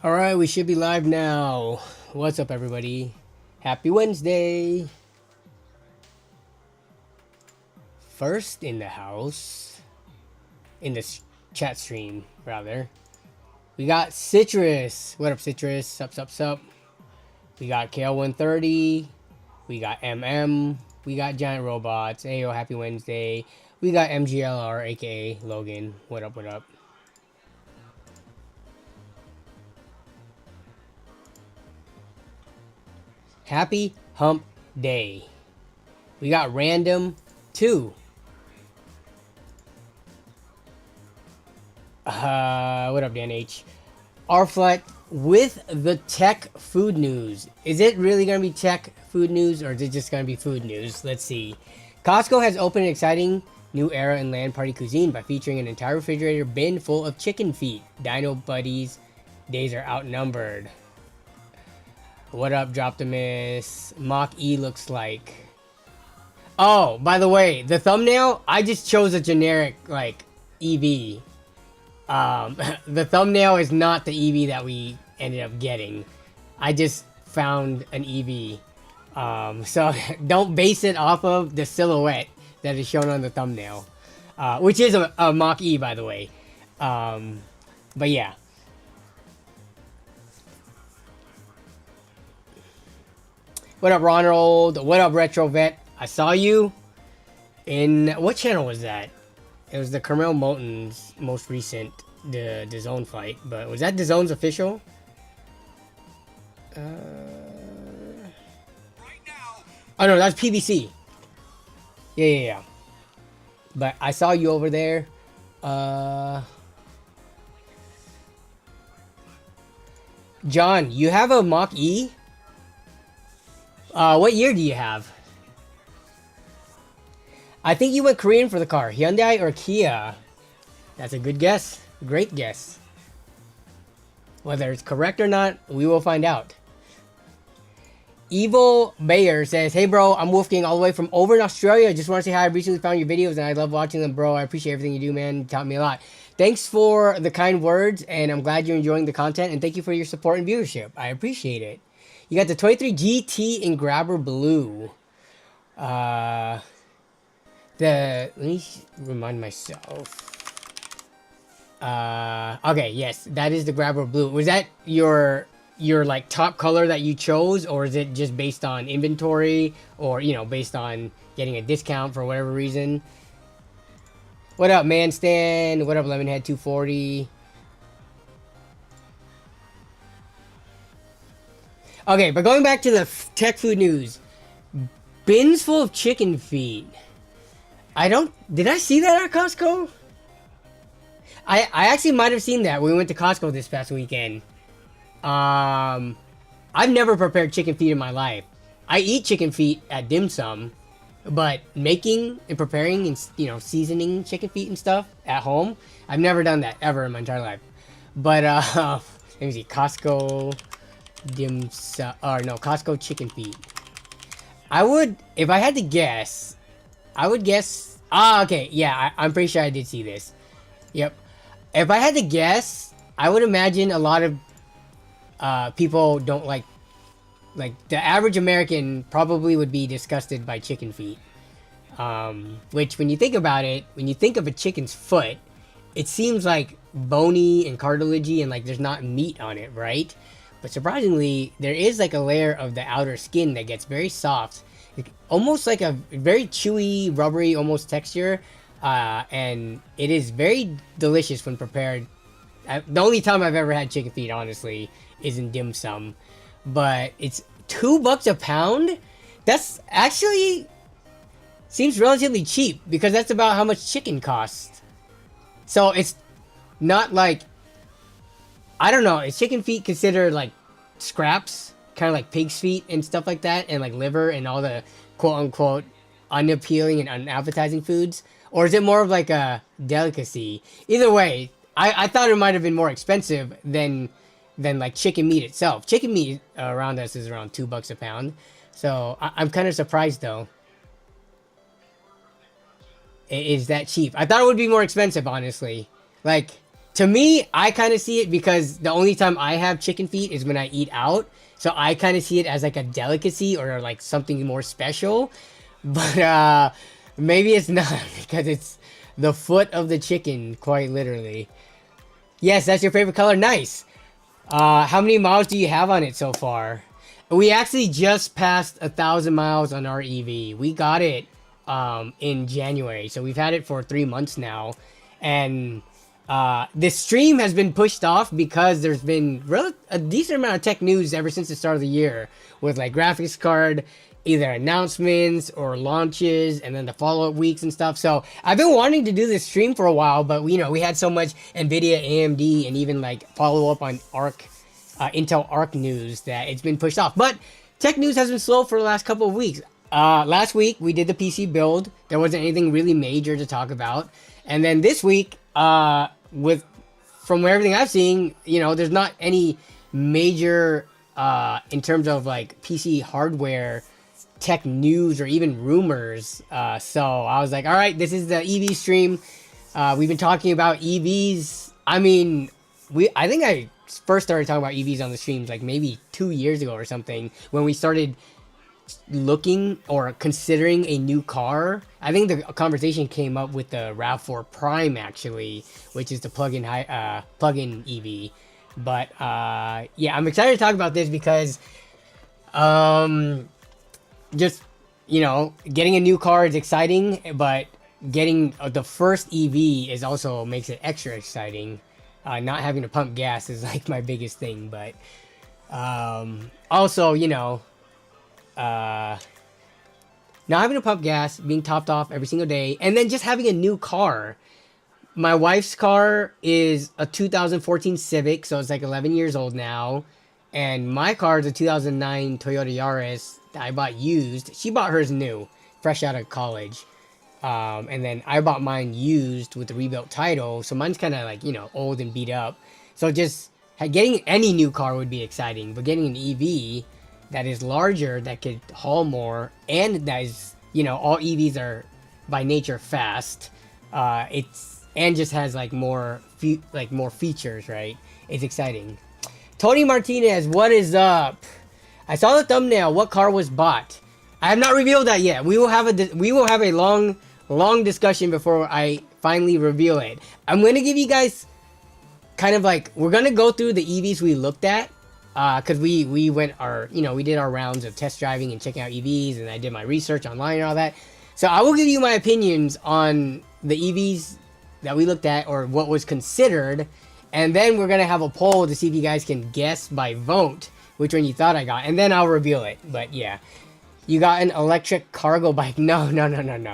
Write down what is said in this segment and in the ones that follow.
Alright, we should be live now. What's up, everybody? Happy Wednesday! First in the house, in this chat stream, rather, we got Citrus. What up, Citrus? Sup. We got KL130. We got We got Giant Robots. Ayo, happy Wednesday. We got MGLR, aka Logan. What up? Happy Hump Day. We got Random 2. What up, Dan H? Rflet with the tech food news. Is it really going to be tech food news, or is it just going to be food news? Let's see. Costco has opened an exciting new era in land party cuisine by featuring an entire refrigerator bin full of chicken feet. Dino Buddies days are outnumbered. What up, Droptimus? Mach-E looks like. Oh, by the way, the thumbnail, I just chose a generic, like, EV. The thumbnail is not the EV that we ended up getting. I just found an EV. So don't base it off of the silhouette that is shown on the thumbnail. Which is a Mach-E, by the way. But yeah. What up, Ronald? What up, Retro Vet? I saw you in... What channel was that? It was the Carmel Moulton's most recent DAZN fight. But was that DAZN's official? Oh no, that's PBC. Yeah. But I saw you over there. John, you have a Mach-E? What year do you have? I think you went Korean for the car. Hyundai or Kia? That's a good guess. Great guess. Whether it's correct or not, we will find out. Evil Bayer says, hey bro, I'm Wolfgang all the way from over in Australia. Just want to say hi. I recently found your videos and I love watching them, bro. I appreciate everything you do, man. You taught me a lot. Thanks for the kind words, and I'm glad you're enjoying the content, and thank you for your support and viewership. I appreciate it. You got the 23 GT in Grabber Blue. Let me remind myself. Okay, yes, that is the Grabber Blue. Was that your like top color that you chose, or is it just based on inventory, or based on getting a discount for whatever reason? What up, Manstan? What up, Lemonhead 240? Okay, but going back to the tech food news. Bins full of chicken feet. Did I see that at Costco? I actually might have seen that when we went to Costco this past weekend. I've never prepared chicken feet in my life. I eat chicken feet at dim sum, but making and preparing and seasoning chicken feet and stuff at home, I've never done that ever in my entire life. But let me see, Costco dim sum, or no, Costco chicken feet. I would, if I had to guess, I would guess. Okay, yeah, I'm pretty sure I did see this. Yep. If I had to guess, I would imagine a lot of people don't like the average American probably would be disgusted by chicken feet. Which, when you think about it, when you think of a chicken's foot, it seems like bony and cartilagey and like there's not meat on it, right? But surprisingly, there is like a layer of the outer skin that gets very soft, almost like a very chewy, rubbery almost texture. And it is very delicious when prepared. The only time I've ever had chicken feet, honestly, is in dim sum. But it's $2 a pound? That's actually seems relatively cheap, because that's about how much chicken costs. So it's not like, I don't know, is chicken feet considered like scraps? Kind of like pig's feet and stuff like that, and like liver and all the quote-unquote unappealing and unappetizing foods? Or is it more of like a delicacy? Either way, I thought it might have been more expensive than like chicken meat itself. Chicken meat around us is around $2 a pound. So I'm kind of surprised though. It is that cheap. I thought it would be more expensive, honestly. Like, To me, I kind of see it because the only time I have chicken feet is when I eat out. So I kind of see it as like a delicacy or like something more special. But maybe it's not because it's the foot of the chicken, quite literally. Yes, that's your favorite color. Nice. How many miles do you have on it so far? We actually just passed 1,000 miles on our EV. We got it in January, so we've had it for 3 months now, and this stream has been pushed off because there's been a decent amount of tech news ever since the start of the year, with like graphics card either announcements or launches, and then the follow-up weeks and stuff. So I've been wanting to do this stream for a while, but we had so much NVIDIA, AMD, and even like follow up on Intel Arc news that it's been pushed off. But tech news has been slow for the last couple of weeks. Last week we did the PC build. There wasn't anything really major to talk about. And then this week, from everything I've seen, there's not any major in terms of like PC hardware tech news or even rumors. So I was like, all right, this is the EV stream. We've been talking about EVs. I mean, I think I first started talking about EVs on the streams like maybe 2 years ago or something, when we started looking or considering a new car. I think the conversation came up with the RAV4 Prime, actually, which is the plug-in EV. But yeah, I'm excited to talk about this because just getting a new car is exciting, but getting the first EV is also makes it extra exciting. Not having to pump gas is like my biggest thing, but also not having to pump gas, being topped off every single day, and then just having a new car. My wife's car is a 2014 Civic, so it's like 11 years old now, and my car is a 2009 Toyota Yaris that I bought used. She bought hers new, fresh out of college. And then I bought mine used with the rebuilt title, so mine's kind of like, old and beat up. So just getting any new car would be exciting, but getting an EV that is larger, that could haul more, and that is, all EVs are by nature fast. And just has like more features, right? It's exciting. Tony Martinez, what is up? I saw the thumbnail. What car was bought? I have not revealed that yet. We will have a long discussion before I finally reveal it. I'm going to give you guys kind of like, we're going to go through the EVs we looked at, because we did our rounds of test driving and checking out EVs, and I did my research online and all that. So I will give you my opinions on the EVs that we looked at, or what was considered, and then we're going to have a poll to see if you guys can guess by vote which one you thought I got, and then I'll reveal it. But yeah. You got an electric cargo bike? No,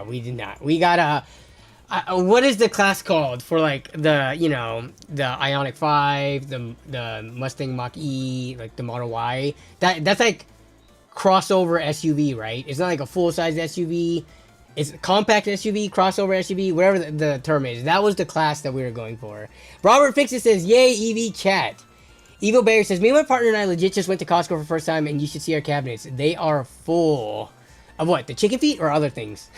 we did not. We got what is the class called for like the Ioniq 5, the Mustang Mach-E, like the Model Y? That's like crossover SUV, right? It's not like a full-size SUV. It's a compact SUV, crossover SUV, whatever the term is. That was the class that we were going for. Robert Fixit says, yay, EV chat. Evil Bear says, me and my partner and I legit just went to Costco for the first time, and you should see our cabinets. They are full. Of what? The chicken feet or other things?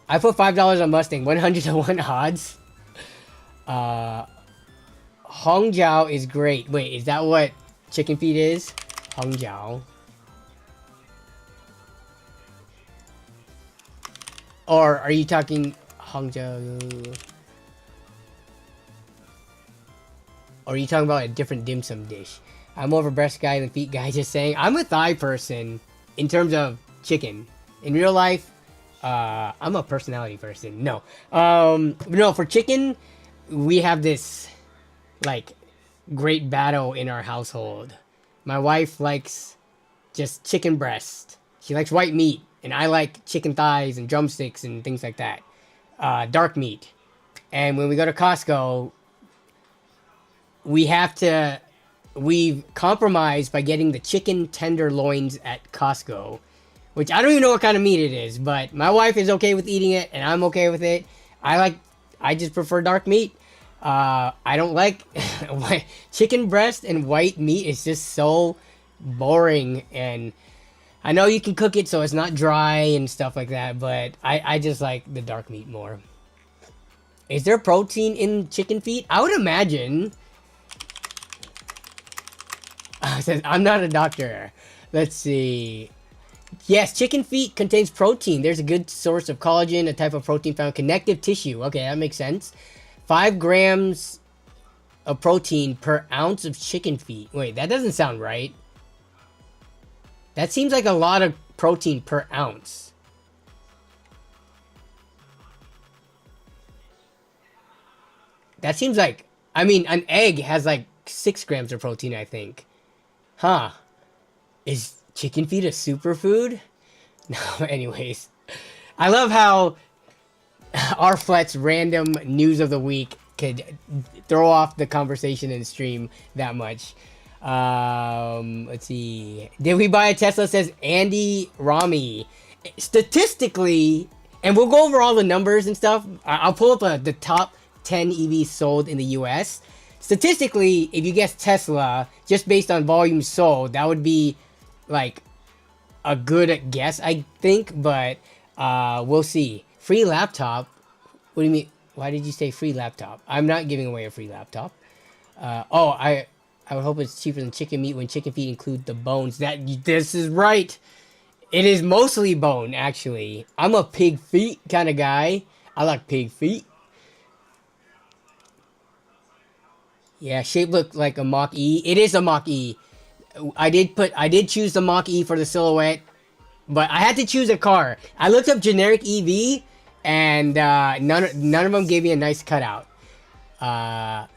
I put $5 on Mustang. 100 to 1 odds. Hongjiao is great. Wait, is that what chicken feet is? Hongjiao. Or are you talking Hongjiao? Or are you talking about a different dim sum dish? I'm more of a breast guy than feet guy, just saying. I'm a thigh person in terms of chicken. In real life, I'm a personality person. No. No, for chicken, we have this, like, great battle in our household. My wife likes just chicken breast. She likes white meat. And I like chicken thighs and drumsticks and things like that. Dark meat. And when we go to Costco, we've compromised by getting the chicken tenderloins at Costco, which I don't even know what kind of meat it is, but my wife is okay with eating it, and I'm okay with it. I just prefer dark meat. I don't like chicken breast and white meat. It's just so boring, and I know you can cook it so it's not dry and stuff like that, but I just like the dark meat more. Is there protein in chicken feet? I would imagine. Says, I'm not a doctor. Let's see. Yes, chicken feet contains protein. There's a good source of collagen, a type of protein found in connective tissue. Okay, that makes sense. 5 grams of protein per ounce of chicken feet. Wait, that doesn't sound right. That seems like a lot of protein per ounce. That seems like, I mean, an egg has like 6 grams of protein, I think. Huh. Is chicken feet a superfood? No, anyways. I love how our Flet's random news of the week could throw off the conversation and stream that much. Let's see. Did we buy a Tesla? Says Andy Rami. Statistically, and we'll go over all the numbers and stuff. I'll pull up the top 10 EVs sold in the US. Statistically, if you guess Tesla, just based on volume sold, that would be like a good guess, I think, but we'll see. Free laptop? What do you mean? Why did you say free laptop? I'm not giving away a free laptop. I would hope it's cheaper than chicken meat when chicken feet include the bones. This is right. It is mostly bone, actually. I'm a pig feet kind of guy. I like pig feet. Yeah, shape look like a Mach-E. It is a Mach-E. I did choose the Mach-E for the silhouette, but I had to choose a car. I looked up generic EV, and none of them gave me a nice cutout.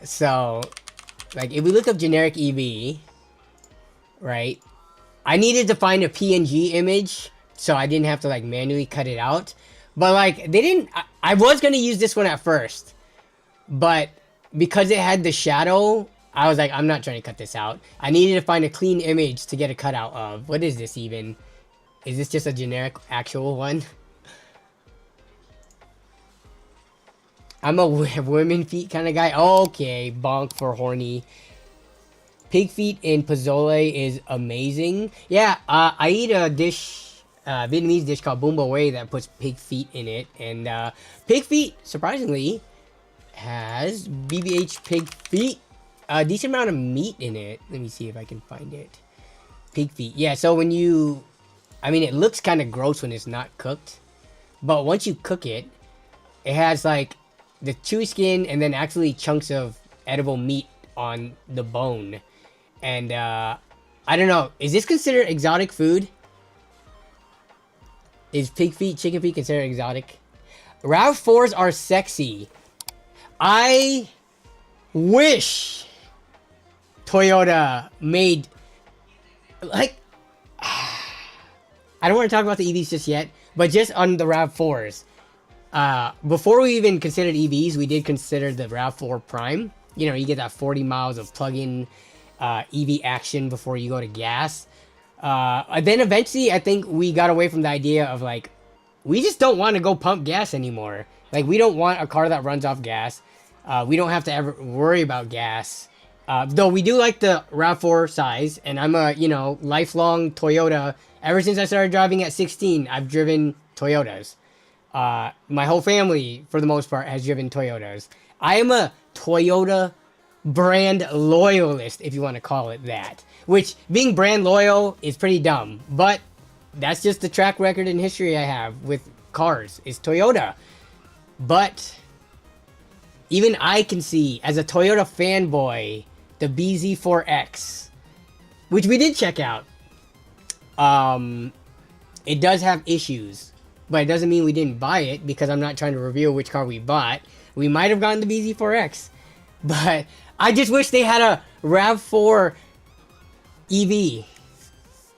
So, like, if we look up generic EV, right? I needed to find a PNG image, so I didn't have to like manually cut it out. But like, they didn't. I was gonna use this one at first, but because it had the shadow, I was like, I'm not trying to cut this out. I needed to find a clean image to get a cutout of. What is this even? Is this just a generic actual one? I'm a women feet kind of guy. Okay, bonk for horny. Pig feet in pozole is amazing. Yeah, I eat a dish, Vietnamese dish called bún bò Huế that puts pig feet in it. And pig feet, surprisingly, has BBH pig feet. A decent amount of meat in it. Let me see if I can find it. Pig feet. Yeah, so when you... I mean, it looks kind of gross when it's not cooked. But once you cook it, it has like the chewy skin and then actually chunks of edible meat on the bone. And I don't know. Is this considered exotic food? Is pig feet, chicken feet considered exotic? RAV4s are sexy. I wish Toyota made, like, I don't want to talk about the EVs just yet, but just on the RAV4s. Before we even considered EVs, we did consider the RAV4 Prime. You know, you get that 40 miles of plug-in EV action before you go to gas. Then eventually, I think we got away from the idea of, like, we just don't want to go pump gas anymore. Like, we don't want a car that runs off gas. We don't have to ever worry about gas. Though we do like the RAV4 size, and I'm a, you know, lifelong Toyota. Ever since I started driving at 16, I've driven Toyotas. My whole family, for the most part, has driven Toyotas. I am a Toyota brand loyalist, if you want to call it that. Which, being brand loyal is pretty dumb. But that's just the track record and history I have with cars, is Toyota. But even I can see, as a Toyota fanboy, the BZ4X, which we did check out. It does have issues, but it doesn't mean we didn't buy it, because I'm not trying to reveal which car we bought. We might have gotten the BZ4X, but I just wish they had a RAV4 EV,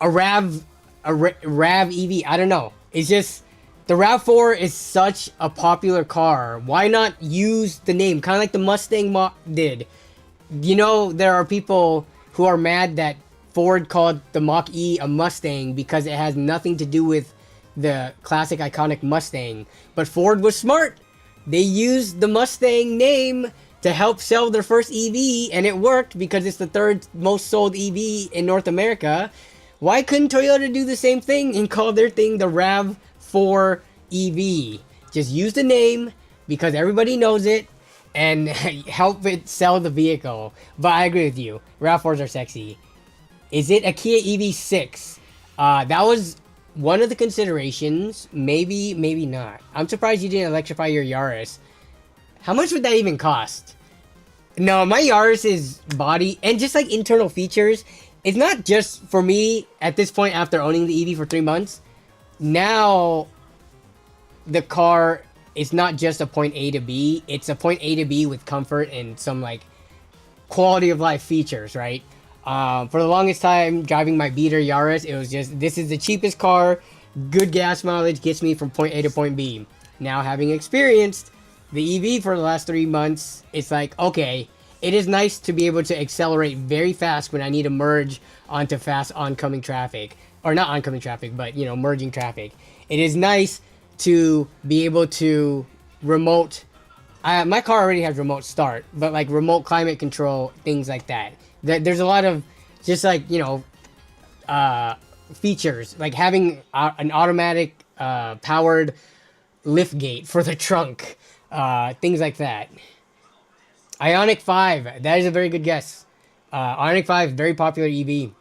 a RAV EV. I don't know. It's just, the RAV4 is such a popular car. Why not use the name, kind of like the Mustang did? You know, there are people who are mad that Ford called the Mach-E a Mustang because it has nothing to do with the classic iconic Mustang. But Ford was smart. They used the Mustang name to help sell their first EV, and it worked because it's the third most sold EV in North America. Why couldn't Toyota do the same thing and call their thing the RAV4 EV? Just use the name, because everybody knows it and help it sell the vehicle. But I agree with you. RAV4s are sexy. Is it a Kia EV6? That was one of the considerations. Maybe, maybe not. I'm surprised you didn't electrify your Yaris. How much would that even cost? No, my Yaris's body and just like internal features, it's not just for me at this point after owning the EV for 3 months. Now, the car is not just a point A to B. It's a point A to B with comfort and some like quality of life features, right? For the longest time driving my beater Yaris, it was just, this is the cheapest car, good gas mileage, gets me from point A to point B. Now having experienced the EV for the last 3 months, it's like, okay, it is nice to be able to accelerate very fast when I need to merge onto fast oncoming traffic. Or not oncoming traffic, but, you know, merging traffic. It is nice to be able to remote... my car already has remote start, but like remote climate control, things like that. There's a lot of just like, you know, features. Like having an automatic powered lift gate for the trunk. Things like that. Ioniq 5, that is a very good guess. Ioniq 5, very popular EV.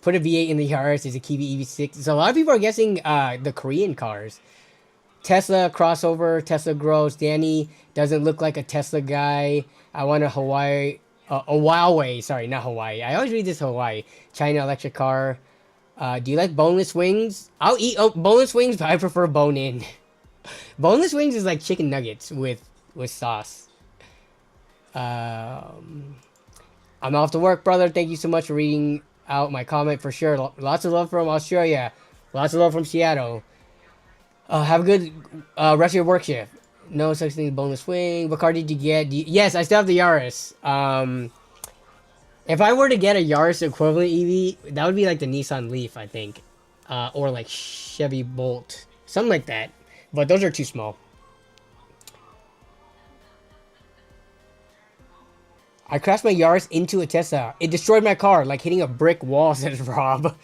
Put a V8 in the Yaris, is a Kia EV6. So a lot of people are guessing the Korean cars. Tesla crossover, Tesla grows. Danny doesn't look like a Tesla guy. I want a Huawei, sorry, not Hawaii. I always read this Hawaii. China electric car. Do you like boneless wings? I'll eat boneless wings, but I prefer bone-in. Boneless wings is like chicken nuggets with sauce. I'm off to work, brother. Thank you so much for reading out my comment for sure. Lots of love from Australia. Lots of love from Seattle. Have a good rest of your work shift. No such thing as boneless wing. What car did you get? Yes, I still have the Yaris. If I were to get a Yaris equivalent EV, that would be like the Nissan Leaf, I think. Or like Chevy Bolt. Something like that. But those are too small. I crashed my Yaris into a Tesla. It destroyed my car, like hitting a brick wall, says Rob.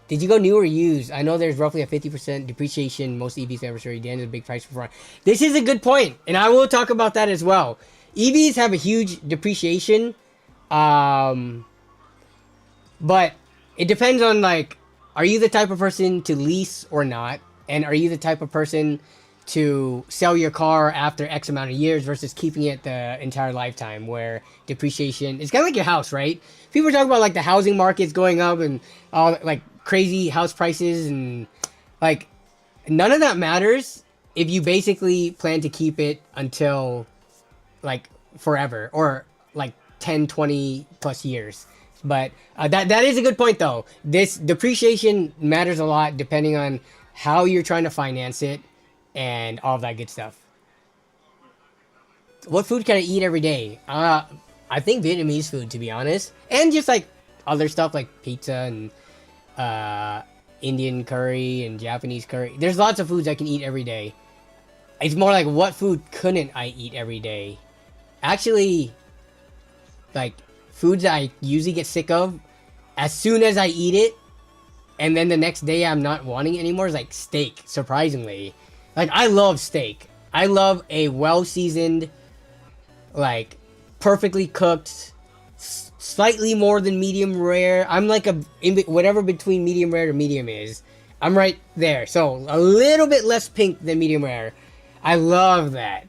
Did you go new or used? I know there's roughly a 50% depreciation. Most EVs ever show you. The end of the big price before. This is a good point, and I will talk about that as well. EVs have a huge depreciation, but it depends on like, are you the type of person to lease or not, and are you the type of person to sell your car after X amount of years versus keeping it the entire lifetime, where depreciation is kind of like your house, right? People talk about like the housing markets going up and all like crazy house prices, and like none of that matters if you basically plan to keep it until like forever or like 10, 20 plus years. But that is a good point though. This depreciation matters a lot depending on how you're trying to finance it and all that good stuff. What food can I eat every day? I think Vietnamese food, to be honest. And just like other stuff like pizza and Indian curry and Japanese curry. There's lots of foods I can eat every day. It's more like what food couldn't I eat every day? Actually, like foods that I usually get sick of as soon as I eat it, and then the next day I'm not wanting it anymore, is like steak, surprisingly. Like, I love steak. I love a well-seasoned, like, perfectly cooked, slightly more than medium rare. I'm like whatever between medium rare to medium is. I'm right there. So, a little bit less pink than medium rare. I love that.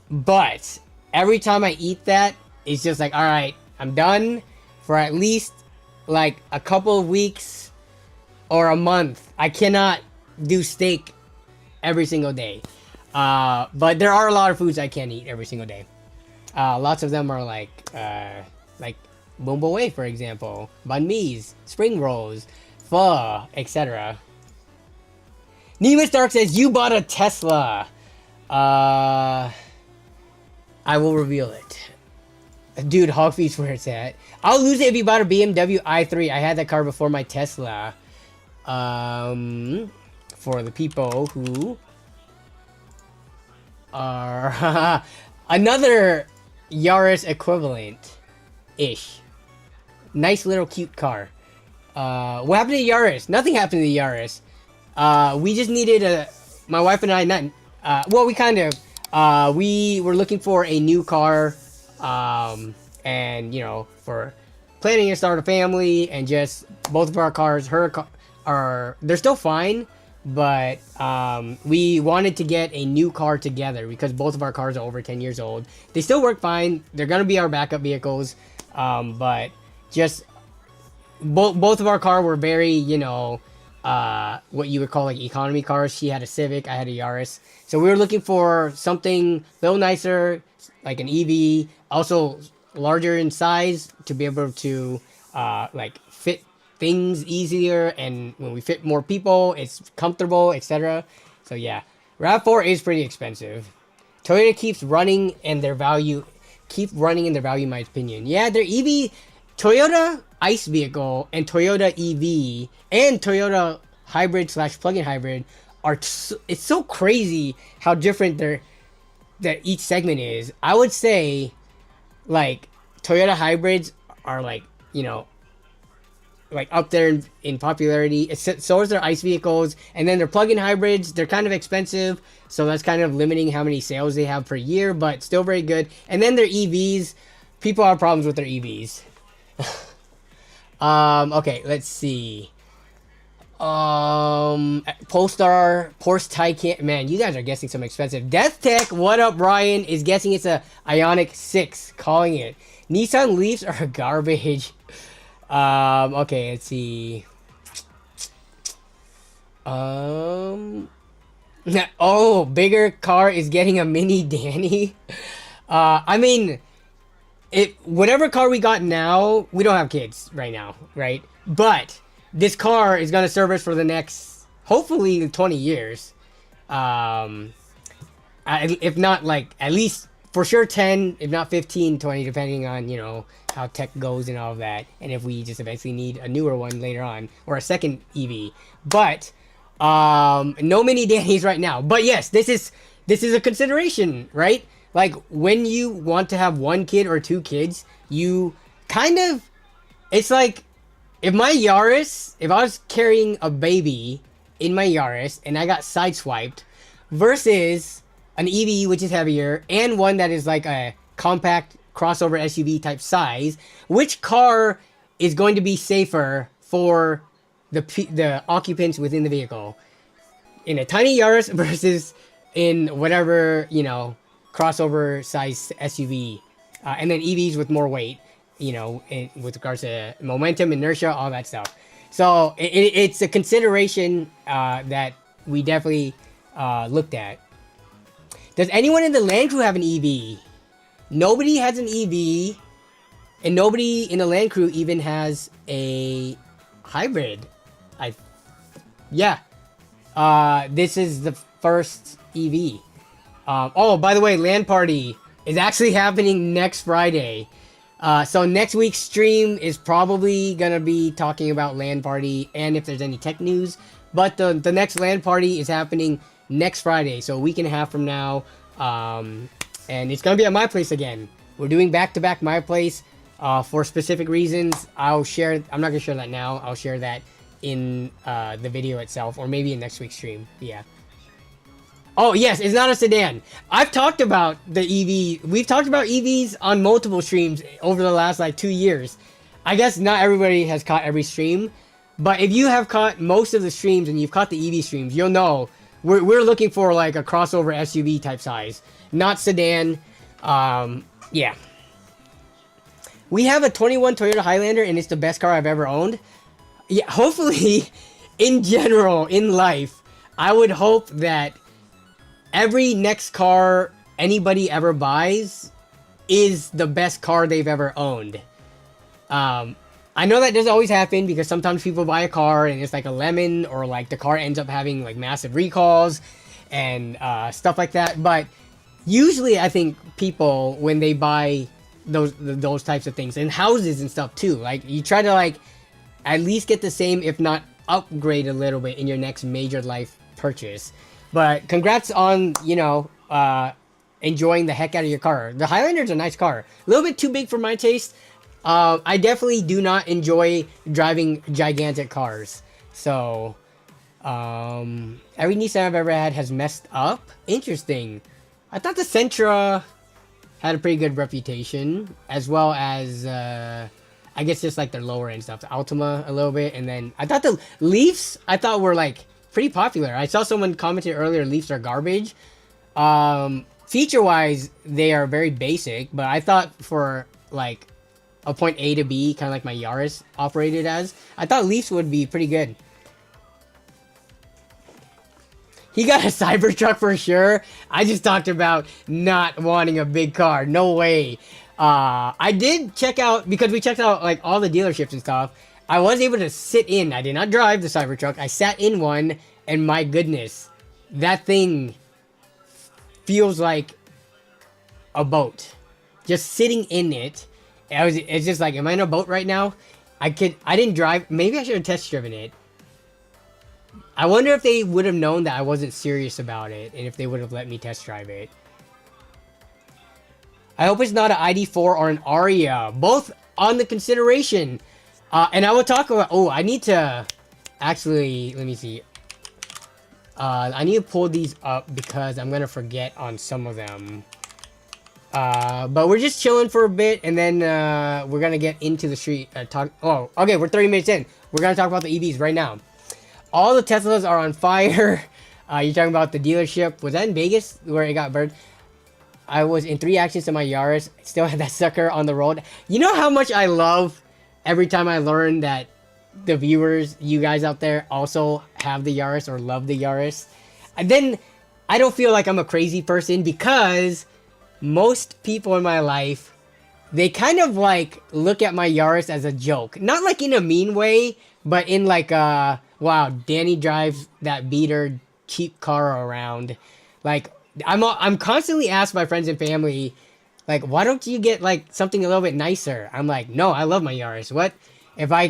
But, every time I eat that, it's just like, alright, I'm done for at least, like, a couple of weeks or a month. I cannot do steak every single day. But there are a lot of foods I can't eat every single day. Lots of them are like bom bo way, for example, banh mi's, spring rolls, pho, etc. Nemus Dark says, you bought a Tesla. I will reveal it. Dude, Hog Feet's where it's at. I'll lose it if you bought a BMW i3. I had that car before my Tesla. For the people who are another Yaris equivalent-ish. Nice little cute car. What happened to Yaris? Nothing happened to the Yaris. We just needed my wife and I, not, well, we kind of, we were looking for a new car, and, you know, for planning to start a family, and just both of our cars, they're still fine, but, we wanted to get a new car together because both of our cars are over 10 years old. They still work fine. They're going to be our backup vehicles, but just both of our cars were very, you know, what you would call like economy cars. She had a Civic, I had a Yaris. So we were looking for something a little nicer, like an EV, also larger in size to be able to like fit things easier, and when we fit more people, it's comfortable, etc. So yeah, RAV4 is pretty expensive. Toyota keeps running in their value, in my opinion. Yeah, their EV, Toyota ICE vehicle and Toyota EV and Toyota hybrid / plug-in hybrid are it's so crazy how different that each segment is. I would say like Toyota hybrids are like, you know, like up there in popularity. So is their ICE vehicles, and then their plug-in hybrids, they're kind of expensive, so that's kind of limiting how many sales they have per year, but still very good. And then their EVs, people have problems with their EVs. Okay, let's see. Polestar, Porsche Taycan. Man, you guys are guessing some expensive. Death Tech, what up, Ryan, is guessing it's a Ioniq 6, calling it. Nissan Leafs are garbage. Okay, let's see. Oh, bigger car is getting a mini Danny. I mean, whatever car we got now, we don't have kids right now, right? But this car is gonna serve us for the next, hopefully, 20 years. If not, like, at least for sure 10, if not 15, 20, depending on, you know, how tech goes and all of that, and if we just eventually need a newer one later on, or a second EV. But no mini Dannies right now. But yes, this is a consideration, right? Like, when you want to have one kid or two kids, you kind of, it's like, if I was carrying a baby in my Yaris and I got sideswiped versus an EV, which is heavier, and one that is like a compact crossover SUV type size, which car is going to be safer for the occupants within the vehicle? In a tiny Yaris versus in whatever, you know, crossover size SUV, and then EVs with more weight, you know, with regards to momentum, inertia, all that stuff. So it's a consideration that we definitely looked at. Does anyone in the Land Crew have an EV? Nobody has an EV, and nobody in the Land Crew even has a hybrid. Yeah. This is the first EV. Oh, by the way, LAN Party is actually happening next Friday. So next week's stream is probably gonna be talking about LAN Party and if there's any tech news. But the next LAN Party is happening next Friday, so a week and a half from now. And it's gonna be at my place again. We're doing back-to-back my place for specific reasons. I'm not gonna share that now. I'll share that in the video itself, or maybe in next week's stream. Yeah. Oh yes, it's not a sedan. I've talked about the EV. We've talked about EVs on multiple streams over the last like 2 years. I guess not everybody has caught every stream, but if you have caught most of the streams and you've caught the EV streams, you'll know we're looking for like a crossover SUV type size, not sedan. Yeah. We have a 21 Toyota Highlander, and it's the best car I've ever owned. Yeah, hopefully, in general, in life, I would hope that every next car anybody ever buys is the best car they've ever owned. I know that doesn't always happen, because sometimes people buy a car and it's like a lemon, or like the car ends up having like massive recalls and stuff like that. But usually I think people, when they buy those types of things, and houses and stuff too, like you try to like at least get the same, if not upgrade a little bit in your next major life purchase. But congrats on, you know, enjoying the heck out of your car. The Highlander's a nice car. A little bit too big for my taste. I definitely do not enjoy driving gigantic cars. So, Every Nissan I've ever had has messed up. Interesting. I thought the Sentra had a pretty good reputation, as well as I guess just like their lower end stuff, the Altima a little bit, and then I thought the Leafs were like pretty popular. I saw someone commented earlier, Leafs are garbage. Feature wise, they are very basic, but I thought for like a point A to B, kind of like my Yaris operated as, I thought Leafs would be pretty good. He got a Cybertruck for sure. I just talked about not wanting a big car. No way. I did check out, because we checked out like all the dealerships and stuff. I was able to sit in. I did not drive the Cybertruck. I sat in one, and my goodness, that thing feels like a boat. Just sitting in it, it's just like, am I in a boat right now? I didn't drive. Maybe I should have test driven it. I wonder if they would have known that I wasn't serious about it, and if they would have let me test drive it. I hope it's not an ID4 or an Arya. Both on the consideration. And I will talk about... Oh, I need to... Actually, let me see. I need to pull these up because I'm going to forget on some of them. But we're just chilling for a bit, and then we're going to get into the street. Oh, okay, we're 30 minutes in. We're going to talk about the EVs right now. All the Teslas are on fire. You're talking about the dealership. Was that in Vegas where it got burned? I was in 3 actions to my Yaris. Still had that sucker on the road. You know how much I love every time I learn that the viewers, you guys out there, also have the Yaris or love the Yaris. And then I don't feel like I'm a crazy person, because most people in my life, they kind of like look at my Yaris as a joke. Not like in a mean way, but in like wow, Danny drives that beater cheap car around. Like, I'm constantly asked by friends and family, like, why don't you get like something a little bit nicer? I'm like, no, I love my Yaris. What if I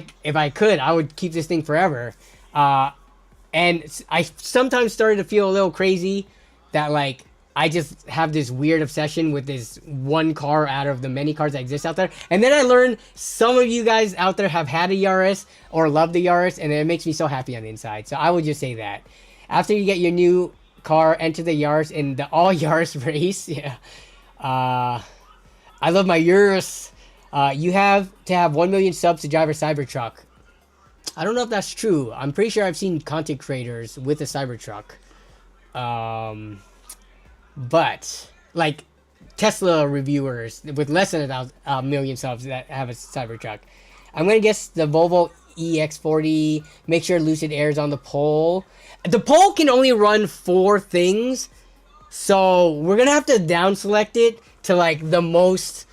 could, I would keep this thing forever. And I sometimes started to feel a little crazy that like I just have this weird obsession with this one car out of the many cars that exist out there. And then I learned some of you guys out there have had a Yaris or love the Yaris, and it makes me so happy on the inside. So I would just say that. After you get your new car, enter the Yaris in the all Yaris race. Yeah. I love my Yaris. You have to have 1 million subs to drive a Cybertruck. I don't know if that's true. I'm pretty sure I've seen content creators with a Cybertruck. But like Tesla reviewers with less than a million subs that have a Cybertruck. I'm gonna guess the Volvo EX40. Make sure Lucid Air is on the poll. The poll can only run 4 things, so we're gonna have to down select it to like the most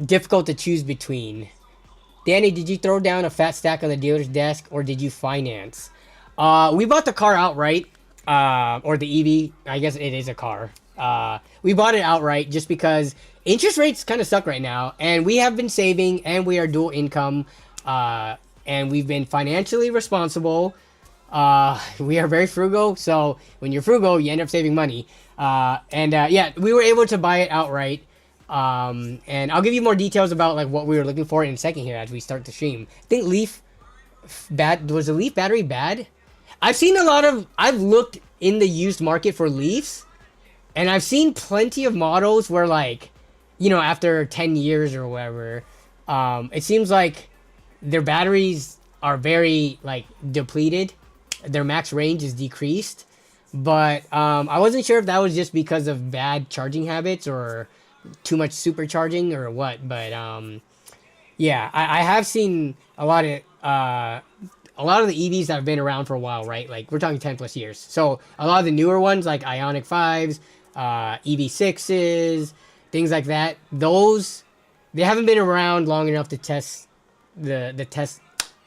difficult to choose between. Danny, did you throw down a fat stack on the dealer's desk, or did you finance? We bought the car outright. Or the EV, I guess it is a car. We bought it outright just because interest rates kind of suck right now, and we have been saving, and we are dual income, and we've been financially responsible. We are very frugal, so when you're frugal, you end up saving money. Yeah, we were able to buy it outright. And I'll give you more details about like what we were looking for in a second here as we start the stream. I think Leaf was the Leaf battery bad? I've looked in the used market for Leafs, and I've seen plenty of models where like, you know, after 10 years or whatever, it seems like their batteries are very like depleted. Their max range is decreased, but I wasn't sure if that was just because of bad charging habits or too much supercharging or what, but yeah, I have seen a lot of the EVs that have been around for a while, right? Like, we're talking 10 plus years. So, a lot of the newer ones, like Ioniq 5s, EV6s, things like that, those, they haven't been around long enough to test the test,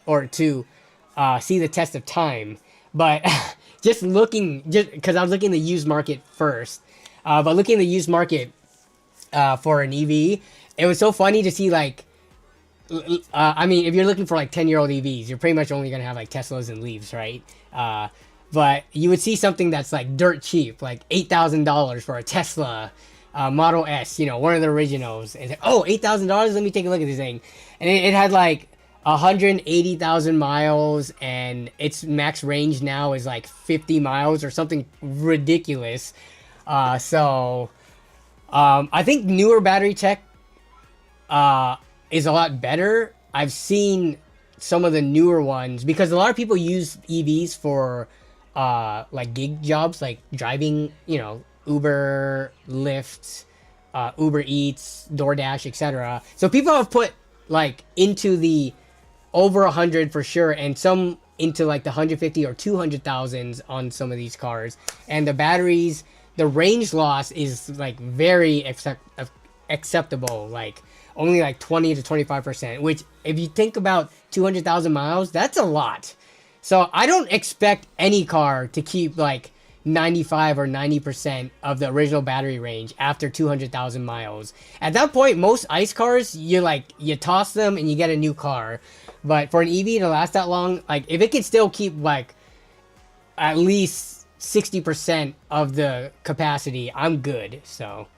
or to see the test of time. But, just because I was looking at the used market first, but looking at the used market for an EV, it was so funny to see, like, I mean, if you're looking for like 10-year-old EVs, you're pretty much only going to have like Teslas and Leafs, right? But you would see something that's like dirt cheap, like $8,000 for a Tesla Model S, you know, one of the originals. And oh, $8,000? Let me take a look at this thing. And it had like 180,000 miles, and its max range now is like 50 miles or something ridiculous. I think newer battery tech is a lot better. I've seen some of the newer ones because a lot of people use EVs for like gig jobs, like driving, Uber, Lyft, Uber Eats, DoorDash, etc. So people have put like into the over 100 for sure, and some into like the 150 or 200,000s on some of these cars. And the batteries, the range loss is like very acceptable, like only like 20 to 25%, which if you think about 200,000 miles, that's a lot. So I don't expect any car to keep like 95 or 90% of the original battery range after 200,000 miles. At that point, most ICE cars, you toss them and you get a new car. But for an EV to last that long, like if it can still keep like at least 60% of the capacity, I'm good. So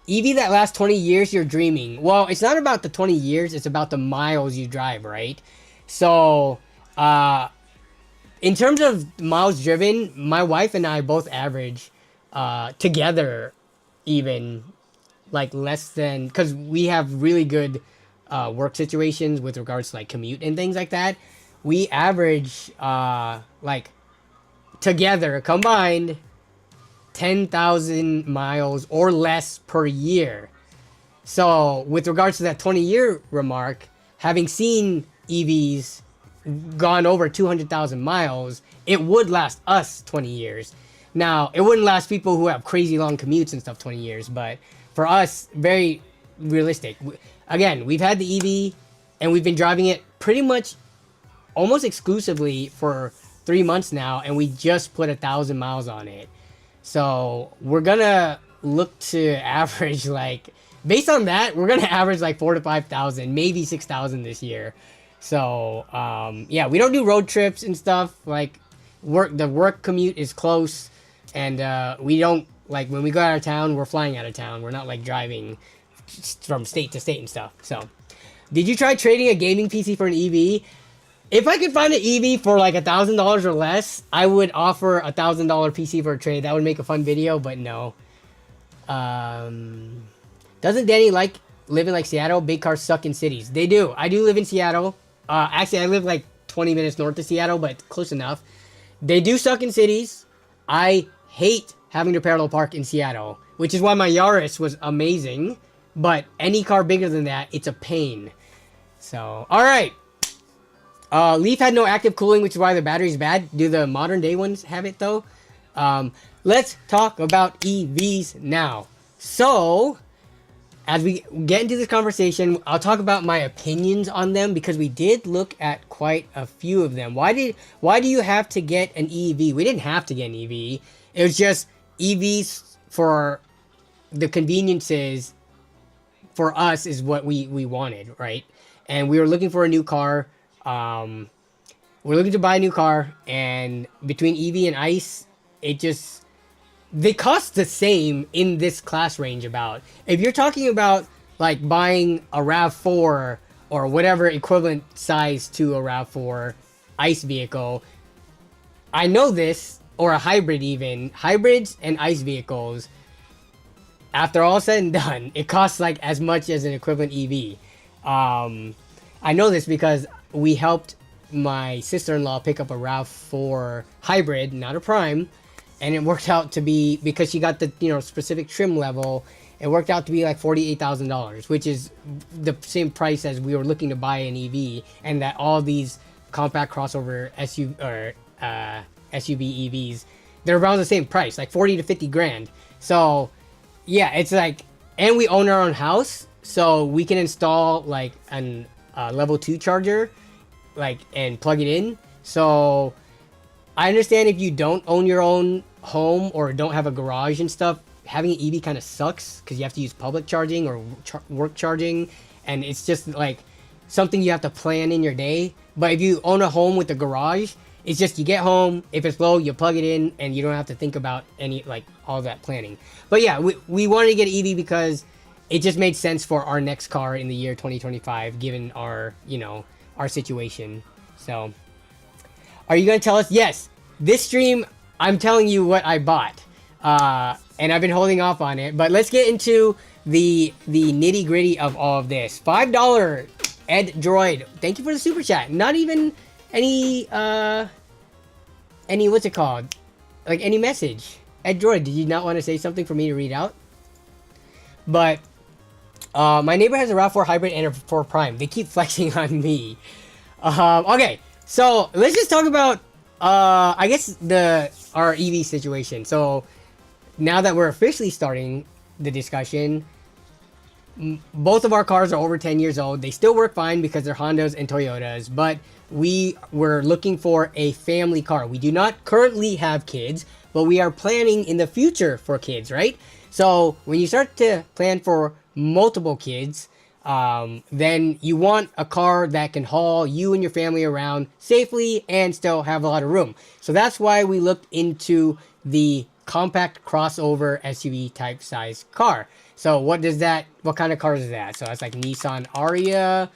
EV that lasts 20 years, you're dreaming. Well, it's not about the 20 years, it's about the miles you drive, right? So in terms of miles driven, my wife and I both average together even like less than, because we have really good work situations with regards to like commute and things like that. We average like together combined 10,000 miles or less per year. So with regards to that 20-year remark, having seen EVs gone over 200,000 miles, it would last us 20 years. Now, it wouldn't last people who have crazy long commutes and stuff 20 years, but for us, very realistic. Again, we've had the EV and we've been driving it pretty much almost exclusively for 3 months now, and we just put 1,000 miles on it. So we're gonna look to average like, based on that, we're gonna average like 4,000 to 5,000, maybe 6,000 this year. So yeah, we don't do road trips and stuff. Like the work commute is close, and we don't, like, when we go out of town, we're flying out of town. We're not like driving from state to state and stuff. So did you try trading a gaming PC for an EV? If I could find an EV for like $1,000 or less, I would offer $1,000 PC for a trade. That would make a fun video, but no. Doesn't Danny like living like Seattle? Big cars suck in cities. They do. I do live in Seattle. Actually, I live like 20 minutes north of Seattle, but close enough. They do suck in cities. I hate having to parallel park in Seattle, which is why my Yaris was amazing. But any car bigger than that, it's a pain. So, all right. Leaf had no active cooling, which is why the battery's bad. Do the modern day ones have it though? Let's talk about EVs now. So, as we get into this conversation, I'll talk about my opinions on them because we did look at quite a few of them. Why do you have to get an EV? We didn't have to get an EV. It was just EVs for the conveniences for us is what we wanted, right? And we were looking for a new car. We're looking to buy a new car, and between EV and ICE, they cost the same in this class range. About, if you're talking about like buying a RAV4 or whatever equivalent size to a RAV4 ICE vehicle, I know this, or a hybrid even, hybrids and ICE vehicles, after all said and done, it costs like as much as an equivalent EV. I know this because we helped my sister-in-law pick up a RAV4 hybrid, not a prime, and it worked out to be, because she got the specific trim level, it worked out to be like $48,000, which is the same price as we were looking to buy an EV, and that all these compact crossover SUV EVs, they're around the same price, like 40 to 50 grand. So yeah, it's like, and we own our own house, so we can install like an level 2 charger, like, and plug it in. So I understand if you don't own your own home or don't have a garage and stuff, having an EV kind of sucks because you have to use public charging or work charging, and it's just like something you have to plan in your day. But if you own a home with a garage, it's just you get home, if it's low, you plug it in, and you don't have to think about any, like, all that planning. But yeah, we wanted to get an EV because it just made sense for our next car in the year 2025, given our, you know, our situation. So, are you going to tell us? Yes, this stream, I'm telling you what I bought. And I've been holding off on it. But let's get into the nitty gritty of all of this. $5 Ed Droid. Thank you for the super chat. Not even any, what's it called? Like any message. Ed Droid, did you not want to say something for me to read out? But, my neighbor has a RAV4 Hybrid and a 4 Prime. They keep flexing on me. Okay, so let's just talk about, I guess our EV situation. So now that we're officially starting the discussion, both of our cars are over 10 years old. They still work fine because they're Hondas and Toyotas, but we were looking for a family car. We do not currently have kids, but we are planning in the future for kids, right? So when you start to plan for multiple kids, then you want a car that can haul you and your family around safely and still have a lot of room. So that's why we looked into the compact crossover SUV type size car. So what kind of cars is that? So that's like Nissan Arya.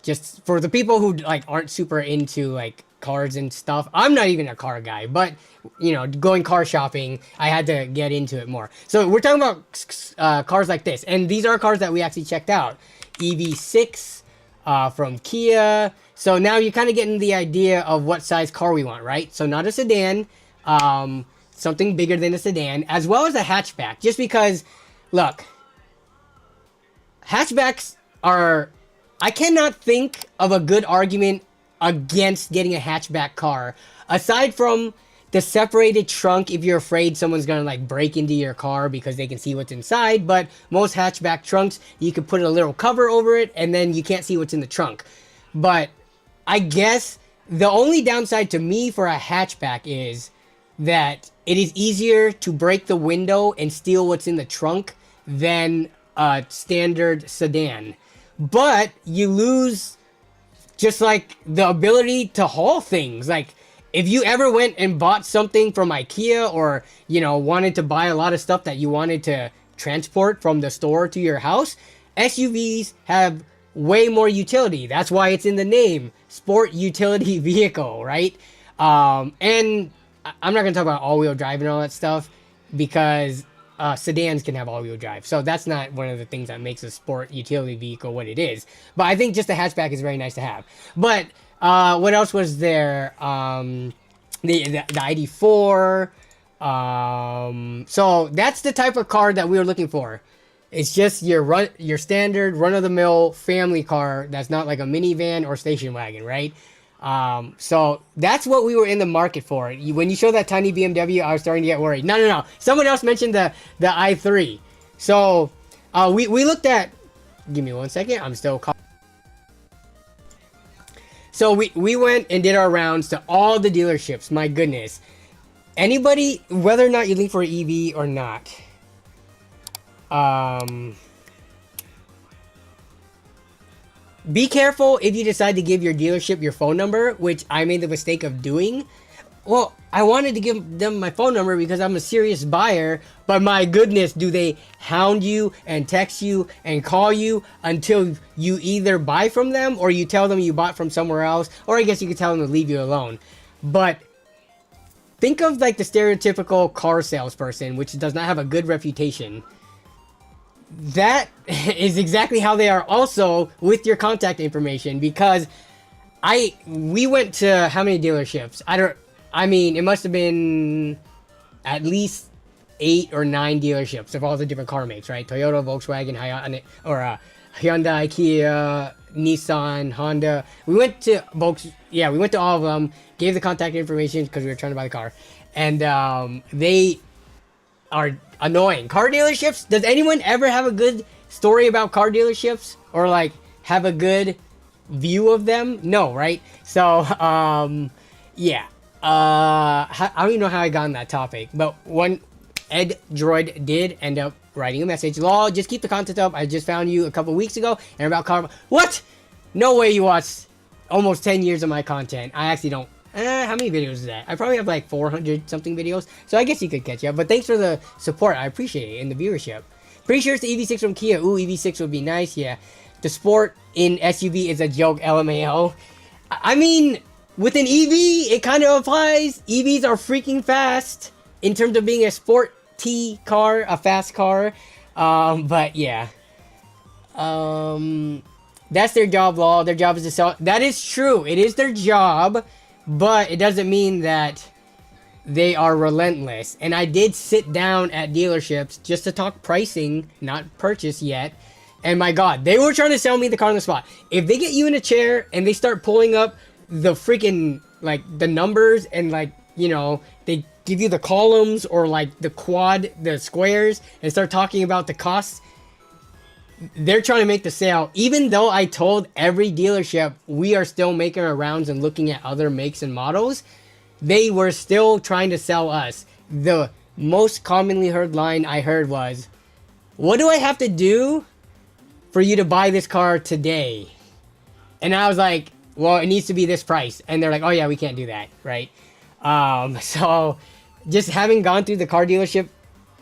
Just for the people who like aren't super into like cars and stuff. I'm not even a car guy, but you know, going car shopping, I had to get into it more. So we're talking about cars like this, and these are cars that we actually checked out. EV6 from Kia. So now you're kind of getting the idea of what size car we want, right? So not a sedan, something bigger than a sedan, as well as a hatchback. Just because, look, hatchbacks are... I cannot think of a good argument against getting a hatchback car, aside from the separated trunk if you're afraid someone's gonna like break into your car because they can see what's inside. But most hatchback trunks, you can put a little cover over it and then you can't see what's in the trunk. But I guess the only downside to me for a hatchback is that it is easier to break the window and steal what's in the trunk than a standard sedan. But you lose just like the ability to haul things. Like if you ever went and bought something from IKEA, or you know, wanted to buy a lot of stuff that you wanted to transport from the store to your house, SUVs have way more utility. That's why it's in the name, sport utility vehicle, right? And I'm not gonna talk about all-wheel drive and all that stuff, because sedans can have all-wheel drive. So that's not one of the things that makes a sport utility vehicle what it is. But I think just a hatchback is very nice to have. But what else was there? The ID4. So that's the type of car that we were looking for. It's just your standard run-of-the-mill family car that's not like a minivan or station wagon, right? So that's what we were in the market for. When you showed that tiny BMW, I was starting to get worried. No. Someone else mentioned the i3. So we looked at... Give me 1 second. I'm still... So we went and did our rounds to all the dealerships. My goodness. Anybody, whether or not you lean for an EV or not... be careful if you decide to give your dealership your phone number, which I made the mistake of doing. Well, I wanted to give them my phone number because I'm a serious buyer, but my goodness, do they hound you and text you and call you until you either buy from them or you tell them you bought from somewhere else, or I guess you could tell them to leave you alone. But think of like the stereotypical car salesperson, which does not have a good reputation. That is exactly how they are also with your contact information, because we went to how many dealerships? I mean, it must have been at least 8 or 9 dealerships of all the different car makes, right? Toyota, Volkswagen, Hyundai, Kia, Nissan, Honda. We went to we went to all of them, gave the contact information because we were trying to buy the car, and they are annoying. Car dealerships, does anyone ever have a good story about car dealerships, or like have a good view of them? No, right? So yeah, I don't even know how I got on that topic, but one Ed Droid did end up writing a message. Lol, just keep the content up. I just found you a couple weeks ago and about car. What? No way you watched almost 10 years of my content. I actually don't. How many videos is that? I probably have like 400 something videos, so I guess you could catch up. But thanks for the support. I appreciate it, and the viewership. Pretty sure it's the EV6 from Kia. Ooh, EV6 would be nice. Yeah. The sport in SUV is a joke. LMAO. I mean, with an EV, it kind of applies. EVs are freaking fast in terms of being a sporty car, a fast car. But yeah. That's their job, law. Their job is to sell. That is true. It is their job, but it doesn't mean that they are relentless. And I did sit down at dealerships just to talk pricing, not purchase yet. And my God, they were trying to sell me the car on the spot. If they get you in a chair and they start pulling up the freaking, like, the numbers and, like, you know, they give you the columns or, like, the squares and start talking about the costs, they're trying to make the sale. Even though I told every dealership we are still making our rounds and looking at other makes and models, they were still trying to sell us. The most commonly heard line I heard was, "What do I have to do for you to buy this car today?" And I was like, well, it needs to be this price. And they're like, oh yeah, we can't do that, right? So just having gone through the car dealership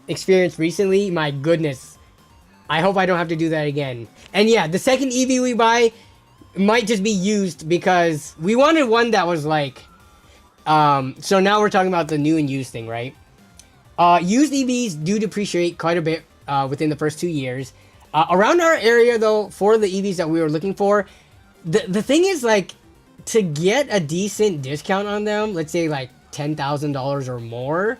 experience recently, my goodness, I hope I don't have to do that again. And yeah, the second EV we buy might just be used because we wanted one that was like, so now we're talking about the new and used thing, right? Used EVs do depreciate quite a bit within the first 2 years. Around our area, though, for the EVs that we were looking for, the thing is, like, to get a decent discount on them, let's say, like, $10,000 or more,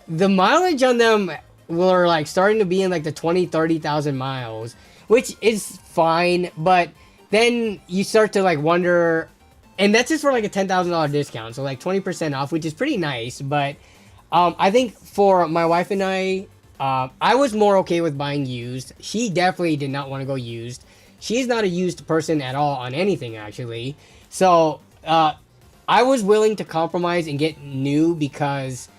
the mileage on them were, like, starting to be in, like, the 20, 30,000 miles, which is fine, but then you start to, like, wonder, and that's just for, like, a $10,000 discount, so, like, 20% off, which is pretty nice, but I think for my wife and I was more okay with buying used. She definitely did not want to go used. She's not a used person at all on anything, actually. So, I was willing to compromise and get new because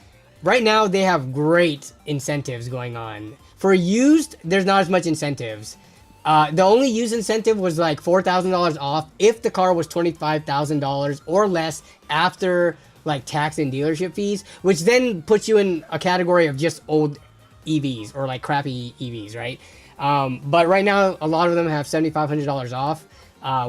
right now they have great incentives going on. For used, there's not as much incentives. The only used incentive was like $4,000 off if the car was $25,000 or less after like tax and dealership fees, which then puts you in a category of just old EVs or like crappy EVs, right? But right now, a lot of them have $7,500 off,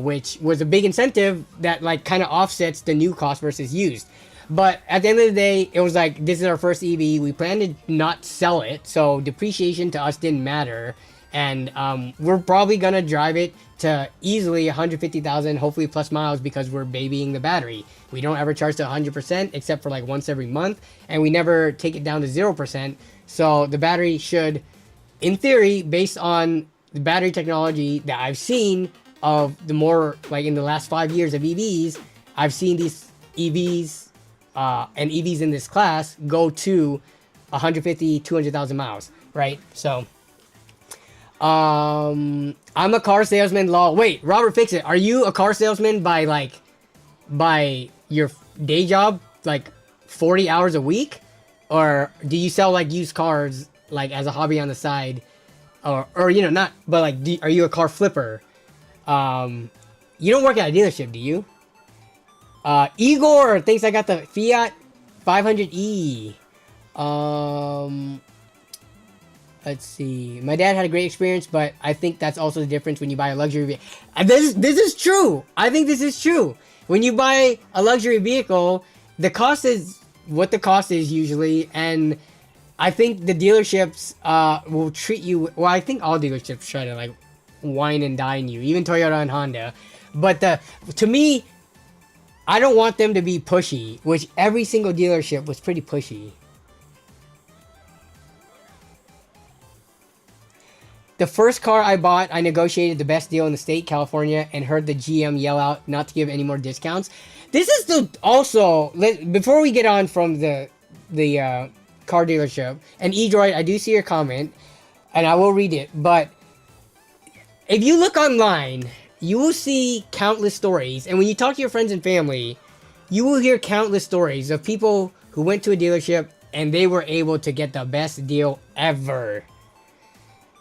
which was a big incentive that like kind of offsets the new cost versus used. But at the end of the day, it was like, this is our first EV. We plan to not sell it, so depreciation to us didn't matter. And we're probably gonna drive it to easily 150,000, hopefully plus miles, because we're babying the battery. We don't ever charge to 100% except for like once every month, and we never take it down to 0%. So the battery should, in theory, based on the battery technology that I've seen of the more, like in the last 5 years of EVs, I've seen these EVs and EVs in this class go to 150, 200,000 miles, right? So, I'm a car salesman, lol. Wait, Robert, fix it. Are you a car salesman by your day job, like 40 hours a week? Or do you sell like used cars like as a hobby on the side, or you know, not, but like, are you a car flipper? You don't work at a dealership, do you? Igor thinks I got the Fiat 500e. Let's see. My dad had a great experience, but I think that's also the difference when you buy a luxury vehicle. This is true. I think this is true. When you buy a luxury vehicle, the cost is what the cost is usually, and I think the dealerships will treat you well. I think all dealerships try to like wine and dine you, even Toyota and Honda. But to me, I don't want them to be pushy, which every single dealership was pretty pushy. The first car I bought, I negotiated the best deal in the state, California, and heard the GM yell out not to give any more discounts. This is the also, before we get on from the car dealership, and eDroid, I do see your comment, and I will read it, but if you look online, you will see countless stories, and when you talk to your friends and family, you will hear countless stories of people who went to a dealership and they were able to get the best deal ever.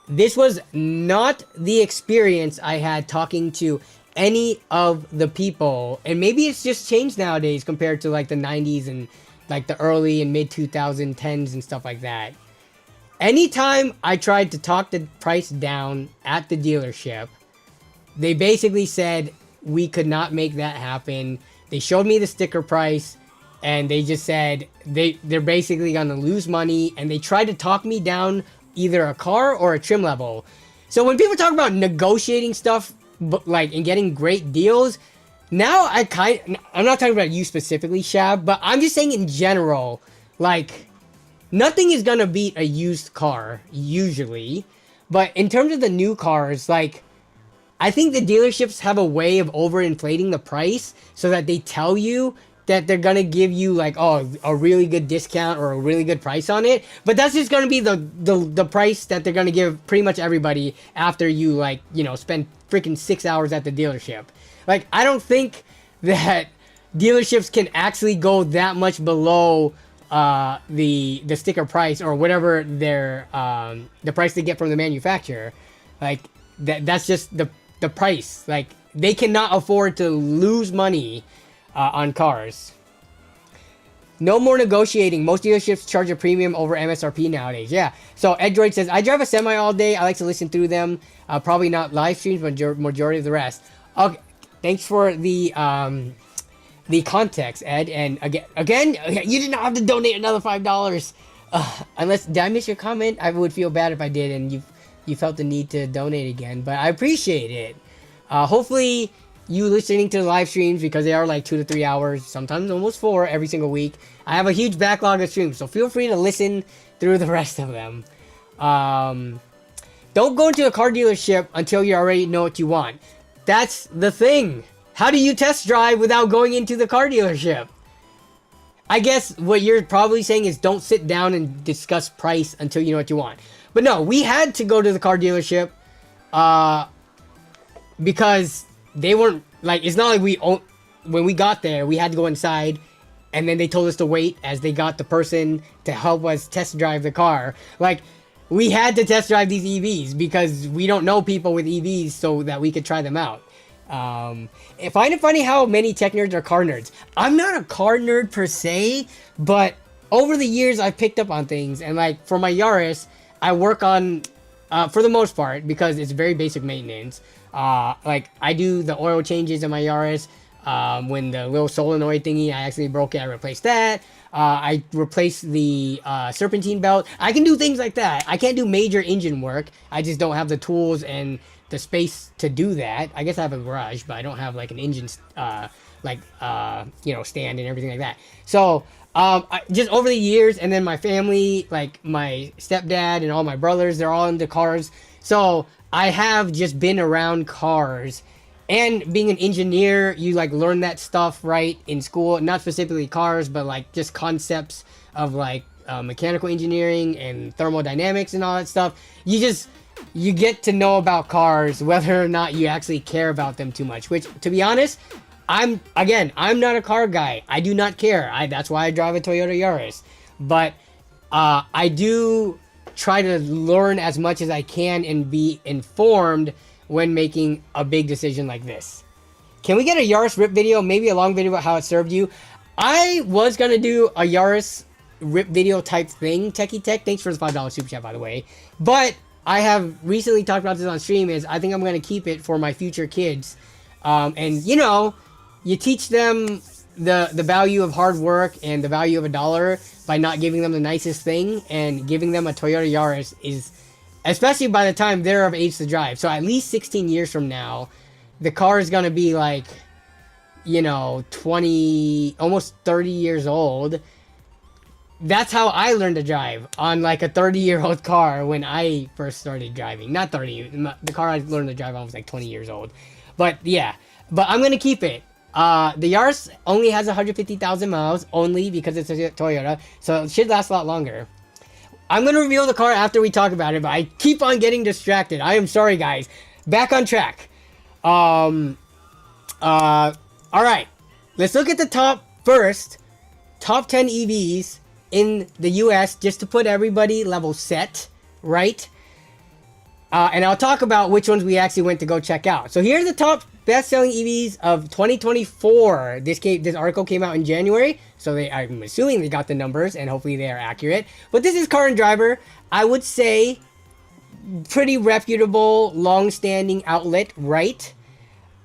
This was not the experience I had talking to any of the people, and maybe it's just changed nowadays compared to like the 90s and like the early and mid 2010s and stuff like that. anytime I tried to talk the price down at the dealership, they basically said we could not make that happen. They showed me the sticker price, and they just said they're basically gonna lose money, and they tried to talk me down either a car or a trim level. So when people talk about negotiating stuff, like, and getting great deals, now I'm not talking about you specifically, Shab, but I'm just saying in general, like, nothing is gonna beat a used car usually. But in terms of the new cars, like, I think the dealerships have a way of overinflating the price so that they tell you that they're gonna give you, like, oh, a really good discount or a really good price on it, but that's just gonna be the price that they're gonna give pretty much everybody after you, like, you know, spend freaking 6 hours at the dealership. Like, I don't think that dealerships can actually go that much below the sticker price or whatever their the price they get from the manufacturer. Like, that's just the price. Like, they cannot afford to lose money on cars. No more negotiating. Most dealerships charge a premium over MSRP nowadays. Yeah. So Edroid says, I drive a semi all day. I like to listen through them. Probably not live streams, but majority of the rest. Okay. Thanks for the context, Ed. And again, you did not have to donate another $5. Unless, did I miss your comment? I would feel bad if I did, and you felt the need to donate again. But I appreciate it. Hopefully, you listening to the live streams, because they are like 2 to 3 hours, sometimes almost 4 every single week. I have a huge backlog of streams, so feel free to listen through the rest of them. Don't go into a car dealership until you already know what you want. That's the thing. How do you test drive without going into the car dealership? I guess what you're probably saying is don't sit down and discuss price until you know what you want. But no, we had to go to the car dealership because they weren't, like, it's not like when we got there, we had to go inside, and then they told us to wait as they got the person to help us test drive the car. Like, we had to test drive these EVs because we don't know people with EVs so that we could try them out. I find it funny how many tech nerds are car nerds. I'm not a car nerd per se, but over the years I've picked up on things, and like for my Yaris, I work on, for the most part, because it's very basic maintenance. Like, I do the oil changes in my Yaris. When the little solenoid thingy, I accidentally broke it, I replaced that. I replaced the serpentine belt. I can do things like that. I can't do major engine work. I just don't have the tools and the space to do that. I guess I have a garage, but I don't have like an engine, you know, stand and everything like that. So, just over the years, and then my family, like my stepdad and all my brothers, they're all into cars. So I have just been around cars, and being an engineer, you like learn that stuff, right, in school, not specifically cars, but like just concepts of like mechanical engineering and thermodynamics and all that stuff. You get to know about cars, whether or not you actually care about them too much, which, to be honest, I'm not a car guy. I do not care. That's why I drive a Toyota Yaris. But I do try to learn as much as I can and be informed when making a big decision like this. Can we get a Yaris rip video? Maybe a long video about how it served you. I was going to do a Yaris rip video type thing, Techie Tech. Thanks for the $5 super chat, by the way. But I have recently talked about this on stream, is I think I'm going to keep it for my future kids. And, you know, you teach them the value of hard work and the value of $1 by not giving them the nicest thing, and giving them a Toyota Yaris is, especially by the time they're of age to drive. So at least 16 years from now, the car is going to be like, you know, 20, almost 30 years old. That's how I learned to drive, on like a 30-year-old car when I first started driving. Not 30, the car I learned to drive on was like 20 years old. But yeah, but I'm going to keep it. The Yaris only has 150,000 miles, only because it's a Toyota, so it should last a lot longer. I'm going to reveal the car after we talk about it, but I keep on getting distracted. I am sorry, guys. Back on track. Alright. Let's look at the top 10 EVs in the US, just to put everybody level set, right? And I'll talk about which ones we actually went to go check out. So here's the top best-selling EVs of 2024. This article came out in January, so I'm assuming they got the numbers, and hopefully they are accurate. But this is Car and Driver. I would say pretty reputable, long-standing outlet, right?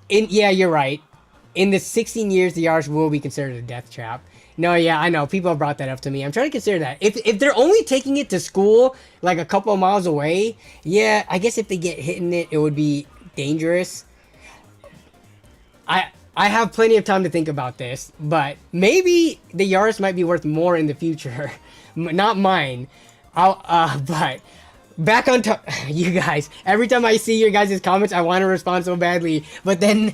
Yeah, you're right. In the 16 years, the Aorus will be considered a death trap. No, yeah, I know. People have brought that up to me. I'm trying to consider that. If they're only taking it to school, like a couple of miles away, yeah, I guess if they get hit in it, it would be dangerous. I have plenty of time to think about this, but maybe the Aorus might be worth more in the future. Not mine. But back on top, you guys. Every time I see your guys' comments, I want to respond so badly, but then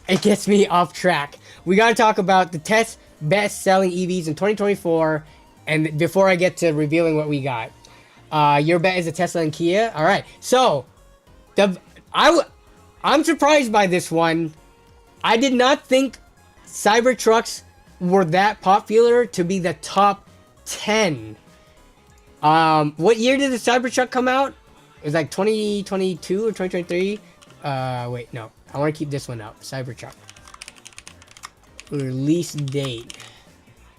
it gets me off track. We got to talk about the best selling EVs in 2024, and before I get to revealing what we got, your bet is a Tesla and Kia. All right, so I'm surprised by this one. I did not think Cybertrucks were that popular to be the top 10. What year did the Cybertruck come out? It was like 2022 or 2023. Wait, no. I want to keep this one up. Cybertruck. Release date.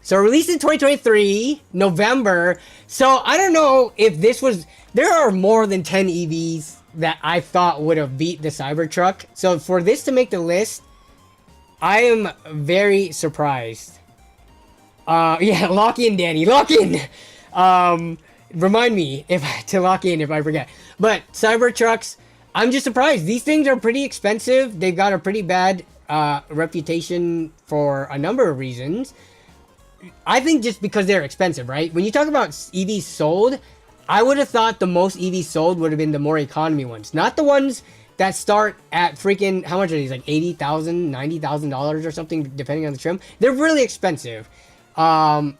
So released in 2023, November. So I don't know if this was... There are more than 10 EVs that I thought would have beat the Cybertruck. So for this to make the list, I am very surprised. Yeah, lock in, Danny. Lock in! Remind me to lock in if I forget. But Cybertrucks, I'm just surprised. These things are pretty expensive. They've got a pretty bad reputation for a number of reasons. I think just because they're expensive, right? When you talk about EVs sold, I would have thought the most EVs sold would have been the more economy ones. Not the ones that start at freaking, how much are these? Like $80,000, $90,000 or something, depending on the trim. They're really expensive. And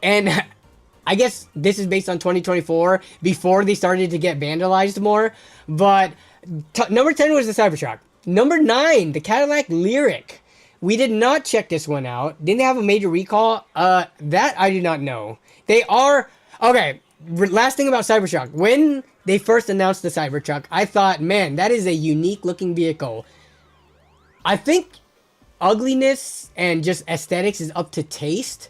I guess this is based on 2024, before they started to get vandalized more. But number 10 was the Cybertruck. Number 9, the Cadillac Lyriq. We did not check this one out. Didn't they have a major recall? That I do not know. They are... Okay, last thing about Cybertruck. When they first announced the Cybertruck, I thought, man, that is a unique looking vehicle. I think ugliness and just aesthetics is up to taste.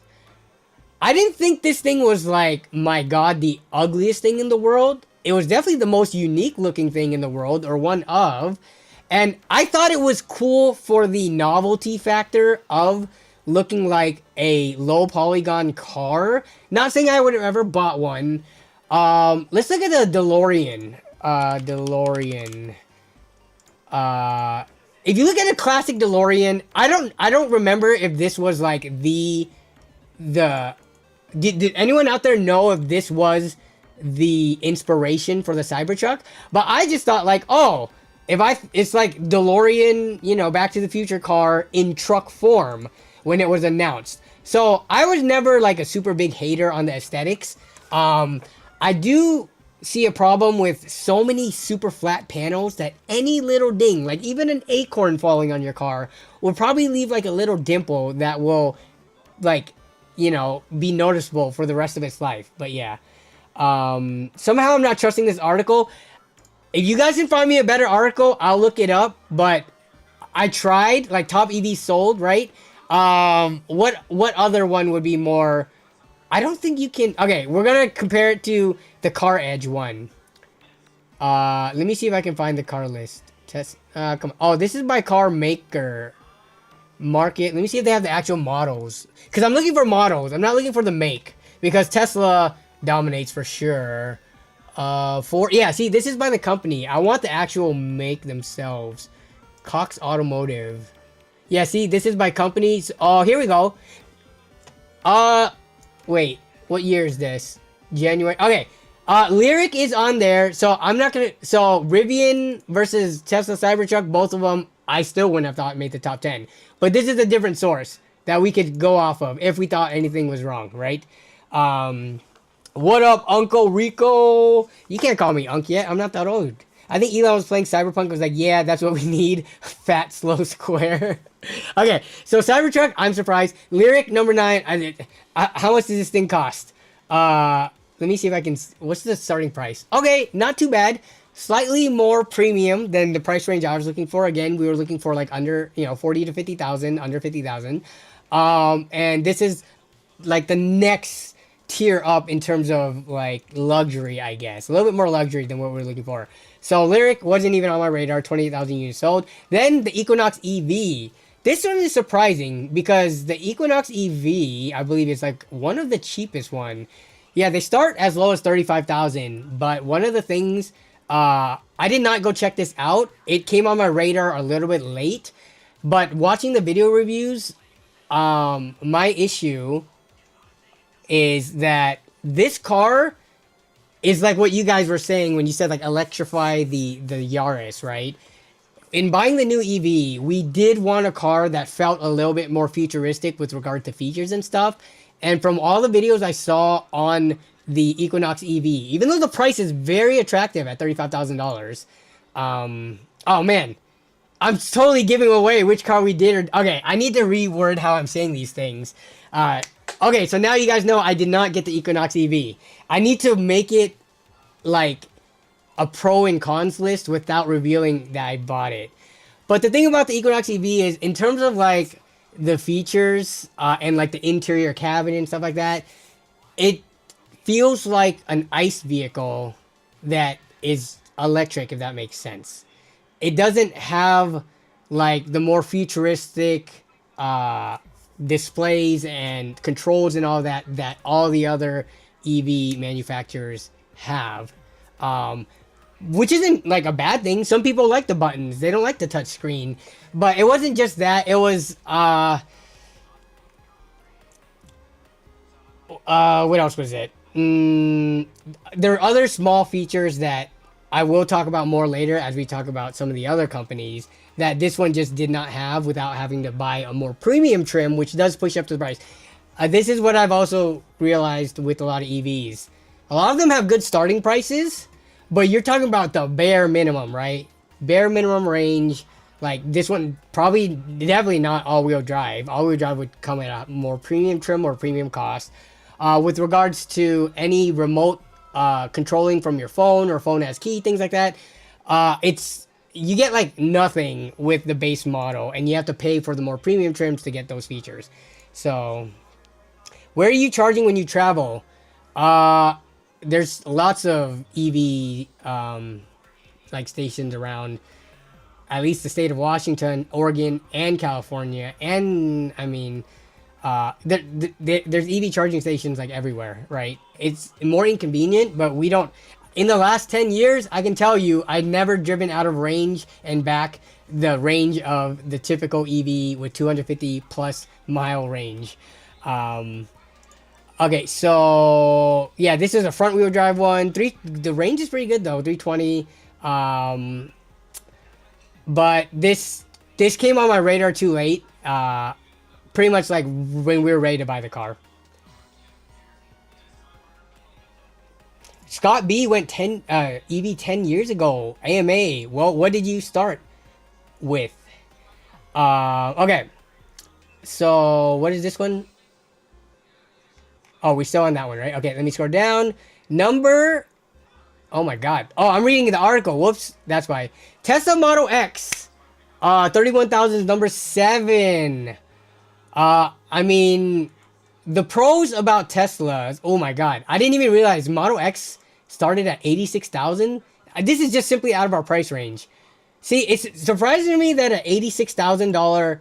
I didn't think this thing was like, my god, the ugliest thing in the world. It was definitely the most unique looking thing in the world, or one of. And I thought it was cool for the novelty factor of looking like a low polygon car. Not saying I would have ever bought one. Let's look at the DeLorean. If you look at a classic DeLorean, I don't remember if this was like did anyone out there know if this was the inspiration for the Cybertruck? But I just thought like, oh, it's like DeLorean, you know, Back to the Future car in truck form when it was announced. So I was never like a super big hater on the aesthetics. I do see a problem with so many super flat panels that any little ding, like even an acorn falling on your car, will probably leave like a little dimple that will, like, you know, be noticeable for the rest of its life. But yeah, somehow I'm not trusting this article. If you guys can find me a better article, I'll look it up. But I tried, like, top EVs sold, right? What other one would be more? I don't think you can. Okay, we're gonna compare it to the Car Edge one. Let me see if I can find the car list. Come on. Oh, this is by car maker. Market. Let me see if they have the actual models. Because I'm looking for models. I'm not looking for the make. Because Tesla dominates for sure. Yeah, see, this is by the company. I want the actual make themselves. Cox Automotive. Yeah, see, this is by companies. Oh, here we go. Wait, what year is this? January. Okay. Lyriq is on there, so I'm not gonna... So, Rivian versus Tesla Cybertruck, both of them, I still wouldn't have thought made the top 10. But this is a different source that we could go off of if we thought anything was wrong, right? What up, Uncle Rico? You can't call me Unc yet. I'm not that old. I think Elon was playing Cyberpunk, was like, yeah, that's what we need. Fat, slow square. Okay, so Cybertruck, I'm surprised. Lyriq, number 9. How much does this thing cost? Let me see if I can... What's the starting price? Okay, not too bad. Slightly more premium than the price range I was looking for. Again, we were looking for like under, 40 to 50,000, under 50,000. And this is like the next tier up in terms of like luxury, I guess. A little bit more luxury than what we're looking for. So Lyric wasn't even on my radar, 28,000 units sold. Then the Equinox EV. This one is surprising because the Equinox EV, I believe, is like one of the cheapest one. Yeah, they start as low as 35,000, but one of the things, I did not go check this out. It came on my radar a little bit late, but watching the video reviews, my issue is that this car is like what you guys were saying when you said like electrify the Yaris, right? In buying the new EV, we did want a car that felt a little bit more futuristic with regard to features and stuff. And from all the videos I saw on the Equinox EV, even though the price is very attractive at $35,000, oh man, I'm totally giving away which car we did. Okay, I need to reword how I'm saying these things. Okay, so now you guys know I did not get the Equinox EV. I need to make it like a pro and cons list without revealing that I bought it. But the thing about the Equinox EV is, in terms of like the features and like the interior cabin and stuff like that, it feels like an ICE vehicle that is electric, if that makes sense. It doesn't have like the more futuristic displays and controls and all that that all the other EV manufacturers have. Which isn't like a bad thing. Some people like the buttons. They don't like the touch screen. But it wasn't just that. It was what else was it? There are other small features that I will talk about more later as we talk about some of the other companies that this one just did not have without having to buy a more premium trim, which does push up the price. This is what I've also realized with a lot of EVs. A lot of them have good starting prices, but you're talking about the bare minimum, right? Bare minimum range. Like this one, probably definitely not all-wheel drive. All-wheel drive would come at a more premium trim or premium cost. With regards to any remote controlling from your phone or phone as key, things like that, you get like nothing with the base model, and you have to pay for the more premium trims to get those features. So, where are you charging when you travel? There's lots of EV like stations around at least the state of Washington, Oregon, and California, and I mean, there's EV charging stations like everywhere, right? It's more inconvenient, but we don't. In the last 10 years, I can tell you, I've never driven out of range and back the range of the typical EV with 250 plus mile range. Okay, so yeah, this is a front wheel drive one. The range is pretty good though, 320. But this came on my radar too late. Pretty much like when we were ready to buy the car. Scott B went EV 10 years ago. AMA. Well, what did you start with? Okay. So what is this one? Oh, we're still on that one, right? Okay, let me scroll down. Oh my god. Oh, I'm reading the article. Whoops. That's why. Tesla Model X. 31,000 is number 7. I mean, the pros about Teslas. Oh my god. I didn't even realize Model X started at 86,000. This is just simply out of our price range. See, it's surprising to me that at $86,000,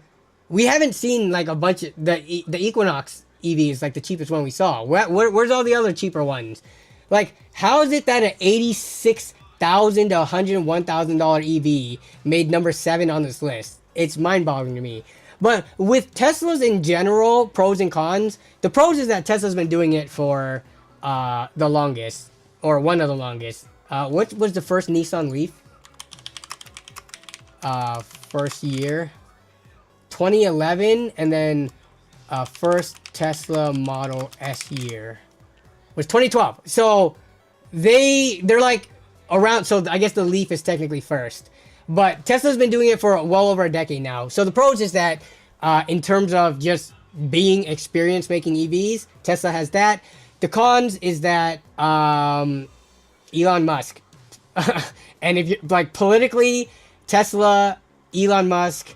we haven't seen like a bunch of the Equinox EV is like the cheapest one we saw. Where's all the other cheaper ones? Like, how is it that an $86,000 to $101,000 EV made number 7 on this list? It's mind-boggling to me. But with Teslas in general, pros and cons, the pros is that Tesla's been doing it for the longest, or one of the longest. What was the first Nissan Leaf? First year, 2011, and then first Tesla Model S year was 2012. So they're like around. So I guess the Leaf is technically first, but Tesla's been doing it for well over a decade now. So the pros is that in terms of just being experienced making EVs, Tesla has that. The cons is that Elon Musk, and if you like politically, Tesla, Elon Musk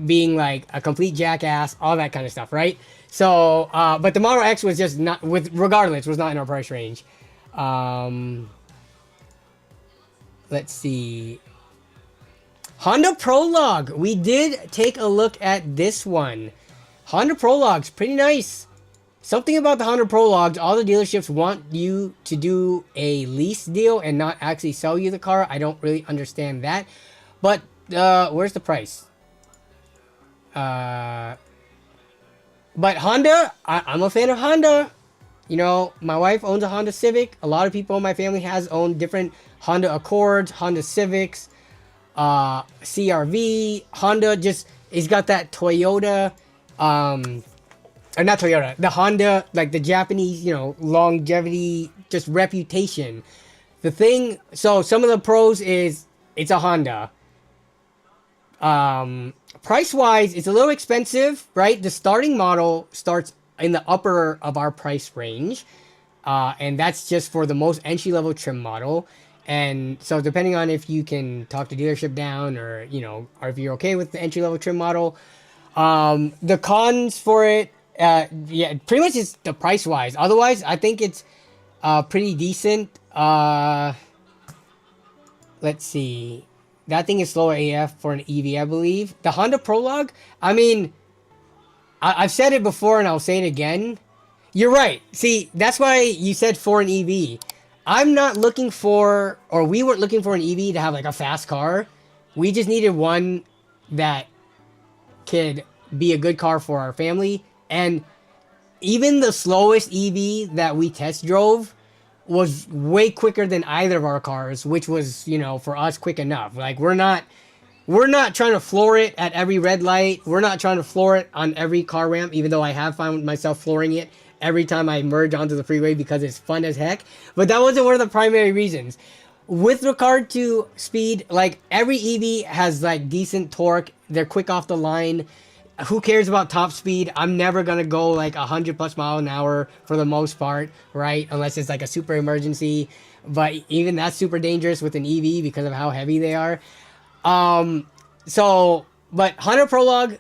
being like a complete jackass, all that kind of stuff, right? So, but the Model X was just not regardless was not in our price range. Let's see. Honda Prologue. We did take a look at this one. Honda Prologue's pretty nice. Something about the Honda Prologues, all the dealerships want you to do a lease deal and not actually sell you the car. I don't really understand that. But where's the price? But Honda, I'm a fan of Honda. You know, my wife owns a Honda Civic. A lot of people in my family has owned different Honda Accords, Honda Civics, CRV. Honda just, it's got that Toyota, or not Toyota, the Honda, like the Japanese, you know, longevity, just reputation. The thing, so some of the pros is, it's a Honda. Price-wise, it's a little expensive, right? The starting model starts in the upper of our price range. And that's just for the most entry-level trim model. And so depending on if you can talk the dealership down or, you know, or if you're okay with the entry-level trim model. The cons for it, yeah, pretty much is the price-wise. Otherwise, I think it's pretty decent. Let's see. That thing is slower AF for an EV, I believe. The Honda Prologue, I mean, I've said it before and I'll say it again. You're right. See, that's why you said for an EV. I'm not looking for, or we weren't looking for an EV to have like a fast car. We just needed one that could be a good car for our family. And even the slowest EV that we test drove was way quicker than either of our cars, which was, you know, for us quick enough. Like we're not trying to floor it at every red light. We're not trying to floor it on every car ramp, even though I have found myself flooring it every time I merge onto the freeway because it's fun as heck. But that wasn't one of the primary reasons. With regard to speed, like every EV has like decent torque. They're quick off the line. Who cares about top speed? I'm never going to go like 100 plus mile an hour for the most part, right? Unless it's like a super emergency. But even that's super dangerous with an EV because of how heavy they are. But Honda Prologue,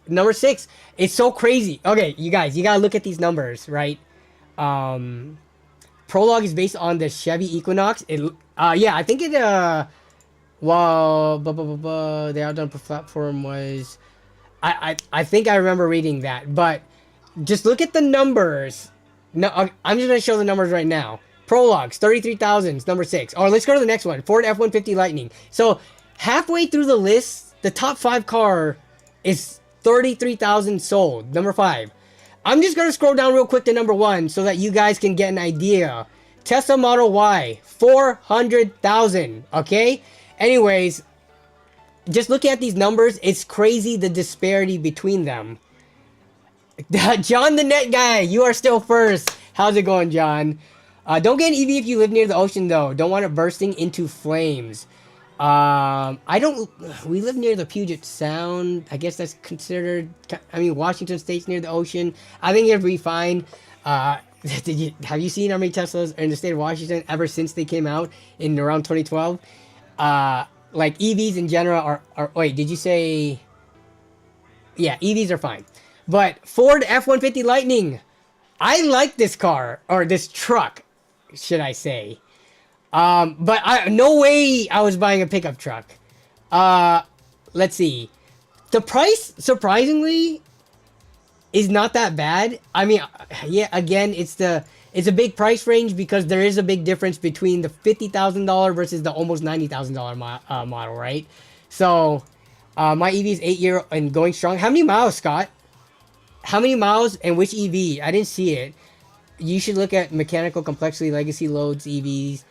number 6, it's so crazy. Okay, you guys, you got to look at these numbers, right? Prologue is based on the Chevy Equinox. Yeah, I think it, the outdone platform was... I think I remember reading that, but just look at the numbers. No, I'm just going to show the numbers right now. Prologues, 33,000, number 6. Or let's go to the next one, Ford F-150 Lightning. So halfway through the list, the top 5 car is 33,000 sold, number 5. I'm just going to scroll down real quick to number 1 so that you guys can get an idea. Tesla Model Y, 400,000, okay? Anyways, just looking at these numbers, it's crazy the disparity between them. John the Net Guy, you are still first. How's it going, John? Don't get an EV if you live near the ocean, though. Don't want it bursting into flames. We live near the Puget Sound. I guess that's considered, Washington State's near the ocean. I think it'll be fine. Have you seen how many Teslas are in the state of Washington ever since they came out in around 2012? Like EVs in general are wait, did you say? Yeah, EVs are fine. But Ford F-150 Lightning, I like this car, or this truck, should I say. But no way I was buying a pickup truck. Let's see. The price, surprisingly, is not that bad. I mean, yeah, again, it's a big price range because there is a big difference between the $50,000 versus the almost $90,000 model, right? So, my EV is 8 year and going strong. How many miles, Scott? How many miles and which EV? I didn't see it. You should look at mechanical complexity, legacy loads, EVs,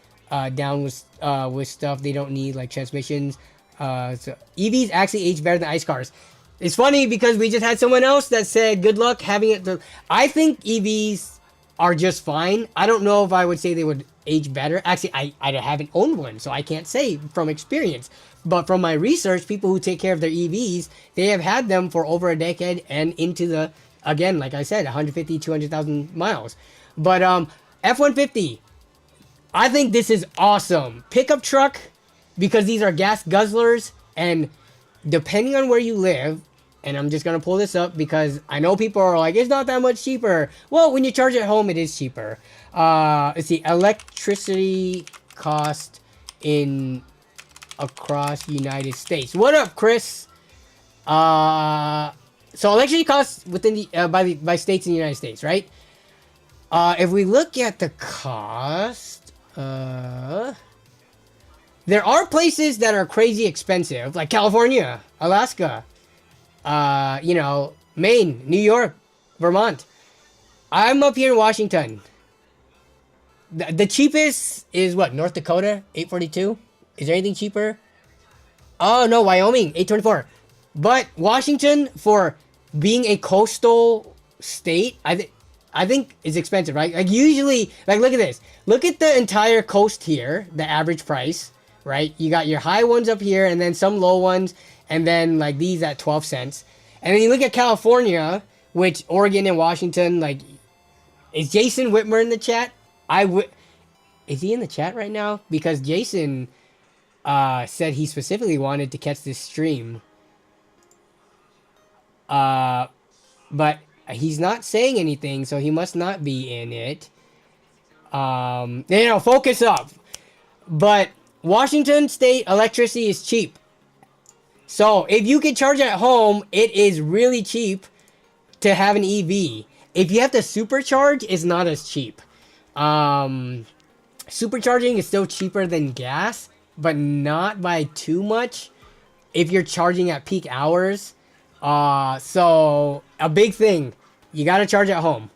down with stuff they don't need, like transmissions. So EVs actually age better than ICE cars. It's funny because we just had someone else that said, good luck having it. I think EVs are just fine. I don't know if I would say they would age better. Actually, I haven't owned one, so I can't say from experience. But from my research, people who take care of their EVs, they have had them for over a decade and into the, again, like I said, 150, 200,000 miles. But F-150, I think this is awesome. Pickup truck, because these are gas guzzlers, and depending on where you live, and I'm just gonna pull this up because I know people are like, it's not that much cheaper. Well, when you charge at home, it is cheaper. Let's see, electricity cost in across United States. What up, Chris? So electricity costs within the by states in the United States, right? If we look at the cost, there are places that are crazy expensive, like California, Alaska, you know, Maine, New York, Vermont. I'm up here in Washington. The cheapest is what? North Dakota, 842. Is there anything cheaper? Oh no, Wyoming, 824. But Washington, for being a coastal state, I think is expensive, right? Like usually, like look at this. Look at the entire coast here, the average price, right? You got your high ones up here and then some low ones, and then like these at 12 cents. And then you look at California, which Oregon and Washington, like, is Jason Whitmer in the chat? Is he in the chat right now? Because Jason said he specifically wanted to catch this stream. But he's not saying anything, so he must not be in it. You know, focus up. But Washington State electricity is cheap. So if you can charge at home, it is really cheap to have an EV. If you have to supercharge, it's not as cheap. Supercharging is still cheaper than gas, but not by too much if you're charging at peak hours. So a big thing, you gotta charge at home.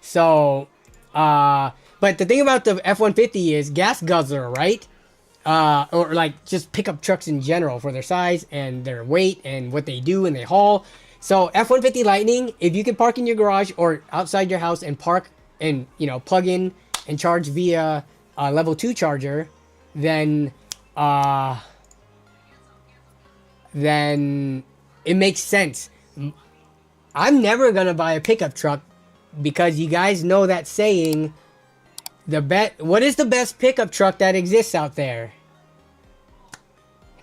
So, but the thing about the F-150 is gas guzzler, right? Or like just pickup trucks in general for their size and their weight and what they do and they haul. So F-150 Lightning, if you can park in your garage or outside your house and park and, you know, plug in and charge via a level 2 charger, then it makes sense. I'm never gonna buy a pickup truck because you guys know that saying, what is the best pickup truck that exists out there?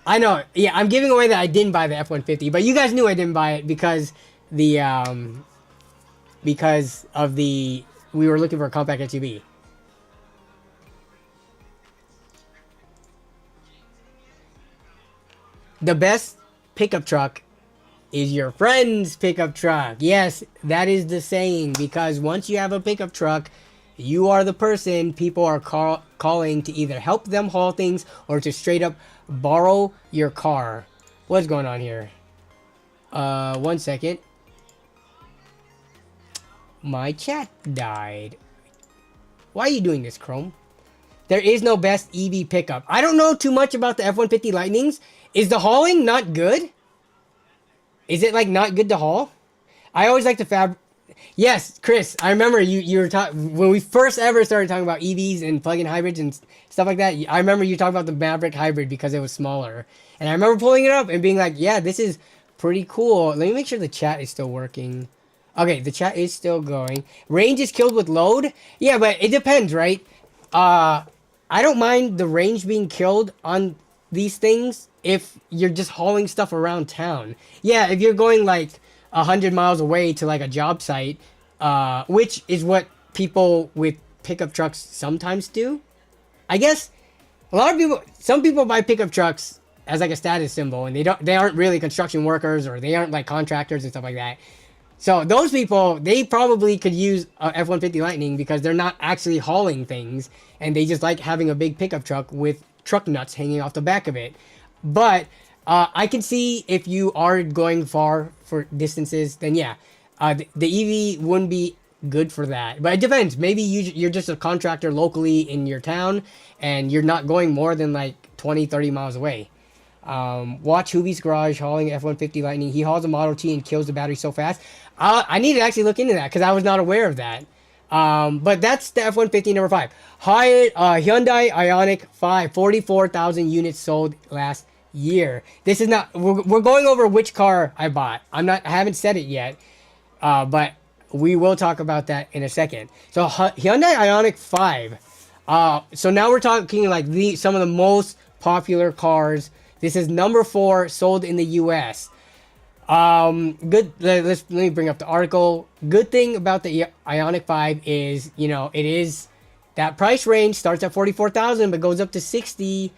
I know, yeah, I'm giving away that I didn't buy the F-150, but you guys knew I didn't buy it because we were looking for a compact SUV. The best pickup truck is your friend's pickup truck. Yes, that is the saying, because once you have a pickup truck, you are the person people are calling to either help them haul things or to straight up borrow your car. What's going on here? 1 second. My chat died. Why are you doing this, Chrome? There is no best EV pickup. I don't know too much about the F-150 Lightnings. Is the hauling not good? Is it like not good to haul? I always like to Yes, Chris, I remember you were talking when we first ever started talking about EVs and plug-in hybrids and stuff like that. I remember you talking about the Maverick hybrid because it was smaller. And I remember pulling it up and being like, yeah, this is pretty cool. Let me make sure the chat is still working. Okay, the chat is still going. Range is killed with load? Yeah, but it depends, right? I don't mind the range being killed on these things if you're just hauling stuff around town. Yeah, if you're going like 100 miles away to like a job site, which is what people with pickup trucks sometimes do. I guess some people buy pickup trucks as like a status symbol, and they aren't really construction workers, or they aren't like contractors and stuff like that. So those people, they probably could use a F-150 Lightning because they're not actually hauling things, and they just like having a big pickup truck with truck nuts hanging off the back of it. But I can see if you are going far for distances, then yeah, the EV wouldn't be good for that. But it depends. Maybe you're just a contractor locally in your town, and you're not going more than like 20, 30 miles away. Watch Hoovie's Garage hauling F-150 Lightning. He hauls a Model T and kills the battery so fast. I need to actually look into that because I was not aware of that. But that's the F-150 number 5. Hyundai Ioniq 5, 44,000 units sold last year. This is not, we're going over which car I bought. I haven't said it yet, but we will talk about that in a second. So Hyundai Ioniq 5. So now we're talking like some of the most popular cars. This is number 4 sold in the US. Good. Let me bring up the article. Good thing about the Ioniq 5 is, you know, it is that price range starts at 44,000 but goes up to 60.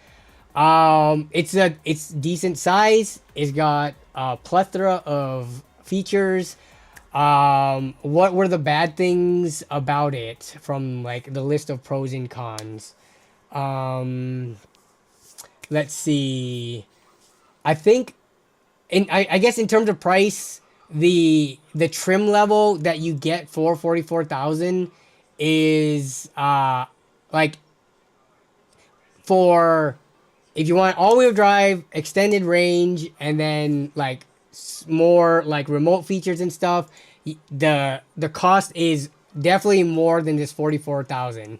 It's decent size. It's got a plethora of features. What were the bad things about it from like the list of pros and cons? Let's see. I think I guess in terms of price, the trim level that you get for 44,000 is like for if you want all-wheel drive, extended range, and then like more like remote features and stuff, the cost is definitely more than this 44,000.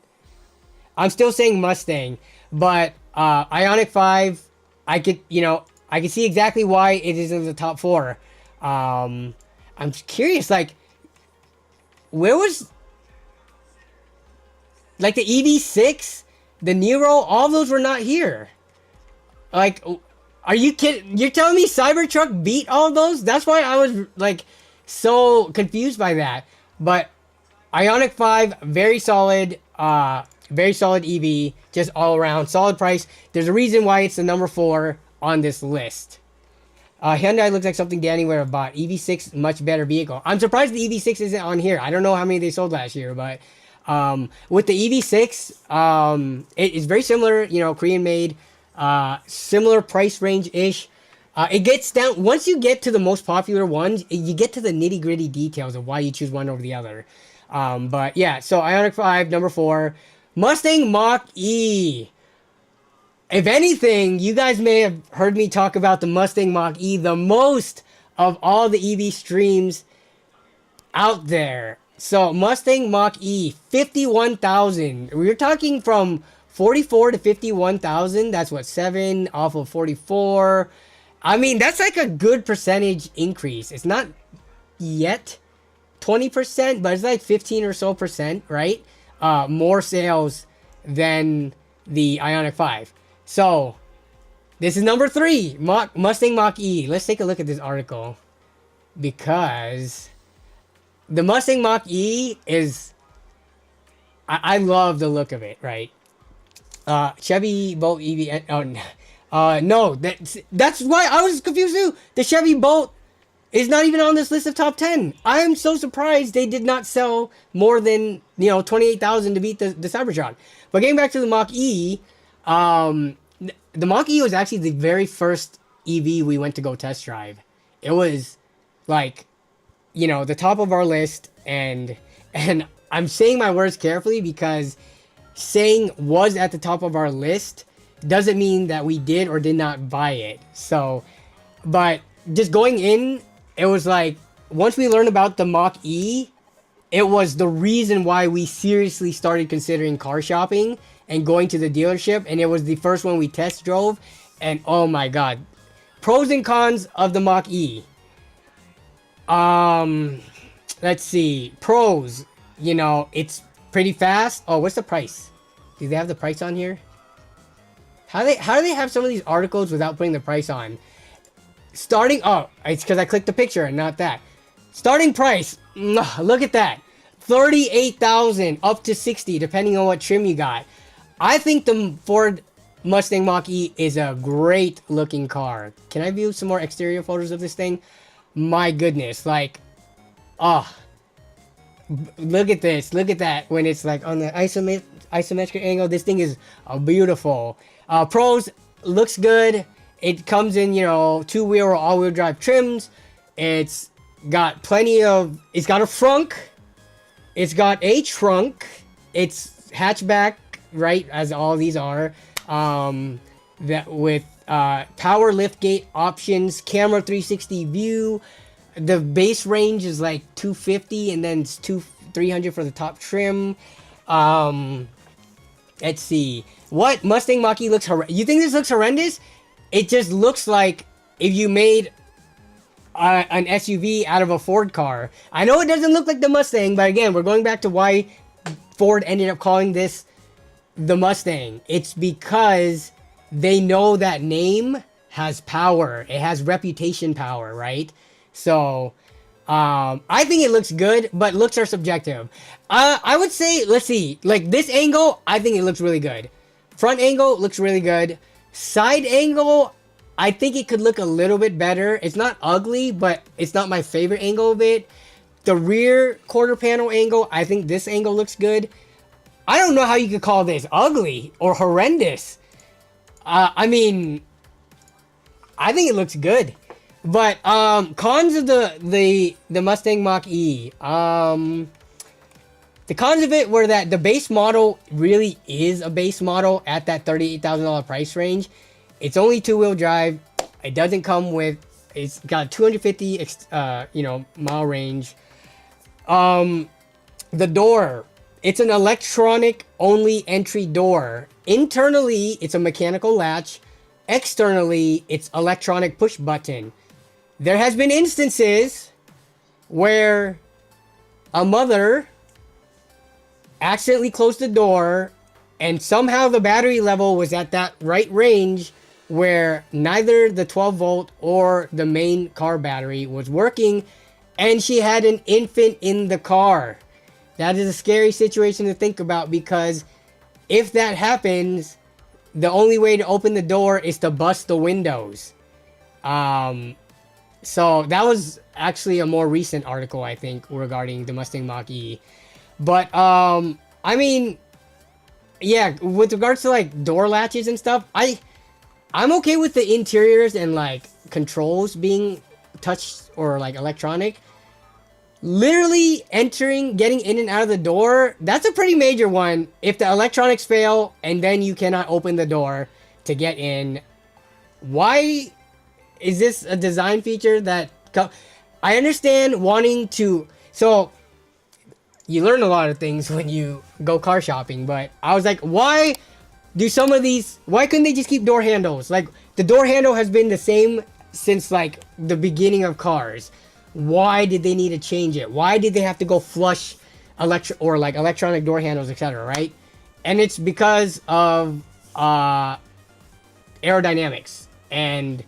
I'm still saying Mustang, but Ioniq 5, I could, you know, I can see exactly why it is in the top 4. I'm curious, like, where was, like, the EV6, the Nero, all those were not here. Like, are you kidding? You're telling me Cybertruck beat all of those? That's why I was, like, so confused by that. But Ioniq 5, very solid EV, just all around, solid price. There's a reason why it's the number 4 on this list. Hyundai looks like something Danny would have bought. EV6, much better vehicle. I'm surprised the EV6 isn't on here. I don't know how many they sold last year, but with the EV6, it is very similar, you know, Korean made, similar price range-ish. It gets down, once you get to the most popular ones, you get to the nitty-gritty details of why you choose one over the other. But yeah, so Ioniq 5, number 4. Mustang Mach-E. If anything, you guys may have heard me talk about the Mustang Mach-E the most of all the EV streams out there. So Mustang Mach-E, 51,000. We're talking from 44 to 51,000. That's what, 7 off of 44. I mean, that's like a good percentage increase. It's not yet 20%, but it's like 15 or so percent, right? More sales than the Ioniq 5. So, this is number 3, Mustang Mach-E. Let's take a look at this article. Because the Mustang Mach-E is... I love the look of it, right? Chevy Bolt EV... no, that's why I was confused too. The Chevy Bolt is not even on this list of top 10. I am so surprised they did not sell more than, you know, 28,000 to beat the Cybertruck. But getting back to the Mach-E... the Mach-E was actually the very first EV we went to go test drive. It was like, you know, the top of our list, and I'm saying my words carefully because saying was at the top of our list doesn't mean that we did or did not buy it. So, but just going in, it was like, once we learned about the Mach-E, it was the reason why we seriously started considering car shopping and going to the dealership, and it was the first one we test drove, and oh my god. Pros and cons of the Mach-E. Let's see. Pros, you know, it's pretty fast. Oh, what's the price? Do they have the price on here? How do they have some of these articles without putting the price on? Starting, oh, it's because I clicked the picture and not that. Starting price, look at that. 38,000 up to 60, depending on what trim you got. I think the Ford Mustang Mach-E is a great looking car. Can I view some more exterior photos of this thing? My goodness, like, oh, look at this. Look at that when it's like on the isometric angle. This thing is beautiful. Pros, looks good. It comes in, you know, 2-wheel or all-wheel drive trims. It's got plenty of, it's got a frunk. It's got a trunk. It's hatchback, right, as all these are, that with power liftgate options, camera 360 view. The base range is like 250, and then it's 300 for the top trim. Let's see, what Mustang Mach-E looks you think this looks horrendous? It just looks like if you made an SUV out of a Ford car. I know it doesn't look like the Mustang, but again, we're going back to why Ford ended up calling this the Mustang. It's because they know that name has power. It has reputation power, right? So I think it looks good, but looks are subjective. I would say, let's see, like this angle, I think it looks really good. Front angle looks really good. Side angle, I think it could look a little bit better. It's not ugly, but it's not my favorite angle of it. The rear quarter panel angle, I think this angle looks good. I don't know how you could call this ugly or horrendous. I mean, I think it looks good. But cons of the Mustang Mach-E. The cons of it were that the base model really is a base model at that $38,000 price range. It's only two-wheel drive. It doesn't come with. It's got 250 mile range. The door. It's an electronic only entry door. Internally, it's a mechanical latch. Externally, it's electronic push button. There has been instances where a mother accidentally closed the door and somehow the battery level was at that right range where neither the 12 volt or the main car battery was working, and she had an infant in the car. That is a scary situation to think about, because if that happens, the only way to open the door is to bust the windows. So that was actually a more recent article, I think, regarding the Mustang Mach-E. But, I mean, yeah, with regards to, like, door latches and stuff, I'm okay with the interiors and, like, controls being touched or, like, electronic. Literally getting in and out of the door, that's a pretty major one. If the electronics fail and then you cannot open the door to get in, why is this a design feature that... I understand wanting to... So, you learn a lot of things when you go car shopping, but I was like, why do some of these... Why couldn't they just keep door handles? Like, the door handle has been the same since, like, the beginning of cars. Why did they need to change it? Why did they have to go flush electronic door handles, etc., right? And it's because of aerodynamics and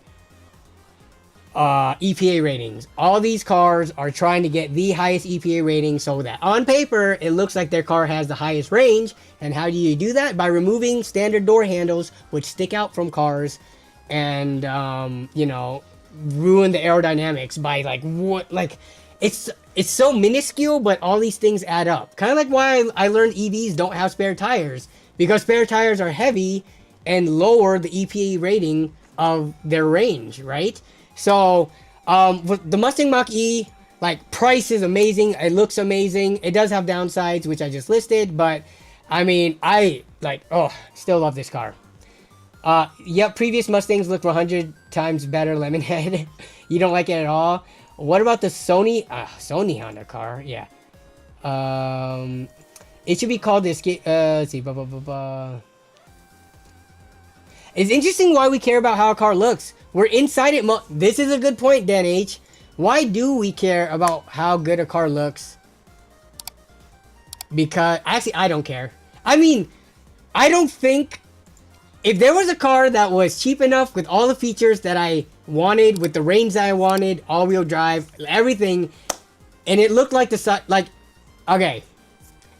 EPA ratings. All these cars are trying to get the highest EPA rating so that on paper it looks like their car has the highest range. And how do you do that? By removing standard door handles which stick out from cars and ruin the aerodynamics by it's so minuscule, but all these things add up. Kind of like why I learned EVs don't have spare tires, because spare tires are heavy and lower the EPA rating of their range, right? So with the Mustang Mach-E, like, price is amazing, it looks amazing, it does have downsides which I just listed, but I mean, still love this car. Yep, previous Mustangs looked 100 times better, Lemonhead. You don't like it at all? What about the Sony Honda car? Yeah. It should be called the Escape. Let's see. It's interesting why we care about how a car looks. We're inside it. This is a good point, Dan H. Why do we care about how good a car looks? Because, actually, I don't care. I mean, I don't think... If there was a car that was cheap enough with all the features that I wanted, with the range that I wanted, all-wheel drive, everything, and it looked like okay,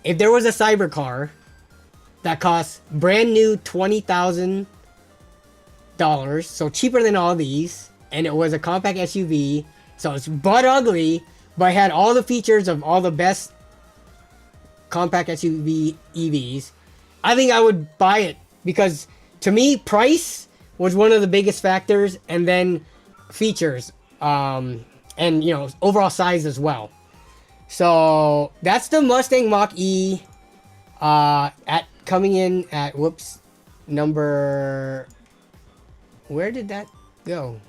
if there was a cyber car that costs brand new $20,000, so cheaper than all these, and it was a compact SUV, so it's butt ugly, but had all the features of all the best compact SUV EVs, I think I would buy it, because... To me, price was one of the biggest factors, and then features, and overall size as well. So that's the Mustang Mach-E, coming in at number. Where did that go?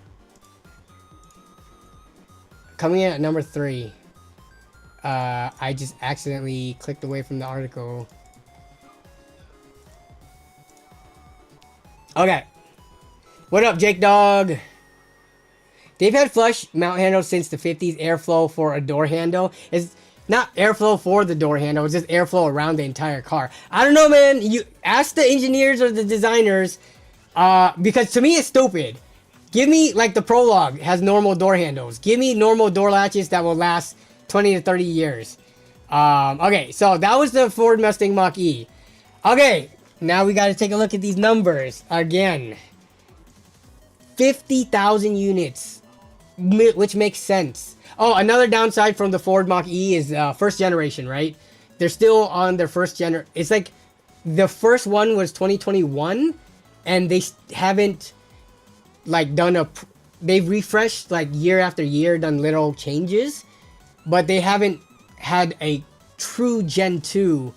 Coming in at number 3. I just accidentally clicked away from the article. Okay. What up, Jake Dog? They've had flush mount handles since the 50s. Airflow for a door handle. It's not airflow for the door handle. It's just airflow around the entire car. I don't know, man. You ask the engineers or the designers. Because to me, it's stupid. Give me, like, the Prologue has normal door handles. Give me normal door latches that will last 20 to 30 years. Okay, so that was the Ford Mustang Mach-E. Okay, now we got to take a look at these numbers again. 50,000 units, which makes sense. Oh, another downside from the Ford Mach-E is first generation, right? They're still on their first generation. It's like the first one was 2021, and they haven't like they've refreshed like year after year, done little changes, but they haven't had a true Gen 2,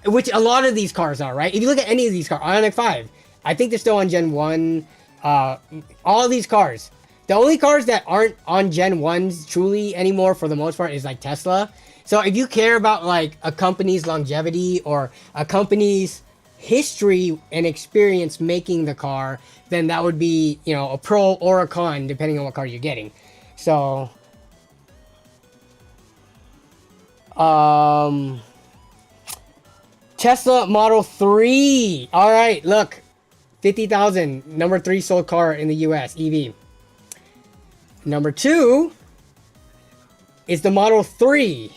which a lot of these cars are, right? If you look at any of these cars, Ioniq 5, I think they're still on Gen 1. All of these cars, the only cars that aren't on Gen 1s truly anymore for the most part is like Tesla. So if you care about like a company's longevity or a company's history and experience making the car, then that would be, you know, a pro or a con depending on what car you're getting. So Tesla Model 3. All right, look, 50,000, number 3 sold car in the US, EV. Number 2 is the Model 3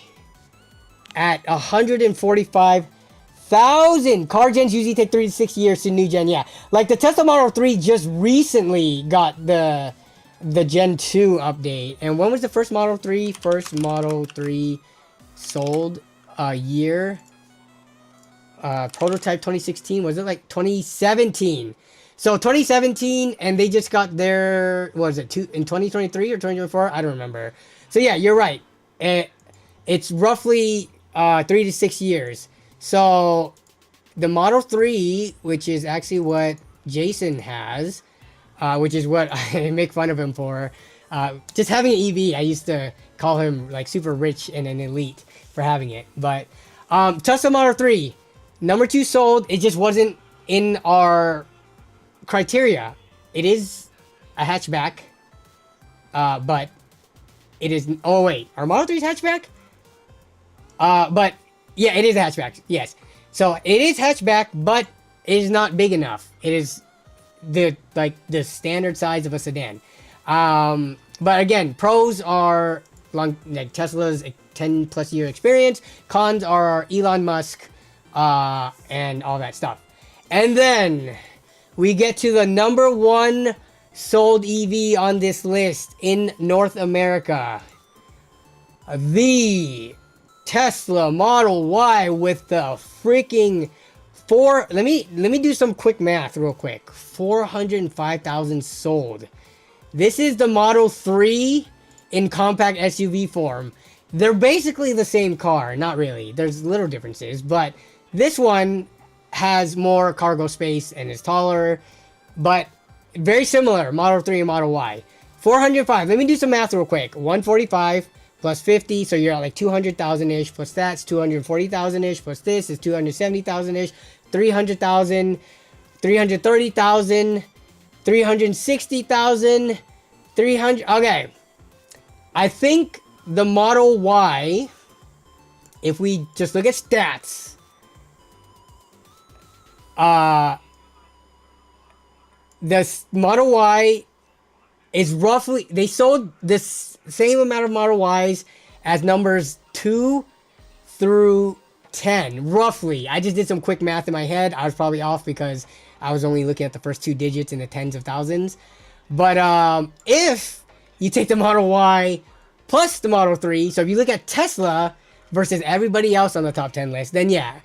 at 145,000. Car gens usually take 3 to 6 years to new gen. Yeah, like the Tesla Model 3 just recently got the Gen 2 update. And when was the first Model 3? First Model 3 sold a year. Prototype 2016. Was it like 2017? So 2017, and they just got their, what was it, in 2023 or 2024? I don't remember. So yeah, you're right. It's roughly 3 to 6 years. So the Model 3, which is actually what Jason has, which is what I make fun of him for, just having an EV. I used to call him like super rich and an elite for having it. But Tesla Model 3, number 2 sold. It just wasn't in our criteria. It is a hatchback, but it is, oh wait, our Model 3 is hatchback? But yeah, it is a hatchback, yes. So it is hatchback, but it is not big enough. It is the standard size of a sedan. But again, pros are like Tesla's 10 plus year experience. Cons are Elon Musk, and all that stuff. And then we get to the number 1 sold EV on this list in North America. The Tesla Model Y with the freaking let me do some quick math real quick. 405,000 sold. This is the Model 3 in compact SUV form. They're basically the same car. Not really. There's little differences, but this one has more cargo space and is taller, but very similar, Model 3 and Model Y. 405. Let me do some math real quick. 145 plus 50, so you're at like 200,000-ish, plus that's 240,000-ish, plus this is 270,000-ish, 300,000, 330,000, 360,000, 300. Okay. I think the Model Y, if we just look at stats, the Model Y is roughly, they sold this same amount of Model Ys as numbers 2 through 10, roughly. I just did some quick math in my head. I was probably off because I was only looking at the first 2 digits in the tens of thousands. But if you take the Model Y plus the Model 3, so if you look at Tesla versus everybody else on the top 10 list, then yeah,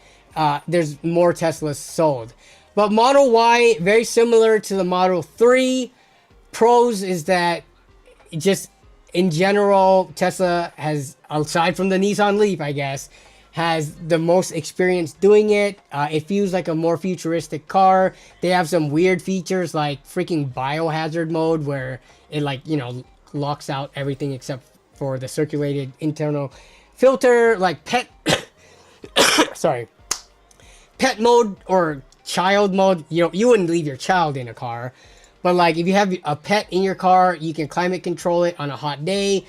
there's more Teslas sold. But Model Y, very similar to the Model 3. Pros is that just in general, Tesla has, aside from the Nissan Leaf, I guess, has the most experience doing it. It feels like a more futuristic car. They have some weird features like freaking biohazard mode where it, like, you know, locks out everything except for the circulated internal filter, like pet sorry, pet mode or child mode. You know, you wouldn't leave your child in a car, but like if you have a pet in your car, you can climate control it on a hot day,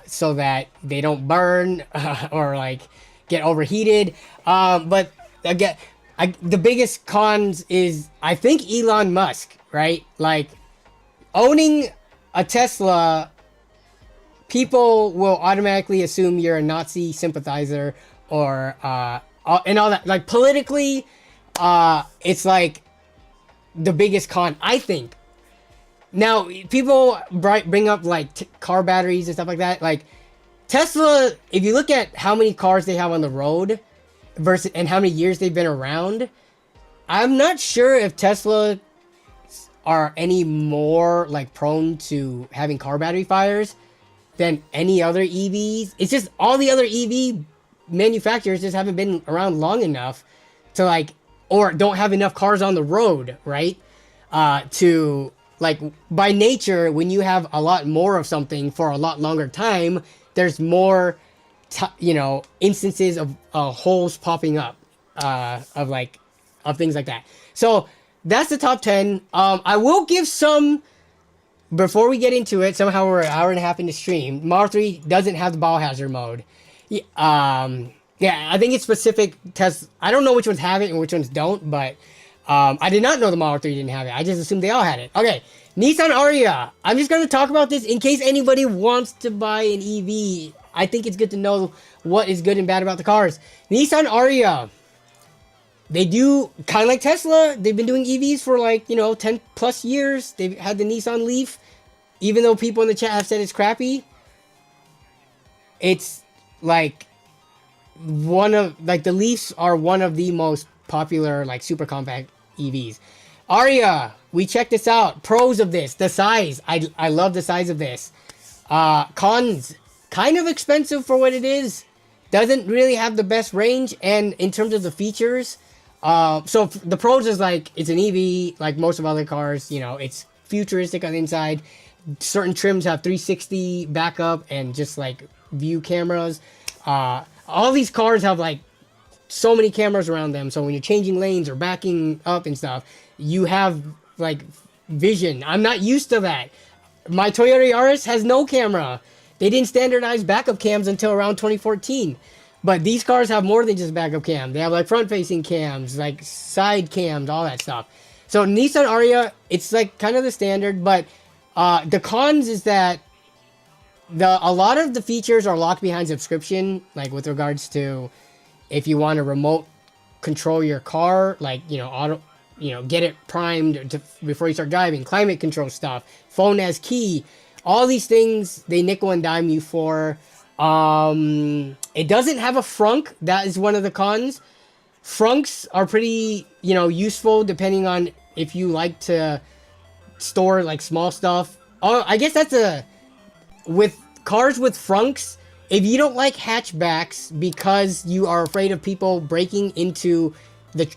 so that they don't burn or like get overheated. But again, the biggest cons is, I think, Elon Musk, right? Like, owning a Tesla, people will automatically assume you're a Nazi sympathizer or and all that. Like politically, it's like the biggest con, I think. Now, people bring up like car batteries and stuff like that. Like Tesla, if you look at how many cars they have on the road versus and how many years they've been around, I'm not sure if Tesla are any more like prone to having car battery fires than any other EVs. It's just all the other EV manufacturers just haven't been around long enough to like, or don't have enough cars on the road, right? To like, by nature, when you have a lot more of something for a lot longer time, there's more, instances of holes popping up, of things like that. So that's the top 10. I will give some, before we get into it, somehow we're an hour and a half into stream. Model 3 doesn't have the biohazard mode. Yeah, I think it's specific tests. I don't know which ones have it and which ones don't, but I did not know the Model 3 didn't have it. I just assumed they all had it. Okay, Nissan Arya. I'm just going to talk about this in case anybody wants to buy an EV. I think it's good to know what is good and bad about the cars. Nissan Arya. They do, kind of like Tesla, they've been doing EVs for 10 plus years. They've had the Nissan Leaf. Even though people in the chat have said it's crappy, it's like the Leafs are one of the most popular super compact EVs. Arya, we checked this out. Pros of this, the size. I love the size of this. Cons, kind of expensive for what it is. Doesn't really have the best range, and in terms of the features, so the pros is it's an EV like most of other cars. It's futuristic on the inside. Certain trims have 360 backup and just view cameras. All these cars have so many cameras around them, so when you're changing lanes or backing up and stuff, you have vision. I'm not used to that. My Toyota Aorus has no camera. They didn't standardize backup cams until around 2014. But these cars have more than just backup cam. They have front-facing cams, side cams, all that stuff. So Nissan Arya, it's kind of the standard, but the cons is that a lot of the features are locked behind subscription, with regards to if you want to remote control your car, auto, get it primed before you start driving, climate control stuff, phone as key, all these things they nickel and dime you for. It doesn't have a frunk. That is one of the cons. Frunks are pretty, useful depending on if you like to store small stuff. Oh, I guess with cars with frunks, if you don't like hatchbacks because you are afraid of people breaking into the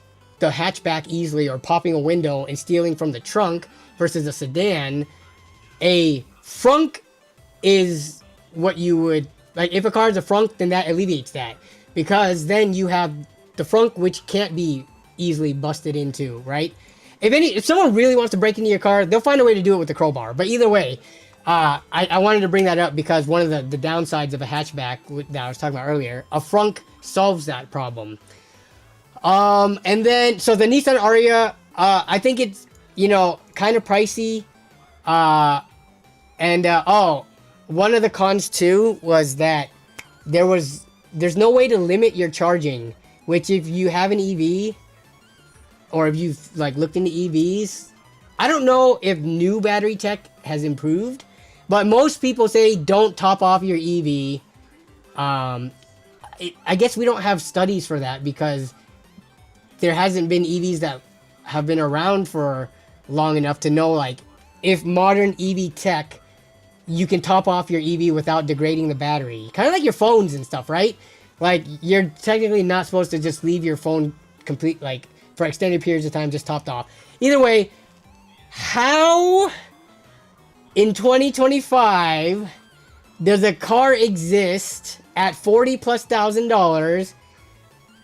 hatchback easily or popping a window and stealing from the trunk versus a sedan, a frunk is what you would if a car is a frunk, then that alleviates that, because then you have the frunk, which can't be easily busted into, right? If someone really wants to break into your car, they'll find a way to do it with the crowbar. But either way, I wanted to bring that up because one of the downsides of a hatchback that I was talking about earlier, a frunk solves that problem. And then so the Nissan Arya, I think it's kind of pricey, one of the cons too was that there's no way to limit your charging, which if you have an EV or if you've looked into EVs, I don't know if new battery tech has improved, but most people say don't top off your EV. I guess we don't have studies for that because there hasn't been EVs that have been around for long enough to know if modern EV tech, you can top off your EV without degrading the battery. Kind of like your phones and stuff, right? You're technically not supposed to just leave your phone complete, for extended periods of time, just topped off. Either way, how in 2025 does a car exist at $40,000+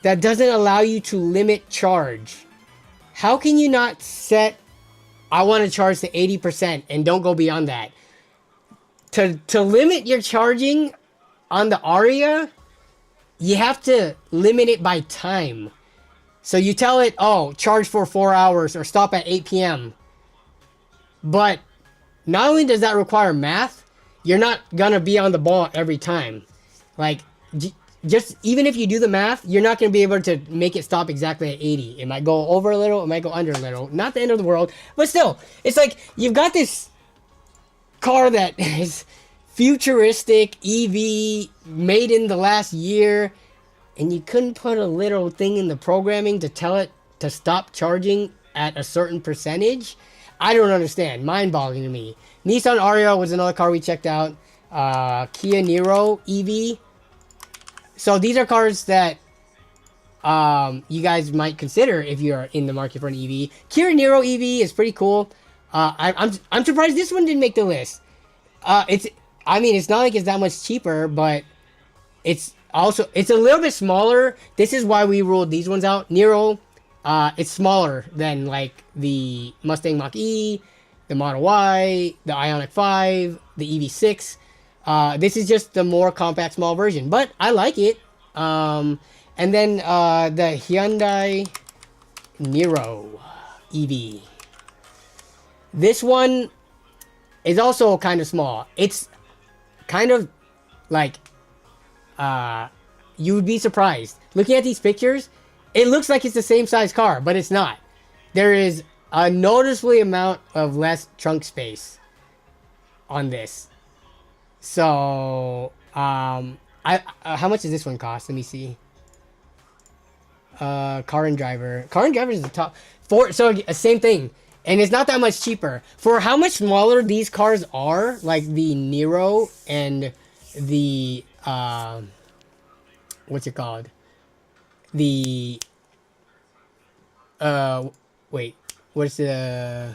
that doesn't allow you to limit charge? How can you not set, I want to charge to 80% and don't go beyond that? To limit your charging on the Arya, you have to limit it by time. So you tell it, oh, charge for 4 hours or stop at 8 p.m. But not only does that require math, you're not gonna be on the ball every time. Like, just even if you do the math, you're not gonna be able to make it stop exactly at 80. It might go over a little, it might go under a little. Not the end of the world, but still, it's like you've got this car that is futuristic EV made in the last year, and you couldn't put a little thing in the programming to tell it to stop charging at a certain percentage. I don't understand. Mind-boggling to me. Nissan Arya was another car we checked out. Kia Niro EV. So these are cars that you guys might consider if you're in the market for an EV. Kia Niro EV is pretty cool. I'm surprised this one didn't make the list. I mean, it's not like it's that much cheaper, but it's a little bit smaller. This is why we ruled these ones out. Niro, it's smaller than like the Mustang Mach-E, the Model Y, the Ioniq 5, the EV6. This is just the more compact, small version, but I like it. And then the Hyundai Niro EV. This one is also kind of small. It's kind of like, you would be surprised. Looking at these pictures, it looks like it's the same size car, but it's not. There is a noticeably amount of less trunk space on this. So, how much does this one cost? Let me see. Car and Driver. Car and Driver is the top. So, same thing. And it's not that much cheaper. For how much smaller these cars are, like the Niro and the, what's it called? The, wait, what's the,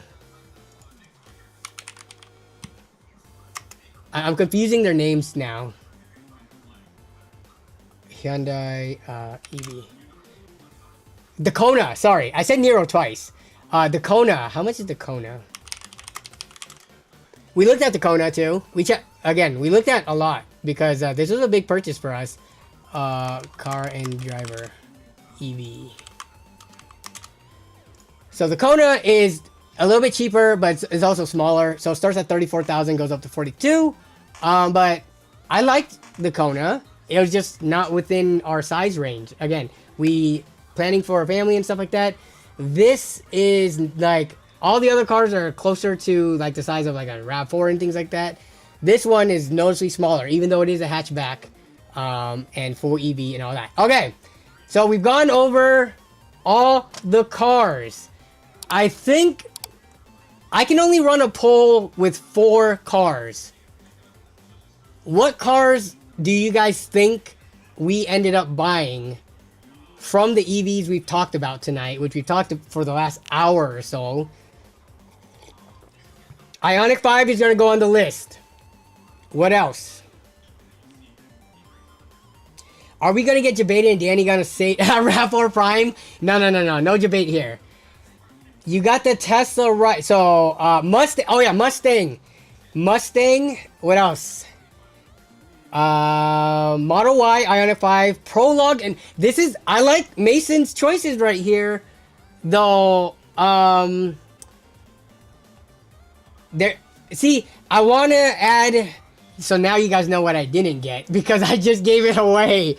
I'm confusing their names now. Hyundai, EV. The Kona, sorry. I said Niro twice. The Kona. How much is the Kona? We looked at the Kona too. We looked at a lot because this was a big purchase for us. Car and Driver EV. So the Kona is a little bit cheaper, but it's also smaller. So it starts at 34,000, goes up to 42. But I liked the Kona. It was just not within our size range. Again, we planning for a family and stuff like that. This is like, all the other cars are closer to like the size of like a RAV4 and things like that. This one is noticeably smaller, even though it is a hatchback, and full EV and all that. Okay, so we've gone over all the cars. I think I can only run a poll with 4 cars. What cars do you guys think we ended up buying from the EVs we've talked about tonight, which we've talked for the last hour or so? Ioniq 5 is going to go on the list. What else? Are we going to get debated and Danny going to say RAV4 Prime? No. No debate here. You got the Tesla right. So, Mustang. Oh, yeah, Mustang. Mustang. What else? Model Y, Ioniq 5, Prologue, and this is, I like Mason's choices right here, though, there, see, I want to add, so now you guys know what I didn't get, because I just gave it away.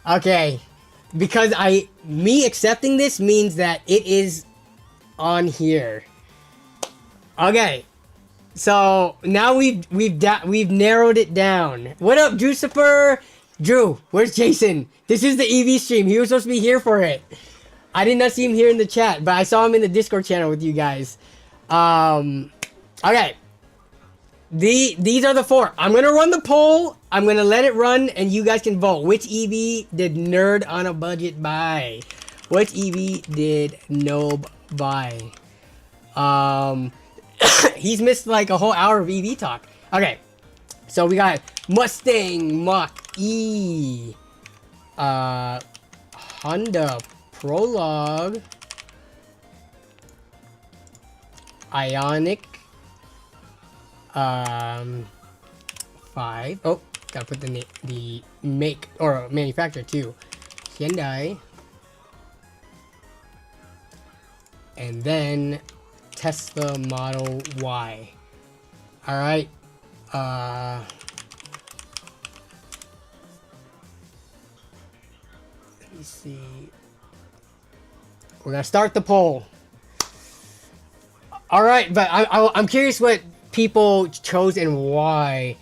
Okay, because me accepting this means that it is on here. Okay. So now we've narrowed it down. What up, Drucifer? Drew, where's Jason? This is the EV stream. He was supposed to be here for it. I did not see him here in the chat, but I saw him in the Discord channel with you guys. Okay. These are the 4. I'm gonna run the poll. I'm gonna let it run, and you guys can vote. Which EV did Nerd on a Budget buy? Which EV did Noob buy? He's missed like a whole hour of EV talk. Okay, so we got Mustang Mach-E, Honda Prologue, Ioniq 5. Oh, gotta put the make or manufacturer too. Hyundai, and then Tesla Model Y. All right. Let me see. We're gonna start the poll. All right, but I'm curious what people chose and why.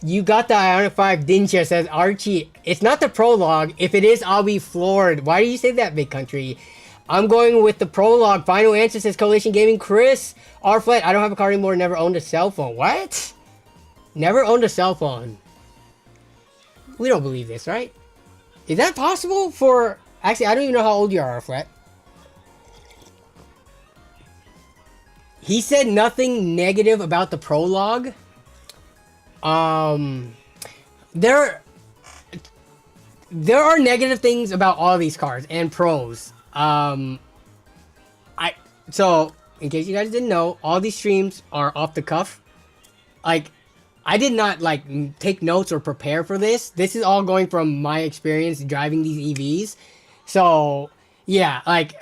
You got the Ioniq 5, didn't you? Says Archie. It's not the prologue. If it is, I'll be floored. Why do you say that, Big Country? I'm going with the prologue. Final answer says Coalition Gaming. Chris R. Flight. I don't have a car anymore. Never owned a cell phone. What? Never owned a cell phone. We don't believe this, right? Is that possible for... Actually, I don't even know how old you are, R. Flight. He said nothing negative about the prologue. There are negative things about all these cars and pros. So in case you guys didn't know, all these streams are off the cuff. Like, I did not like take notes or prepare for this. This is all going from my experience driving these EVs. So yeah, like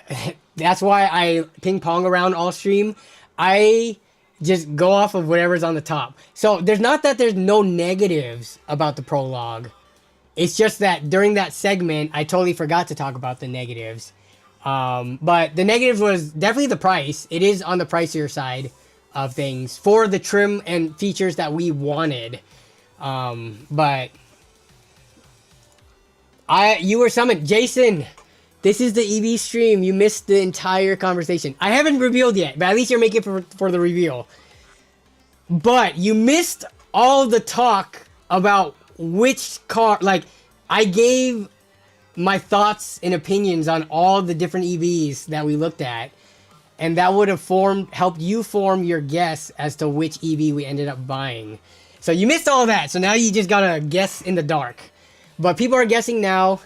that's why I ping pong around all stream. I just go off of whatever's on the top. So there's not that there's no negatives about the prologue. It's just that during that segment, I totally forgot to talk about the negatives. But the negatives was definitely the price. It is on the pricier side of things for the trim and features that we wanted. But you were summoned. Jason, this is the EV stream. You missed the entire conversation. I haven't revealed yet, but at least you're making it for the reveal. But you missed all the talk about which car. Like, I gave my thoughts and opinions on all the different EVs that we looked at. And that would have helped you form your guess as to which EV we ended up buying. So you missed all that. So now you just gotta guess in the dark. But people are guessing now.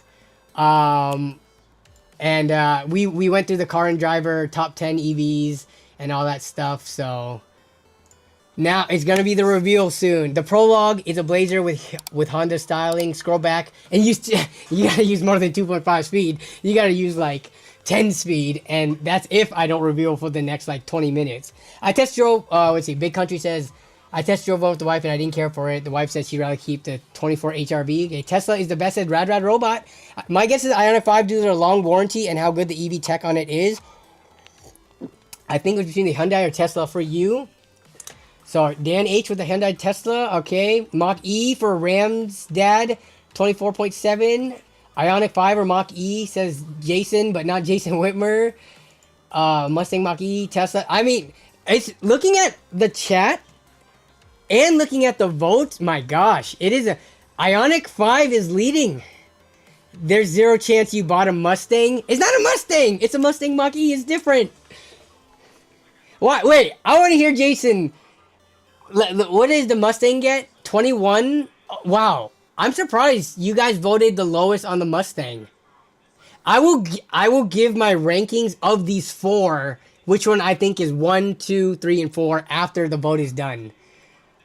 We went through the car and driver top 10 EVs and all that stuff. So now it's gonna be the reveal soon. The prologue is a Blazer with Honda styling. Scroll back and you gotta use more than 2.5 speed. You gotta use like 10 speed, and that's if I don't reveal for the next like 20 minutes. I test drove. Let's see. Big Country says I test drove with the wife and I didn't care for it. The wife says she'd rather keep the 24 HRV. Okay, Tesla is the best at Rad Robot. My guess is Ioniq 5 due to their long warranty and how good the EV tech on it is. I think it was between the Hyundai or Tesla for you. So Dan H with the Hyundai Tesla. Okay, Mach-E for Ram's dad. 24.7. Ioniq 5 or Mach-E, says Jason, but not Jason Whitmer. Mustang Mach-E, Tesla. I mean, it's looking at the chat and looking at the votes. My gosh, it is a Ioniq 5 is leading. There's zero chance you bought a Mustang. It's not a Mustang. It's a Mustang Mach-E. It's different. What? Wait, I want to hear Jason. What does the Mustang get? 21? Wow. I'm surprised you guys voted the lowest on the Mustang. I will give my rankings of these four, which one I think is 1, 2, 3, and 4 after the vote is done.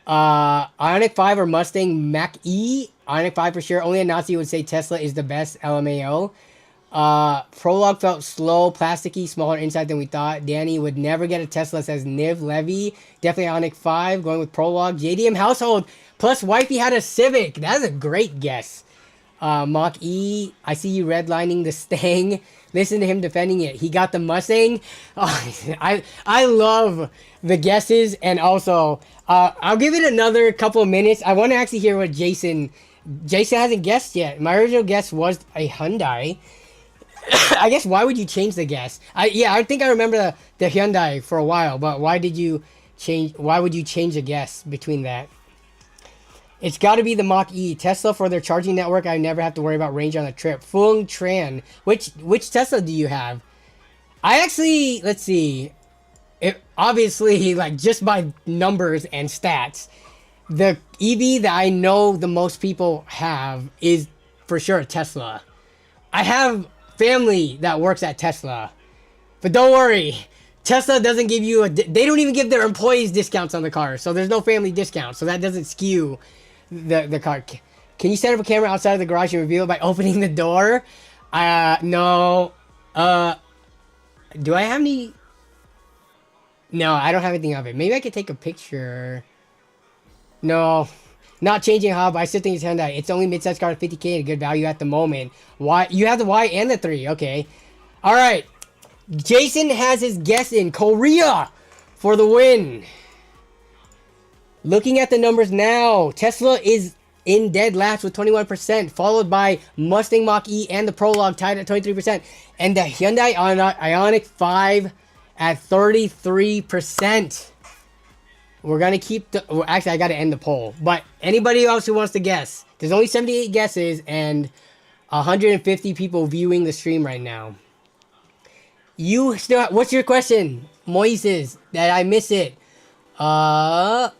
Ioniq 5 or Mustang Mach-E? Ioniq 5 for sure. Only a Nazi would say Tesla is the best. LMAO. Prologue felt slow, plasticky, smaller inside than we thought. Danny would never get a Tesla, says Niv Levy. Definitely Ioniq 5, going with Prologue. JDM Household, plus wifey had a Civic. That is a great guess. Mach-E, I see you redlining the Stang. Listen to him defending it. He got the Mustang. Oh, I love the guesses, and also, I'll give it another couple of minutes. I want to actually hear what Jason hasn't guessed yet. My original guess was a Hyundai. I guess why would you change the guess? I think I remember the Hyundai for a while, but why would you change a guess between that? It's got to be the Mach-E. Tesla for their charging network. I never have to worry about range on a trip. Fung Tran. Which Tesla do you have? I actually, let's see. Obviously, like just by numbers and stats, the EV that I know the most people have is for sure a Tesla. I have family that works at Tesla, but don't worry, Tesla doesn't give you they don't even give their employees discounts on the car, so there's no family discount, so that doesn't skew the car. Can you set up a camera outside of the garage and reveal it by opening the door? No. Do I have any? No, I don't have anything of it. Maybe I could take a picture. No, not changing hub. I still think it's Hyundai. It's only mid-size car, 50K, and a good value at the moment. Why? You have the Y and the 3. Okay. All right. Jason has his guess in Korea for the win. Looking at the numbers now, Tesla is in dead last with 21%, followed by Mustang Mach-E and the Prologue tied at 23%, and the Hyundai Ioniq 5 at 33%. We're going to keep the... Well, actually, I got to end the poll. But anybody else who wants to guess, there's only 78 guesses and 150 people viewing the stream right now. You still... What's your question, Moises? Did I miss it? Well,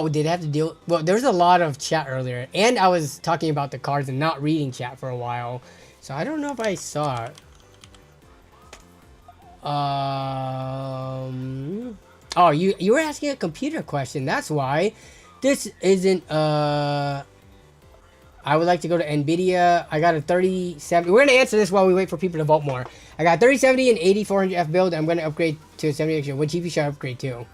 did I have to deal... Well, there was a lot of chat earlier. And I was talking about the cards and not reading chat for a while. So I don't know if I saw it. Oh, you were asking a computer question. That's why. This isn't... I would like to go to NVIDIA. I got a 3070. We're going to answer this while we wait for people to vote more. I got 3070 and 8400F build. I'm going to upgrade to a 70 extra. What GPU should I upgrade to?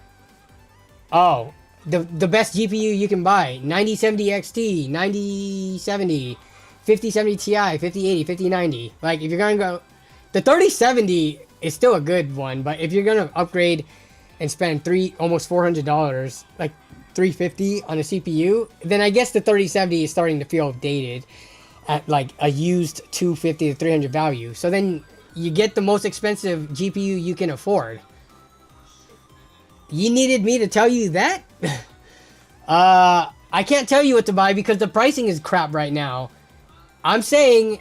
Oh, the best GPU you can buy. 9070 XT, 9070, 5070 Ti, 5080, 5090. Like, if you're going to go... The 3070 is still a good one, but if you're going to upgrade and spend almost $400, like $350 on a CPU, then I guess the 3070 is starting to feel dated at like a used $250 to $300 value. So then you get the most expensive GPU you can afford. You needed me to tell you that? I can't tell you what to buy because the pricing is crap right now. I'm saying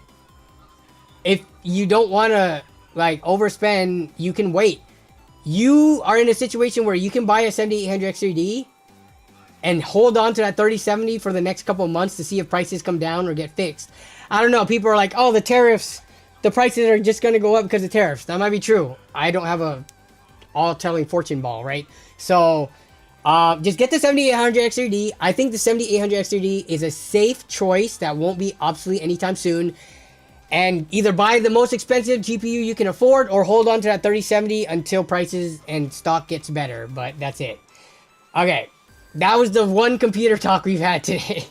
if you don't want to like overspend, you can wait. You are in a situation where you can buy a 7800 X3D and hold on to that 3070 for the next couple of months to see if prices come down or get fixed. I don't know. People are like, oh, the tariffs, the prices are just going to go up because of tariffs. That might be true. I don't have a all-telling fortune ball, right? So just get the 7800 X3D. I think the 7800 X3D is a safe choice that won't be obsolete anytime soon. And either buy the most expensive GPU you can afford or hold on to that 3070 until prices and stock gets better. But that's it. Okay. That was the one computer talk we've had today.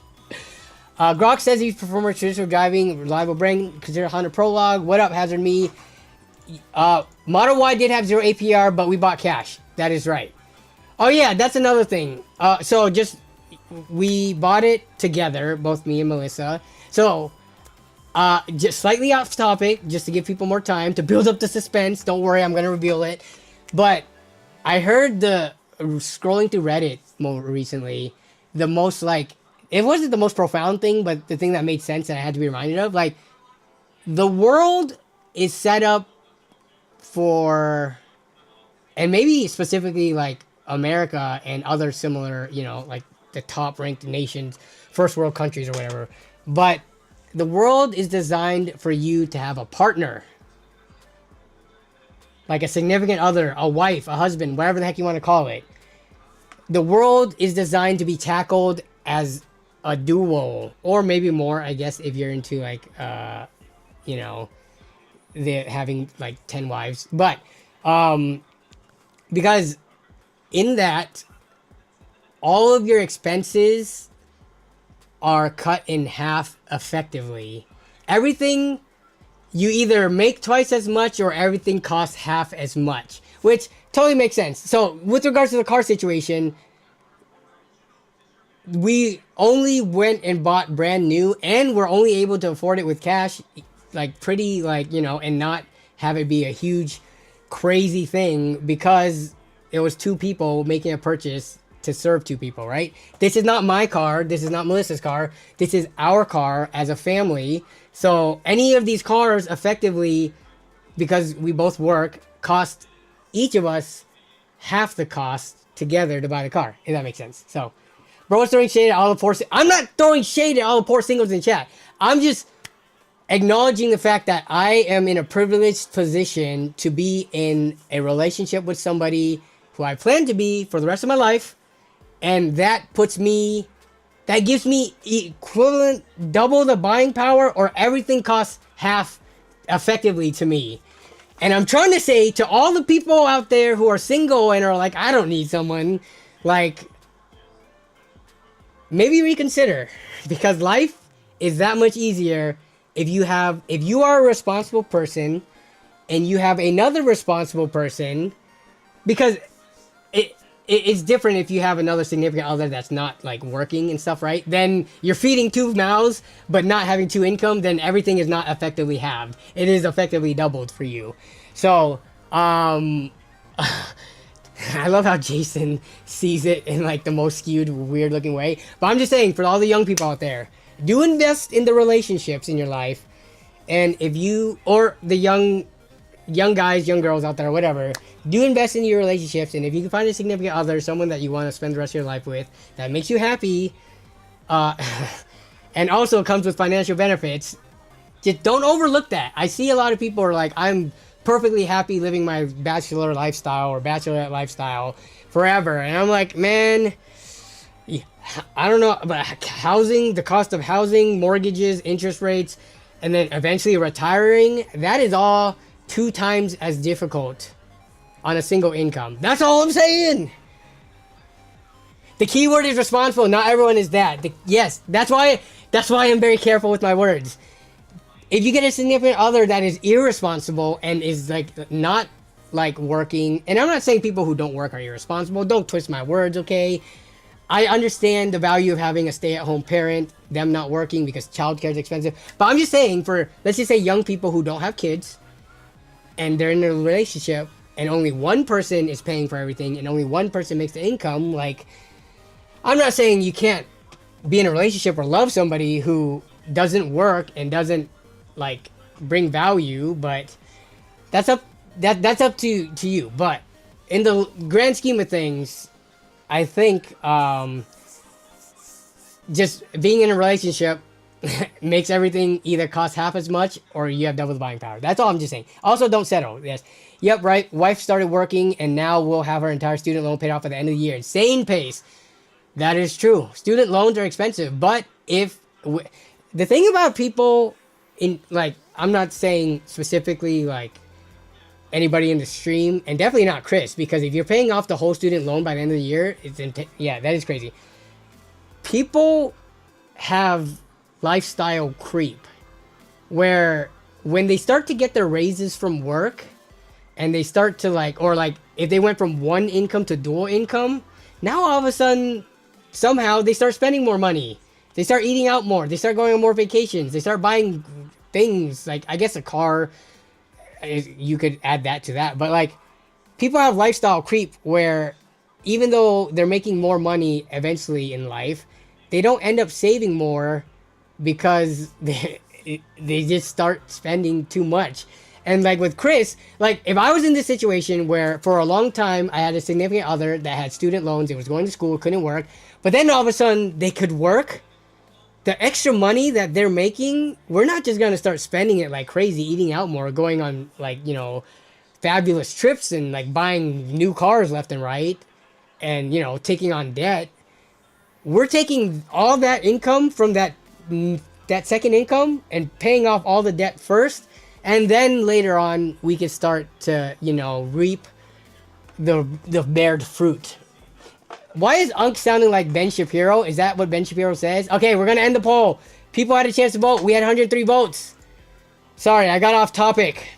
Grok says he's performer traditional driving, reliable brain, consider Honda Prologue. What up, Hazard Me? Model Y did have 0 APR, but we bought cash. That is right. Oh yeah, that's another thing. So we bought it together, both me and Melissa. So... just slightly off topic, just to give people more time to build up the suspense. Don't worry, I'm going to reveal it. But I heard scrolling through Reddit more recently, the most like, it wasn't the most profound thing, but the thing that made sense and I had to be reminded of, like, the world is set up for, and maybe specifically like America and other similar, you know, like the top ranked nations, first world countries or whatever. But the world is designed for you to have a partner. Like a significant other, a wife, a husband, whatever the heck you want to call it. The world is designed to be tackled as a duo. Or maybe more, I guess, if you're into like, you know, having like 10 wives. But, because in that, all of your expenses are cut in half effectively. Everything, you either make twice as much or everything costs half as much, which totally makes sense. So with regards to the car situation, we only went and bought brand new and we're only able to afford it with cash, like pretty like, you know, and not have it be a huge crazy thing because it was two people making a purchase to serve two people, right? This is not my car. This is not Melissa's car. This is our car as a family. So any of these cars effectively, because we both work, cost each of us half the cost together to buy the car, if that makes sense. So, bro is throwing shade at all the poor... I'm not throwing shade at all the poor singles in chat. I'm just acknowledging the fact that I am in a privileged position to be in a relationship with somebody who I plan to be for the rest of my life. And that puts me, that gives me equivalent, double the buying power, or everything costs half effectively to me. And I'm trying to say to all the people out there who are single and are like, I don't need someone, like, maybe reconsider, because life is that much easier if you are a responsible person and you have another responsible person, because it's different if you have another significant other that's not like working and stuff, right? Then you're feeding two mouths but not having two income, then everything is not effectively halved. It is effectively doubled for you. So I love how Jason sees it in like the most skewed, weird looking way. But I'm just saying, for all the young people out there, do invest in the relationships in your life. And if you, or the young guys, young girls out there, whatever, do invest in your relationships. And if you can find a significant other, someone that you want to spend the rest of your life with, that makes you happy, and also comes with financial benefits, just don't overlook that. I see a lot of people are like, I'm perfectly happy living my bachelor lifestyle or bachelorette lifestyle forever. And I'm like, man, I don't know, but housing, the cost of housing, mortgages, interest rates, and then eventually retiring, that is all 2 times as difficult on a single income. That's all I'm saying. The key word is responsible. Not everyone is that. Yes, that's why I'm very careful with my words. If you get a significant other that is irresponsible and is like not like working, and I'm not saying people who don't work are irresponsible. Don't twist my words, okay? I understand the value of having a stay-at-home parent, them not working because childcare is expensive. But I'm just saying, for, let's just say, young people who don't have kids and they're in a relationship and only one person is paying for everything and only one person makes the income, like, I'm not saying you can't be in a relationship or love somebody who doesn't work and doesn't like bring value, but that's up to you. But in the grand scheme of things, I think just being in a relationship makes everything either cost half as much or you have double the buying power. That's all I'm just saying. Also, don't settle. Yes. Yep, right. Wife started working and now we'll have her entire student loan paid off at the end of the year. Insane pace. That is true. Student loans are expensive, but the thing about people in, like, I'm not saying specifically like anybody in the stream, and definitely not Chris, because if you're paying off the whole student loan by the end of the year, yeah, that is crazy. People have lifestyle creep where when they start to get their raises from work and they start to like, or like if they went from one income to dual income, now all of a sudden somehow they start spending more money. They start eating out more. They start going on more vacations. They start buying things, like, I guess a car, you could add that to that. But like, people have lifestyle creep where even though they're making more money eventually in life, they don't end up saving more because they just start spending too much. And like with Chris, like if I was in this situation where for a long time I had a significant other that had student loans, it was going to school, couldn't work, but then all of a sudden they could work, the extra money that they're making, we're not just going to start spending it like crazy, eating out more, going on like, you know, fabulous trips and like buying new cars left and right and, you know, taking on debt. We're taking all that income from that second income and paying off all the debt first. And then later on, we can start to, you know, reap the bared fruit. Why is Unk sounding like Ben Shapiro? Is that what Ben Shapiro says? Okay, we're going to end the poll. People had a chance to vote. We had 103 votes. Sorry, I got off topic.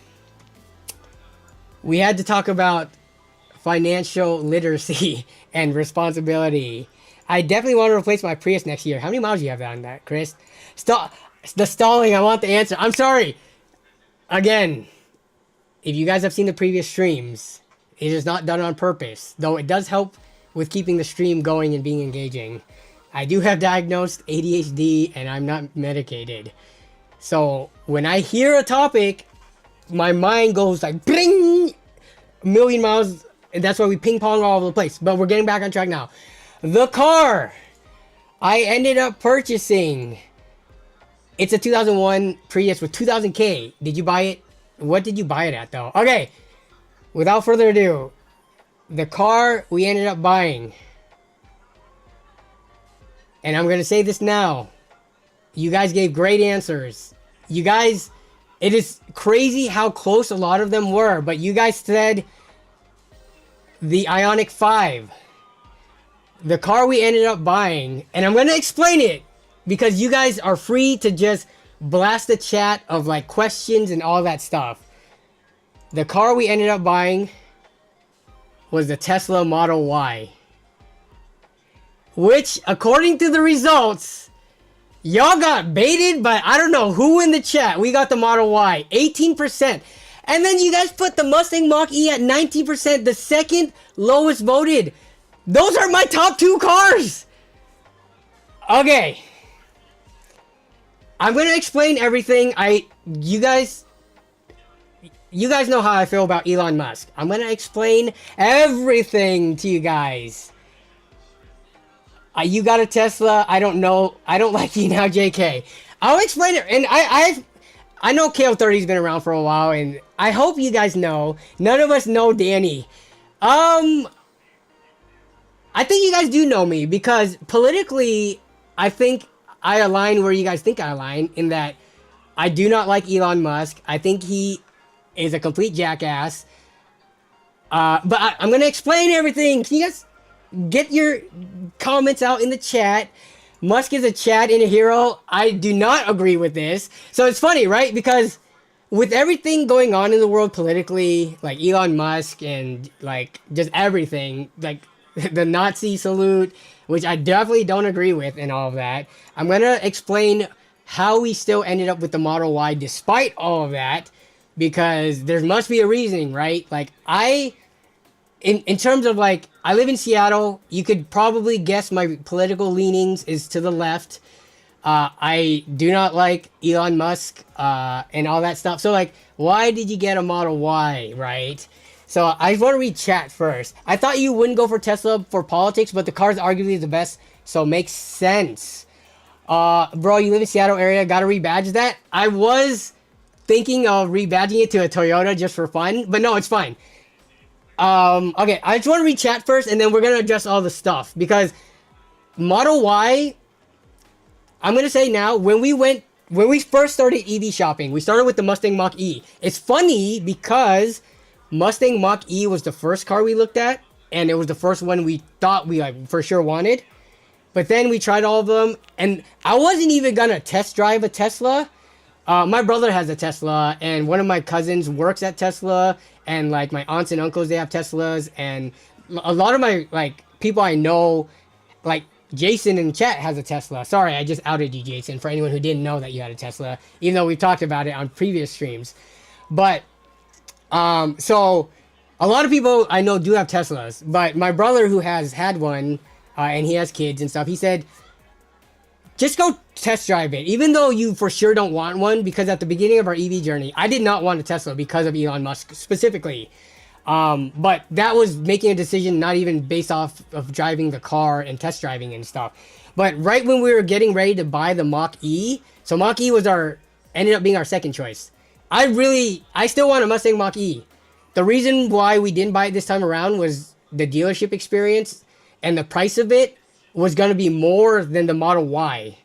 We had to talk about financial literacy and responsibility. I definitely want to replace my Prius next year. How many miles do you have on that, Chris? The stalling, I want the answer. I'm sorry. Again, if you guys have seen the previous streams, it is not done on purpose, though it does help with keeping the stream going and being engaging. I do have diagnosed ADHD and I'm not medicated. So when I hear a topic, my mind goes like bling, a million miles, and that's why we ping pong all over the place. But we're getting back on track now. The car I ended up purchasing, it's a 2001 Prius with 2000K. Did you buy it? What did you buy it at though? Okay, without further ado, the car we ended up buying, and I'm going to say this now, you guys gave great answers. You guys It is crazy how close a lot of them were, but you guys said the Ioniq 5, the car we ended up buying, and I'm gonna explain it because you guys are free to just blast the chat of like questions and all that stuff. The car we ended up buying was the Tesla Model Y, which, according to the results, y'all got baited, but I don't know who in the chat. We got the Model Y, 18%. And then you guys put the Mustang Mach-E at 19%, the second lowest voted. Those are my top 2 cars. Okay. I'm going to explain everything. You guys know how I feel about Elon Musk. I'm going to explain everything to you guys. You got a Tesla. I don't know. I don't like you now, JK. I'll explain it. And I know KO30's been around for a while, and I hope you guys know. None of us know Danny. I think you guys do know me because politically, I think I align where you guys think I align, in that I do not like Elon Musk. I think he is a complete jackass. But I'm going to explain everything. Can you guys get your comments out in the chat? Musk is a Chad and a hero. I do not agree with this. So it's funny, right? Because with everything going on in the world politically, like Elon Musk and like just everything, like the Nazi salute, which I definitely don't agree with and all of that, I'm going to explain how we still ended up with the Model Y despite all of that, because there must be a reasoning, right? Like in terms of like, I live in Seattle. You could probably guess my political leanings is to the left. I do not like Elon Musk and all that stuff. So like, why did you get a Model Y, right? So I want to read chat first. I thought you wouldn't go for Tesla for politics, but the car's arguably the best, so it makes sense. Bro, you live in Seattle area, gotta rebadge that. I was thinking of rebadging it to a Toyota just for fun, but no, it's fine. Okay, I just want to read chat first, and then we're going to address all the stuff, because Model Y, I'm going to say now, when we first started EV shopping, we started with the Mustang Mach-E. It's funny because Mustang Mach-E was the first car we looked at, and it was the first one we thought we like for sure wanted. But then we tried all of them, and I wasn't even going to test drive a Tesla. My brother has a Tesla, and one of my cousins works at Tesla, and like my aunts and uncles, they have Teslas, and a lot of my like people I know, like Jason in chat has a Tesla. Sorry, I just outed you, Jason, for anyone who didn't know that you had a Tesla, even though we've talked about it on previous streams. But so a lot of people I know do have Teslas, but my brother who has had one, and he has kids and stuff, he said, just go test drive it, even though you for sure don't want one, because at the beginning of our EV journey, I did not want a Tesla because of Elon Musk specifically. But that was making a decision not even based off of driving the car and test driving and stuff. But right when we were getting ready to buy the Mach-E, so Mach-E was ended up being our second choice. I still want a Mustang Mach-E. The reason why we didn't buy it this time around was the dealership experience, and the price of it was going to be more than the Model Y.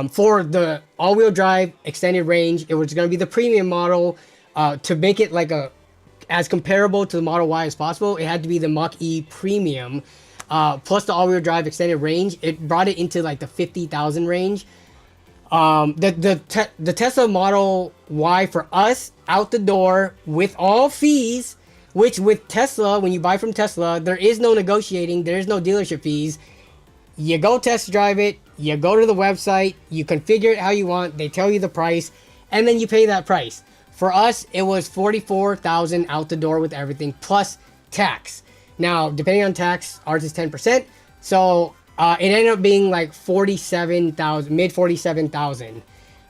For the all-wheel drive, extended range, it was going to be the premium model. To make it like as comparable to the Model Y as possible, it had to be the Mach-E Premium. Plus the all-wheel drive extended range, it brought it into like the 50,000 range. The Tesla Model Y for us, out the door, with all fees, which with Tesla, when you buy from Tesla, there is no negotiating, there is no dealership fees. You go test drive it, you go to the website, you configure it how you want, they tell you the price, and then you pay that price. For us, it was $44,000 out the door with everything, plus tax. Now, depending on tax, ours is 10%, so it ended up being like $47,000, mid $47,000,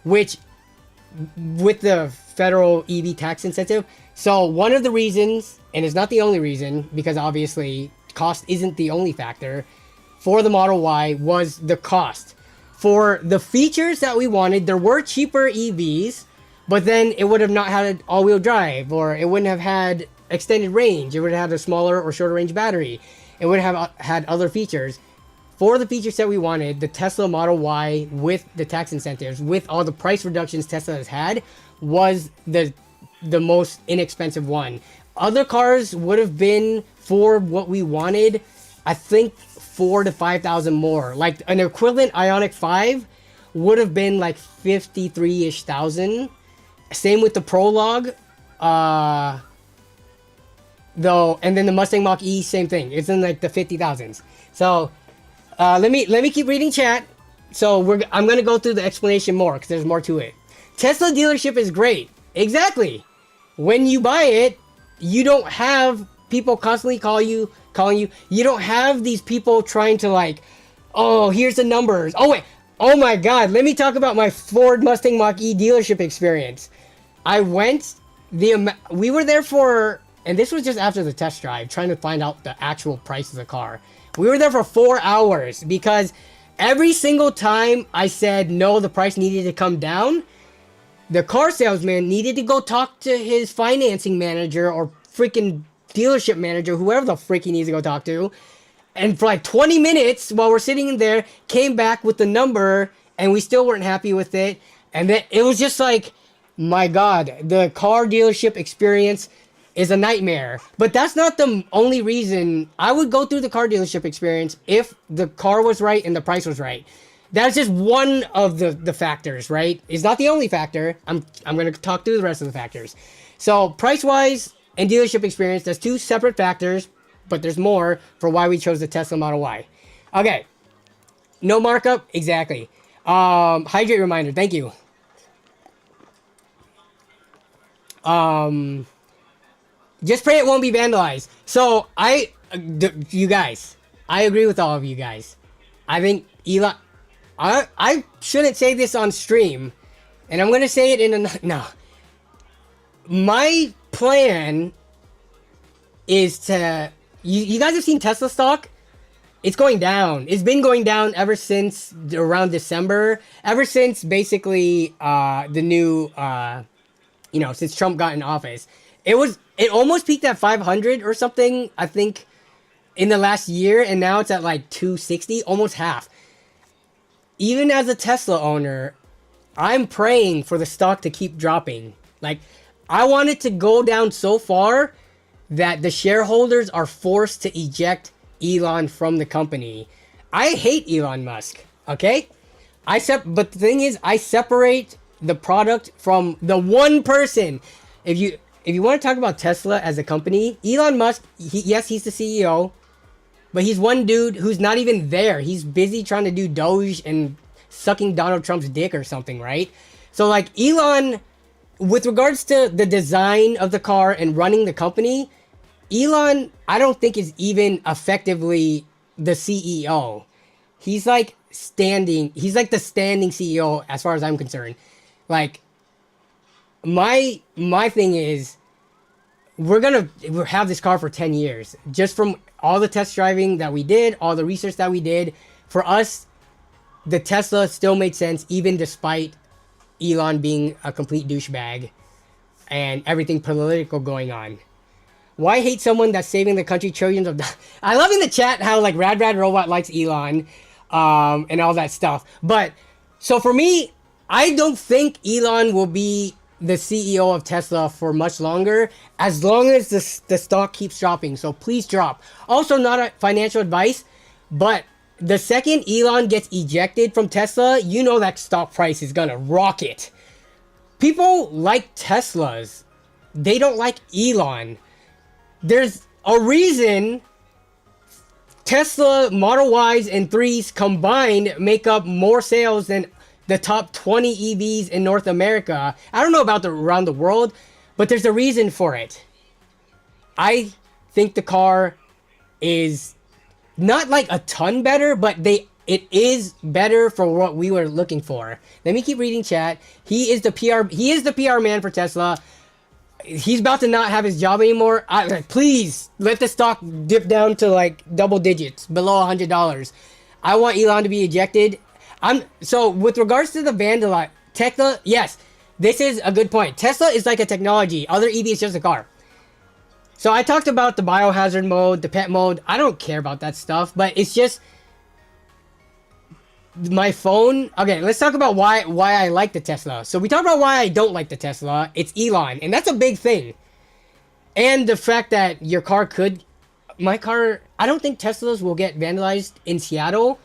which with the federal EV tax incentive. So one of the reasons, and it's not the only reason, because obviously cost isn't the only factor, for the Model Y was the cost. For the features that we wanted, there were cheaper EVs, but then it would have not had all-wheel drive, or it wouldn't have had extended range. It would have had a smaller or shorter range battery. It would have had other features. for the feature set we wanted, the Tesla Model Y with the tax incentives, with all the price reductions Tesla has had, was the most inexpensive one. Other cars would have been, for what we wanted, I think 4,000 to 5,000 more. Like an equivalent Ioniq 5 would have been like 53-ish thousand. Same with the Prologue. Though, and then the Mustang Mach-E, same thing. It's in like the 50,000s. So let me keep reading chat. So I'm gonna go through the explanation more because there's more to it. Tesla dealership is great. Exactly. When you buy it, you don't have people constantly calling you. You don't have these people trying to like, oh, here's the numbers. Oh wait, oh my God. Let me talk about my Ford Mustang Mach-E dealership experience. I went, we were there for, and this was just after the test drive, trying to find out the actual price of the car. We were there for 4 hours because every single time I said, no, the price needed to come down, the car salesman needed to go talk to his financing manager or freaking dealership manager, whoever the freak he needs to go talk to. And for like 20 minutes while we're sitting in there, came back with the number and we still weren't happy with it. And then it was just like, my God, the car dealership experience is a nightmare. But that's not the only reason. I would go through the car dealership experience if the car was right and the price was right. That's just one of the factors, right? It's not the only factor. I'm going to talk through the rest of the factors. So price-wise and dealership experience, that's two separate factors, but there's more for why we chose the Tesla Model Y. Okay. No markup? Exactly. Hydrate reminder. Thank you. Just pray it won't be vandalized. So, you guys, I agree with all of you guys. I think Elon, I shouldn't say this on stream, and I'm going to say it in a, no. My plan is to, you guys have seen Tesla stock? It's going down. It's been going down ever since around December, ever since basically the new, since Trump got in office. It almost peaked at 500 or something, I think, in the last year, and now it's at like 260, almost half. Even as a Tesla owner, I'm praying for the stock to keep dropping. Like, I want it to go down so far that the shareholders are forced to eject Elon from the company. I hate Elon Musk, okay? But the thing is, I separate the product from the one person. If you want to talk about Tesla as a company, Elon Musk, yes, he's the CEO, but he's one dude who's not even there. He's busy trying to do Doge and sucking Donald Trump's dick or something, right? So like Elon, with regards to the design of the car and running the company, Elon, I don't think is even effectively the CEO. He's like the standing CEO as far as I'm concerned. Like, my thing is, we'll have this car for 10 years. Just from all the test driving that we did, all the research that we did, for us, the Tesla still made sense, even despite Elon being a complete douchebag and everything political going on. Why hate someone that's saving the country trillions of dollars? I love in the chat how like Rad Robot likes Elon and all that stuff. But so for me, I don't think Elon will be the CEO of Tesla for much longer, as long as the stock keeps dropping. So please drop. Also, not a financial advice, but the second Elon gets ejected from Tesla, you know that stock price is gonna rocket. People like Teslas. They don't like Elon. There's a reason Tesla Model Ys and 3s combined make up more sales than the top 20 EVs in North America. I don't know about around the world, but there's a reason for it. I think the car is not like a ton better, but it is better for what we were looking for. Let me keep reading chat. He is the PR man for Tesla. He's about to not have his job anymore. Please let the stock dip down to like double digits, below $100. I want Elon to be ejected. So with regards to the vandalize, Tesla, yes, this is a good point. Tesla is like a technology. Other EV is just a car. So I talked about the biohazard mode, the pet mode. I don't care about that stuff, but it's just my phone. Okay, let's talk about why I like the Tesla. So we talked about why I don't like the Tesla. It's Elon, and that's a big thing. And the fact that your car could, my car, I don't think Teslas will get vandalized in Seattle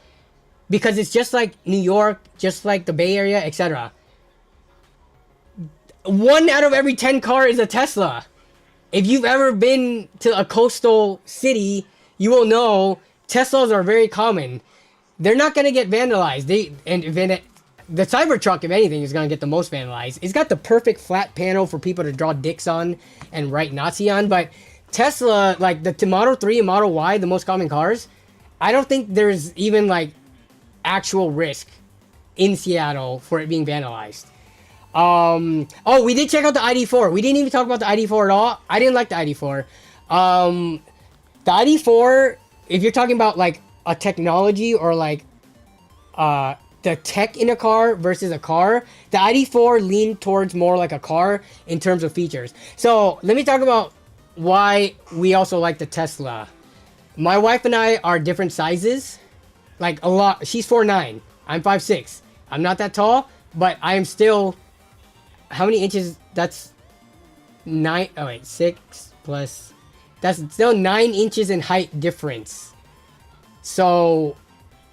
because it's just like New York, just like the Bay Area, etc. 1 out of every 10 car is a Tesla. If you've ever been to a coastal city, you will know Teslas are very common. They're not going to get vandalized. The Cybertruck, if anything, is going to get the most vandalized. It's got the perfect flat panel for people to draw dicks on and write Nazi on. But Tesla, like the Model 3 and Model Y, the most common cars, I don't think there's even like actual risk in Seattle for it being vandalized. Oh, we did check out the ID4. We didn't even talk about the ID4 at all. I didn't like the ID4. The ID4, if you're talking about like a technology or like the tech in a car versus a car, the ID4 leaned towards more like a car in terms of features. So let me talk about why we also like the Tesla. My wife and I are different sizes, like a lot. She's 4'9", I'm 5'6". I'm not that tall, but I am still, how many inches? That's 9, oh wait, 6 plus, that's still 9 inches in height difference. So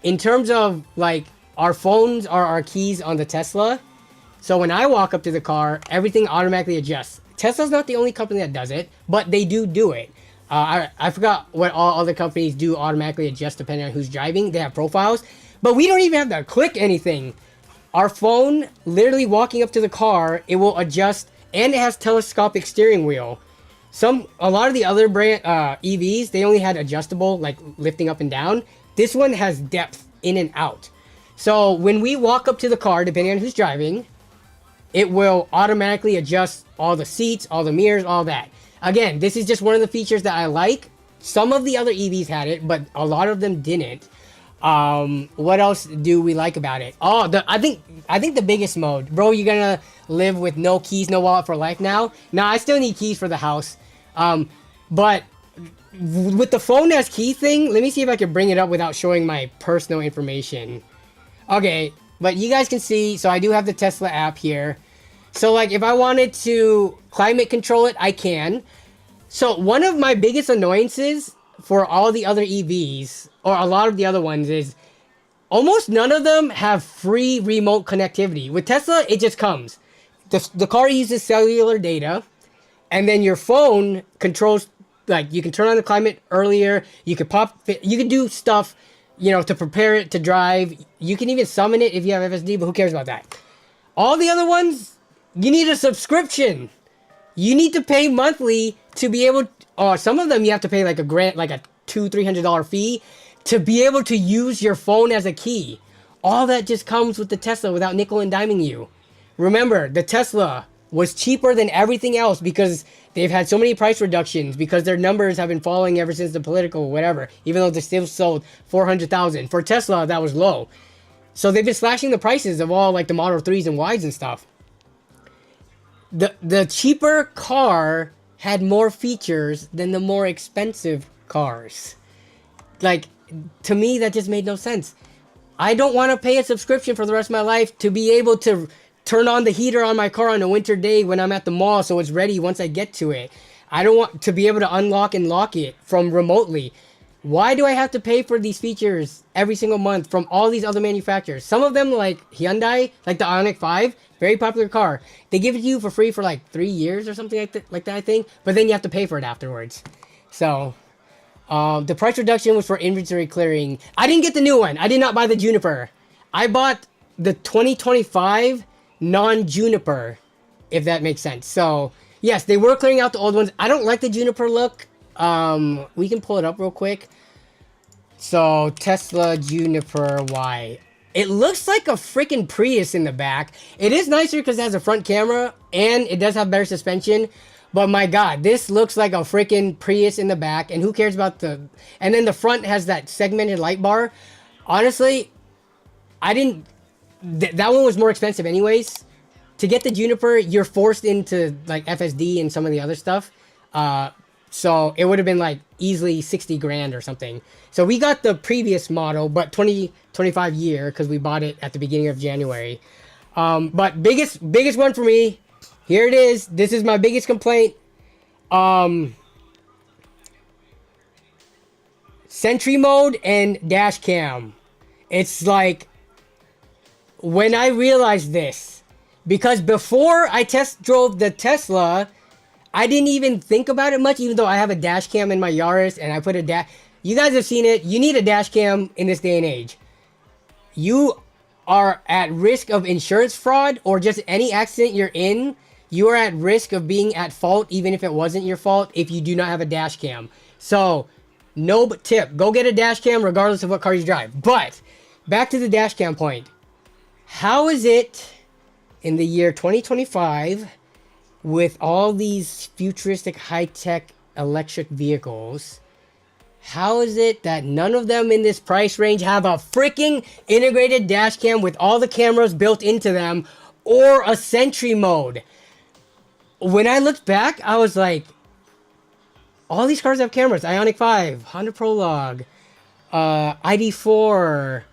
in terms of like, our phones are our keys on the Tesla. So when I walk up to the car, everything automatically adjusts. Tesla's not the only company that does it, but they do it. I forgot what all other companies do automatically adjust depending on who's driving. They have profiles, but we don't even have to click anything. Our phone, literally walking up to the car, it will adjust, and it has telescopic steering wheel. A lot of the other brand EVs, they only had adjustable, like lifting up and down. This one has depth in and out. So when we walk up to the car, depending on who's driving, it will automatically adjust all the seats, all the mirrors, all that. Again, this is just one of the features that I like. Some of the other EVs had it, but a lot of them didn't. What else do we like about it? Oh, I think the biggest mode. Bro, you're gonna live with no keys, no wallet for life now? Nah, I still need keys for the house. But with the phone as key thing, let me see if I can bring it up without showing my personal information. Okay, but you guys can see, so I do have the Tesla app here. So like if I wanted to climate control it, I can. So one of my biggest annoyances for all the other EVs, or a lot of the other ones, is almost none of them have free remote connectivity. With Tesla, it just comes. The car uses cellular data, and then your phone controls, like you can turn on the climate earlier, you can you can do stuff, you know, to prepare it to drive. You can even summon it if you have FSD, but who cares about that? All the other ones, you need a subscription. You need to pay monthly to be able, or some of them you have to pay like a grant, like a $200-300 fee to be able to use your phone as a key. All that just comes with the Tesla without nickel and diming you. Remember, the Tesla was cheaper than everything else because they've had so many price reductions, because their numbers have been falling ever since the political whatever, even though they still sold 400,000. For Tesla, that was low. So they've been slashing the prices of all like the Model 3s and Ys and stuff. The cheaper car had more features than the more expensive cars. Like, to me, that just made no sense. I don't want to pay a subscription for the rest of my life to be able to turn on the heater on my car on a winter day when I'm at the mall so it's ready once I get to it. I don't want to be able to unlock and lock it from remotely. Why do I have to pay for these features every single month from all these other manufacturers? Some of them, like Hyundai, like the Ioniq 5, very popular car. They give it to you for free for like 3 years or something like that, I think. But then you have to pay for it afterwards. So, the price reduction was for inventory clearing. I didn't get the new one. I did not buy the Juniper. I bought the 2025 non-Juniper, if that makes sense. So, yes, they were clearing out the old ones. I don't like the Juniper look. We can pull it up real quick. So, Tesla Juniper Y. It looks like a freaking Prius in the back. It is nicer because it has a front camera, and it does have better suspension. But my god, this looks like a freaking Prius in the back, and who cares about the... And then the front has that segmented light bar. Honestly, I didn't... that one was more expensive anyways. To get the Juniper, you're forced into like FSD and some of the other stuff. So it would have been like easily 60 grand or something. So we got the previous model, but 2025 year, because we bought it at the beginning of January. But biggest one for me, here it is. This is my biggest complaint. Sentry mode and dash cam. It's like, when I realized this, because before I test drove the Tesla, I didn't even think about it much, even though I have a dash cam in my Yaris and I put a dash. You guys have seen it. You need a dash cam in this day and age. You are at risk of insurance fraud or just any accident you're in. You are at risk of being at fault, even if it wasn't your fault, if you do not have a dash cam. So, no tip. Go get a dash cam regardless of what car you drive. But, back to the dash cam point. How is it in the year 2025... with all these futuristic high-tech electric vehicles, how is it that none of them in this price range have a freaking integrated dash cam with all the cameras built into them or a Sentry mode? When I looked back, I was like, all these cars have cameras. Ioniq 5, Honda Prologue, ID4.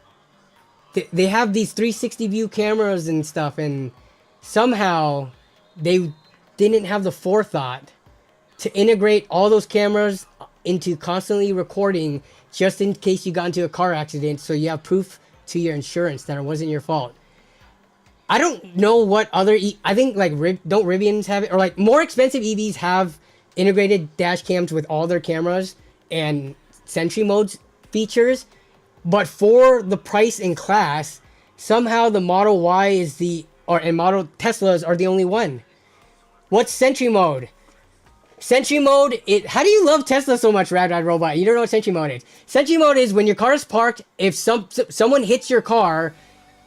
They have these 360 view cameras and stuff, and somehow they didn't have the forethought to integrate all those cameras into constantly recording just in case you got into a car accident, so you have proof to your insurance that it wasn't your fault. I don't know what other I think like don't Rivians have it, or like more expensive EVs have integrated dash cams with all their cameras and Sentry modes features, but for the price and class, somehow the Model Y is and Model Teslas are the only one. What's Sentry mode? Sentry mode, how do you love Tesla so much, Rad Robot? You don't know what Sentry mode is. Sentry mode is when your car is parked, if someone hits your car,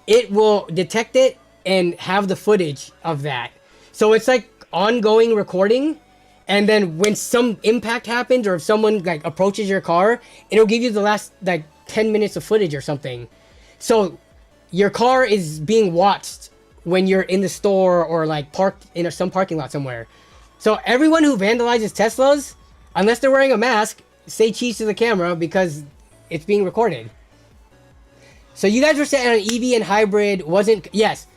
it will detect it and have the footage of that. So it's like ongoing recording, and then when some impact happens or if someone like approaches your car, it'll give you the last like 10 minutes of footage or something. So your car is being watched when you're in the store or like parked in some parking lot somewhere. So everyone who vandalizes Teslas, unless they're wearing a mask, say cheese to the camera because it's being recorded. So you guys were saying on EV and hybrid wasn't... Yes,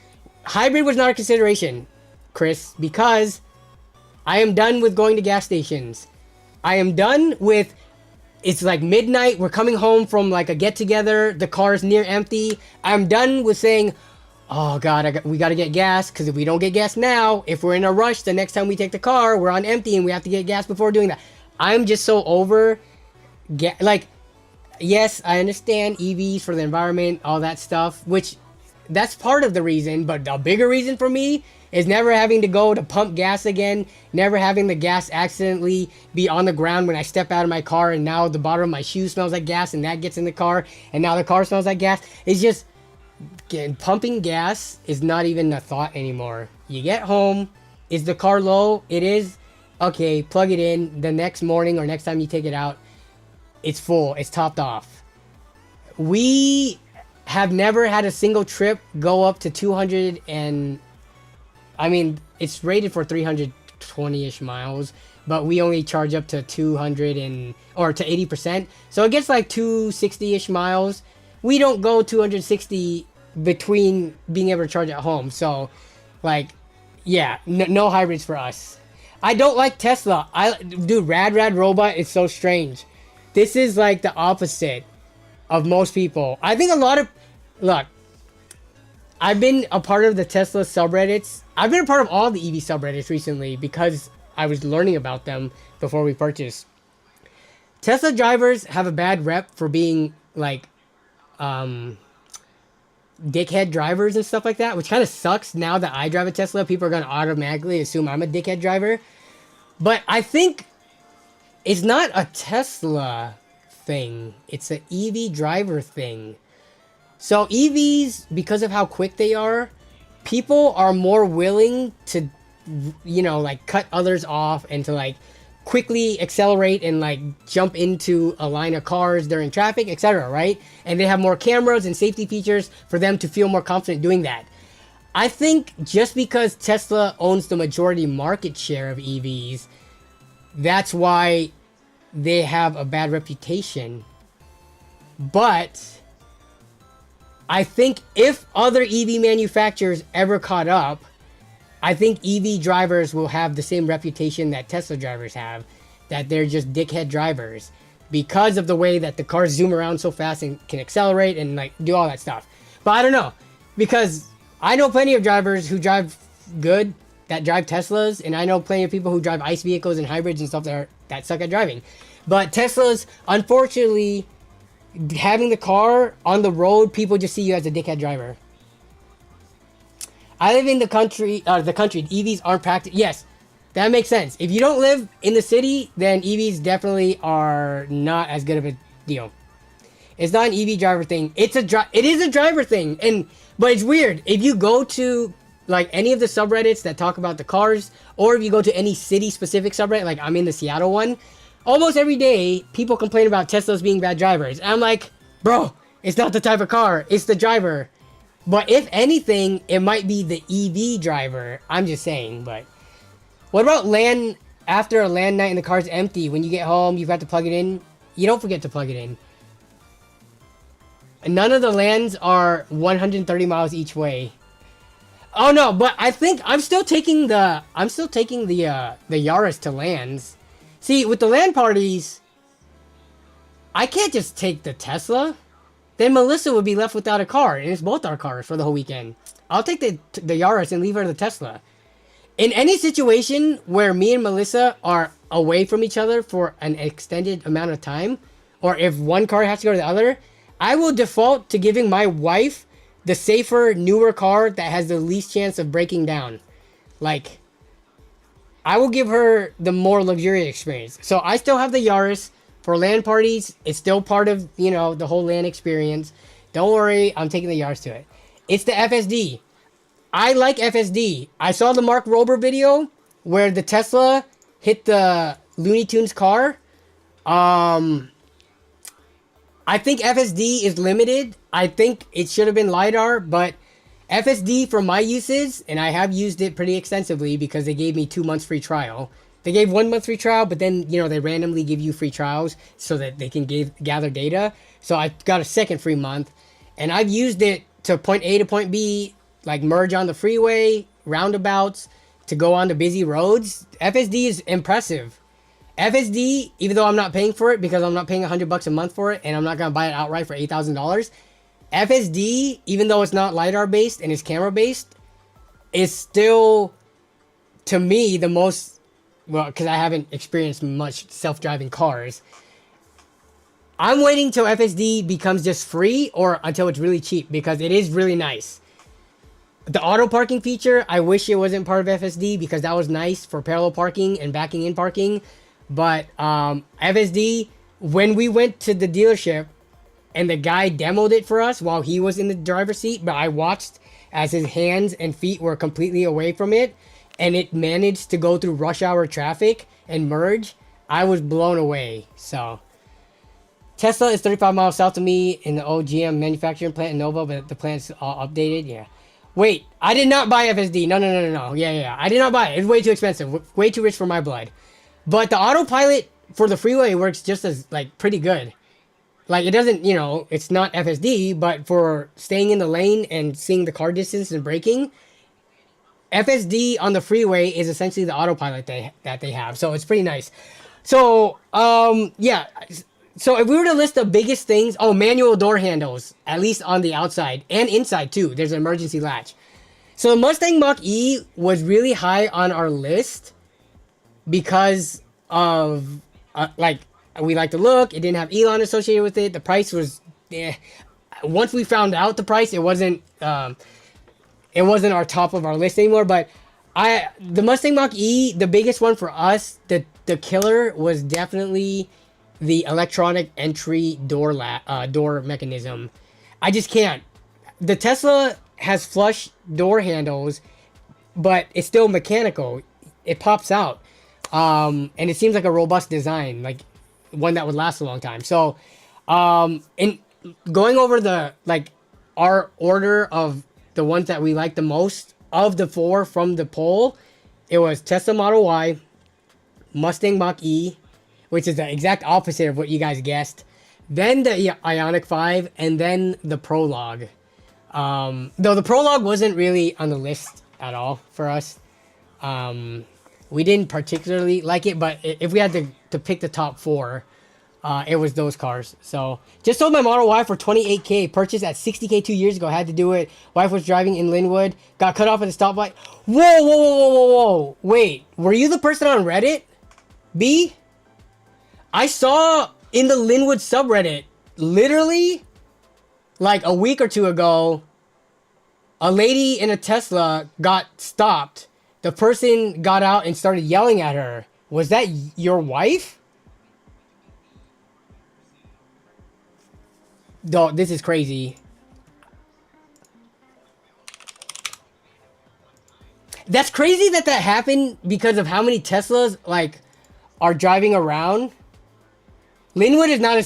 hybrid was not a consideration, Chris, because I am done with going to gas stations. I am done with... It's like midnight, we're coming home from like a get-together, the car's near empty. I'm done with saying... Oh God, we gotta get gas, because if we don't get gas now, if we're in a rush, the next time we take the car, we're on empty and we have to get gas before doing that. I'm just so over... Like, yes, I understand EVs for the environment, all that stuff, which that's part of the reason, but the bigger reason for me is never having to go to pump gas again, never having the gas accidentally be on the ground when I step out of my car and now the bottom of my shoe smells like gas and that gets in the car and now the car smells like gas. It's just... Pumping gas is not even a thought anymore. You get home, is the car low? It is. Okay, plug it in. The next morning or next time you take it out, it's full. It's topped off. We have never had a single trip go up to 200 and... I mean, it's rated for 320-ish miles, but we only charge up to 200 or to 80%. So it gets like 260-ish miles. We don't go 260 between being able to charge at home. So, like, yeah, no hybrids for us. I don't like Tesla. Dude, Rad Robot is so strange. This is like the opposite of most people. I think a lot of... Look, I've been a part of the Tesla subreddits. I've been a part of all the EV subreddits recently because I was learning about them before we purchased. Tesla drivers have a bad rep for being, like... dickhead drivers and stuff like that, which kind of sucks. Now that I drive a Tesla, people are going to automatically assume I'm a dickhead driver. But I think it's not a Tesla thing. It's an EV driver thing. So EVs, because of how quick they are, people are more willing to, you know, like cut others off and to like quickly accelerate and like jump into a line of cars during traffic, etc., right? And they have more cameras and safety features for them to feel more confident doing that. I think just because Tesla owns the majority market share of EVs, That's why they have a bad reputation. But I think if other EV manufacturers ever caught up, I think EV drivers will have the same reputation that Tesla drivers have, that they're just dickhead drivers because of the way that the cars zoom around so fast and can accelerate and like do all that stuff. But I don't know, because I know plenty of drivers who drive good, that drive Teslas, and I know plenty of people who drive ICE vehicles and hybrids and stuff that suck at driving. But Teslas, unfortunately, having the car on the road, people just see you as a dickhead driver. I live in the country, EVs aren't practical. Yes, that makes sense. If you don't live in the city, then EVs definitely are not as good of a deal. It's not an EV driver thing. It is a driver thing. But it's weird. If you go to like any of the subreddits that talk about the cars, or if you go to any city specific subreddit, like I'm in the Seattle one, almost every day people complain about Teslas being bad drivers. And I'm like, bro, it's not the type of car, it's the driver. But if anything, it might be the EV driver. I'm just saying. But what about after a LAN night and the car's empty? When you get home, you've got to plug it in. You don't forget to plug it in. None of the LANs are 130 miles each way. Oh no, but I think I'm still taking the Yaris to LANs. See, with the LAN parties, I can't just take the Tesla. Then Melissa would be left without a car, and it's both our cars for the whole weekend. I'll take the Yaris and leave her the Tesla. In any situation where me and Melissa are away from each other for an extended amount of time, or if one car has to go to the other, I will default to giving my wife the safer, newer car that has the least chance of breaking down. Like, I will give her the more luxurious experience. So I still have the Yaris for LAN parties. It's still part of, you know, the whole LAN experience. Don't worry, I'm taking the Yaris to it. It's the FSD. I like FSD. I saw the Mark Rober video where the Tesla hit the Looney Tunes car. I think FSD is limited. I think it should have been LiDAR, but FSD for my uses, and I have used it pretty extensively because they gave me 2 months free trial. They gave 1 month free trial, but then, you know, they randomly give you free trials so that they can gather data. So I got a second free month, and I've used it to point A to point B, like merge on the freeway, roundabouts, to go on to busy roads. FSD is impressive. FSD, even though I'm not paying for it because I'm not paying $100 a month for it, and I'm not going to buy it outright for $8,000, FSD, even though it's not LiDAR based and it's camera based, is still, to me, the most, well, because I haven't experienced much self-driving cars. I'm waiting till FSD becomes just free or until it's really cheap because it is really nice. The auto parking feature, I wish it wasn't part of FSD because that was nice for parallel parking and backing in parking. But FSD, when we went to the dealership and the guy demoed it for us while he was in the driver's seat, but I watched as his hands and feet were completely away from it, and it managed to go through rush hour traffic and merge, I was blown away. So Tesla is 35 miles south of me in the old GM manufacturing plant in Nova, but the plant's all updated. Yeah. Wait, I did not buy FSD. No. Yeah. I did not buy it. It's way too expensive. Way too rich for my blood. But the autopilot for the freeway works just as, like, pretty good. Like, it doesn't, you know, it's not FSD, but for staying in the lane and seeing the car distance and braking, FSD on the freeway is essentially the autopilot that they have. So it's pretty nice. So, yeah. So if we were to list the biggest things, manual door handles, at least on the outside and inside too. There's an emergency latch. So the Mustang Mach-E was really high on our list because of, like, we like the look. It didn't have Elon associated with it. The price was, once we found out the price, it wasn't our top of our list anymore. But the Mustang Mach-E, the biggest one for us, the killer was definitely the electronic entry door mechanism. I just can't. The Tesla has flush door handles, but it's still mechanical. It pops out. And it seems like a robust design, like one that would last a long time. So, in going over our order of the ones that we like the most of the 4 from the poll, it was Tesla Model Y, Mustang Mach-E, which is the exact opposite of what you guys guessed. Then the Ioniq 5, and then the Prologue. Though the Prologue wasn't really on the list at all for us. We didn't particularly like it, but if we had to pick the top 4, it was those cars. So, just sold my Model Y for $28K. Purchased at $60K 2 years ago. Had to do it. Wife was driving in Lynnwood. Got cut off at a stoplight. Whoa, whoa, whoa, whoa, whoa, whoa. Wait, were you the person on Reddit? B? I saw in the Lynnwood subreddit, literally, like a week or two ago, a lady in a Tesla got stopped. The person got out and started yelling at her. Was that your wife? No, this is crazy. That's crazy that happened because of how many Teslas, like, are driving around. Lynnwood is not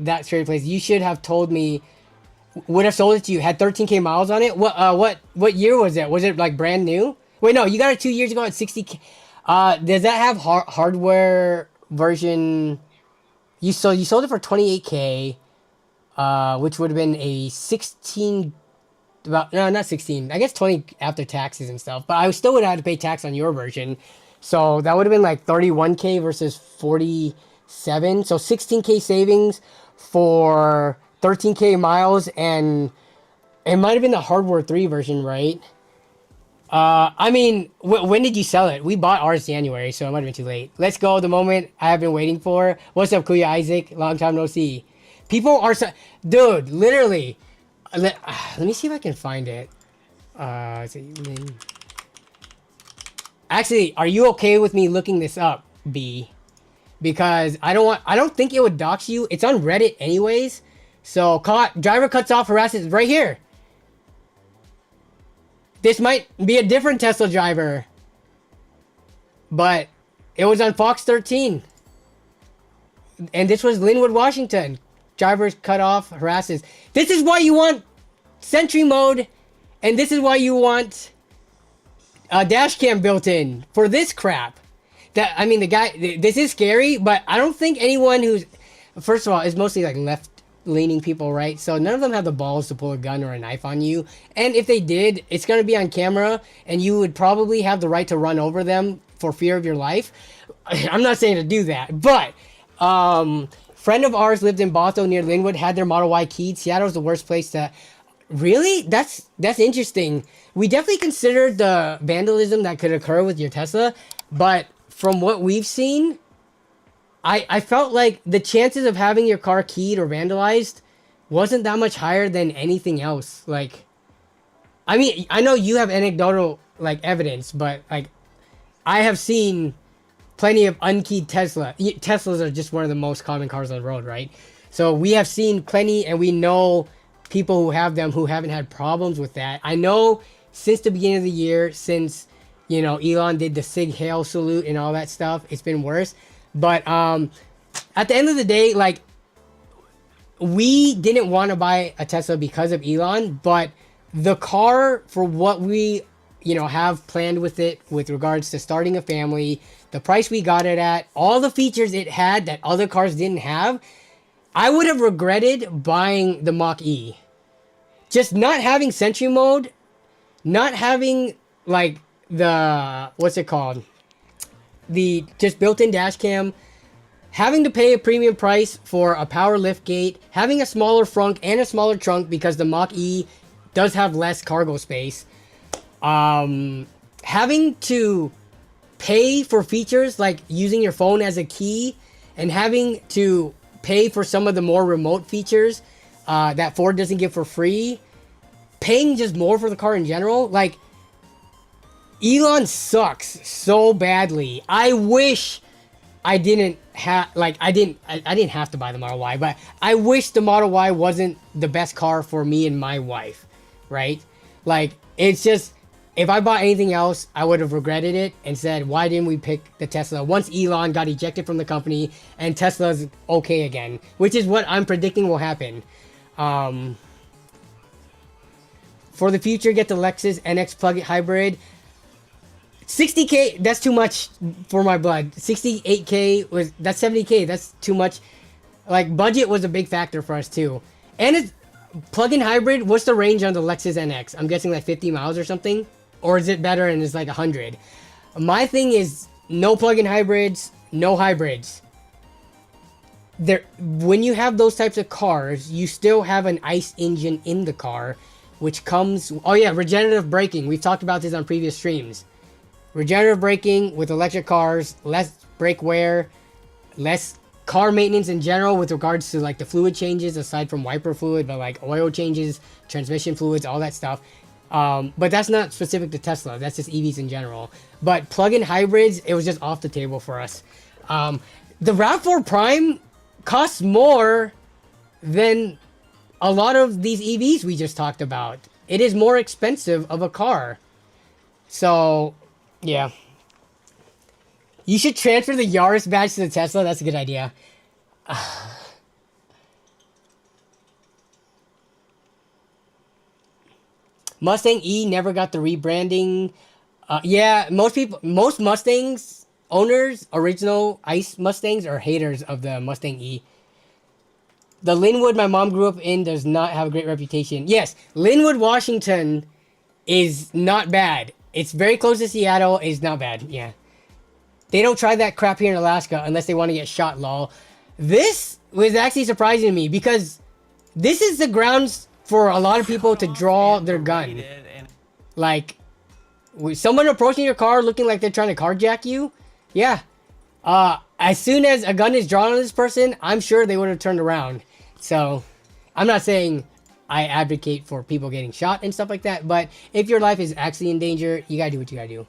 that straight place. You should have told me. Would have sold it to you. Had 13K miles on it. What year was it? Was it like brand new? Wait, no, you got it 2 years ago at 60K. Does that have hardware version? You sold it for 28K, which would have been a 16. No, not 16. I guess 20 after taxes and stuff. But I still would have had to pay tax on your version, so that would have been like 31K versus 47. So 16K savings for 13K miles, and it might have been the hardware 3 version, right? I mean, when did you sell it? We bought ours January, so it might have been too late. Let's go. The moment I have been waiting for. What's up, Kuya Isaac? Long time no see. People are dude, literally. Let me see if I can find it. Actually, are you okay with me looking this up, B? Because I don't think it would dox you. It's on Reddit anyways. So, driver cuts off, harasses right here. This might be a different Tesla driver, but it was on Fox 13. And this was Lynnwood, Washington. Drivers cut off, harasses. This is why you want Sentry mode, and this is why you want a dash cam built in for this crap. I mean, the guy, this is scary, but I don't think anyone who's, first of all, is mostly like left-leaning people, right? So none of them have the balls to pull a gun or a knife on you. And if they did, it's going to be on camera, and you would probably have the right to run over them for fear of your life. I'm not saying to do that, but friend of ours lived in Bothell near Lynnwood, had their Model Y keyed. Seattle's the worst place to... Really? That's interesting. We definitely considered the vandalism that could occur with your Tesla, but from what we've seen, I felt like the chances of having your car keyed or vandalized wasn't that much higher than anything else. Like, I mean, I know you have anecdotal, like, evidence, but, like, I have seen plenty of unkeyed Teslas are just one of the most common cars on the road, right? So we have seen plenty, and we know people who have them who haven't had problems with that. I know since the beginning of the year, since, you know, Elon did the Sig Hail salute and all that stuff, it's been worse. But at the end of the day, like, we didn't want to buy a Tesla because of Elon, but the car, for what we, you know, have planned with it with regards to starting a family, the price we got it at, all the features it had that other cars didn't have, I would have regretted buying the Mach-E. Just not having Sentry mode, not having, like, the, what's it called? The just built-in dash cam, having to pay a premium price for a power lift gate, having a smaller frunk and a smaller trunk because the Mach-E does have less cargo space, having to pay for features like using your phone as a key, and having to pay for some of the more remote features that Ford doesn't give for free, paying just more for the car in general. Like, Elon sucks so badly. I wish I didn't have, like, I didn't have to buy the Model Y, but I wish the Model Y wasn't the best car for me and my wife, right? Like, it's just, if I bought anything else, I would have regretted it and said, why didn't we pick the Tesla once Elon got ejected from the company and Tesla's okay again, which is what I'm predicting will happen. For the future, get the Lexus NX plug-in hybrid. 60K, that's too much for my blood. 68K that's 70K, that's too much. Like, budget was a big factor for us too. And it's plug-in hybrid. What's the range on the Lexus NX? I'm guessing like 50 miles or something. Or is it better and it's like 100? My thing is no plug-in hybrids, no hybrids. When you have those types of cars, you still have an ICE engine in the car, which comes... Oh yeah, regenerative braking. We've talked about this on previous streams. Regenerative braking with electric cars, less brake wear, less car maintenance in general with regards to like the fluid changes aside from wiper fluid, but like oil changes, transmission fluids, all that stuff. But that's not specific to Tesla. That's just EVs in general. But plug-in hybrids, it was just off the table for us. The RAV4 Prime costs more than a lot of these EVs we just talked about. It is more expensive of a car. So, yeah. You should transfer the Yaris badge to the Tesla. That's a good idea. Mustang E never got the rebranding. Yeah, most Mustangs owners, original ICE Mustangs, are haters of the Mustang E. The Lynnwood my mom grew up in does not have a great reputation. Yes, Lynnwood, Washington is not bad. It's very close to Seattle. It's not bad, yeah. They don't try that crap here in Alaska unless they want to get shot, lol. This was actually surprising to me because this is the grounds for a lot of people to draw their gun. Like, someone approaching your car looking like they're trying to carjack you, yeah. As soon as a gun is drawn on this person, I'm sure they would have turned around. So, I'm not saying I advocate for people getting shot and stuff like that, but if your life is actually in danger, you gotta do what you gotta do.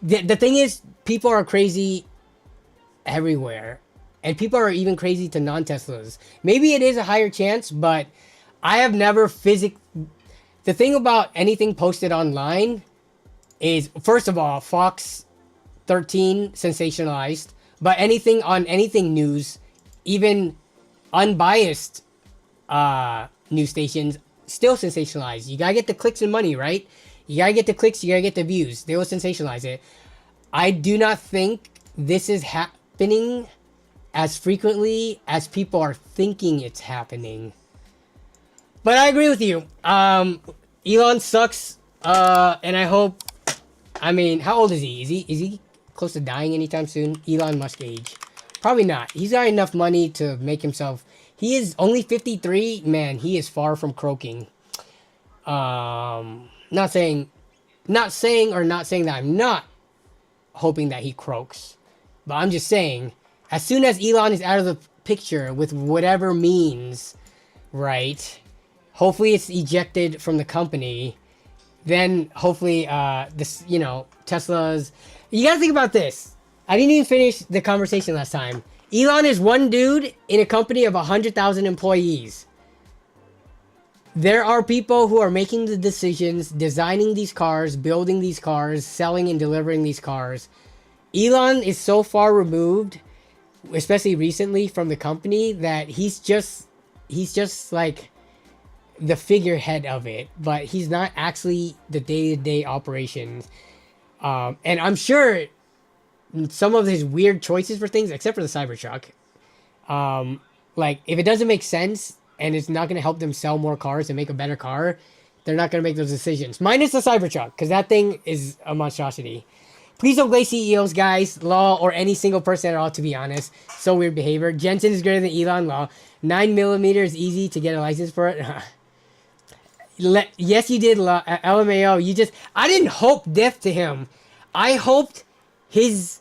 The thing is, people are crazy everywhere. And people are even crazy to non-Teslas. Maybe it is a higher chance, but I have never The thing about anything posted online is, first of all, Fox 13 sensationalized, but anything on anything news, even unbiased news stations, still sensationalized. You gotta get the clicks and money, right? You gotta get the clicks, you gotta get the views. They will sensationalize it. I do not think this is happening as frequently as people are thinking it's happening. But I agree with you. Elon sucks. And I hope... I mean, how old is he? Is he close to dying anytime soon? Elon Musk age. Probably not. He's got enough money to make himself... He is only 53. Man, he is far from croaking. Not saying that I'm not hoping that he croaks. But I'm just saying, as soon as Elon is out of the picture with whatever means, right? Hopefully it's ejected from the company. Then hopefully this, you know, Tesla's... You gotta think about this. I didn't even finish the conversation last time. Elon is one dude in a company of 100,000 employees. There are people who are making the decisions, designing these cars, building these cars, selling and delivering these cars. Elon is so far removed, especially recently, from the company that he's just like the figurehead of it, but he's not actually the day-to-day operations. And I'm sure some of his weird choices for things, except for the Cybertruck, like if it doesn't make sense and it's not going to help them sell more cars and make a better car, they're not going to make those decisions. Minus the Cybertruck, because that thing is a monstrosity. Please don't blame CEOs, guys, law, or any single person at all, to be honest. So weird behavior. Jensen is greater than Elon, law. 9mm is easy to get a license for it. Yes, you did, LMAO. You just... I didn't hope death to him. I hoped his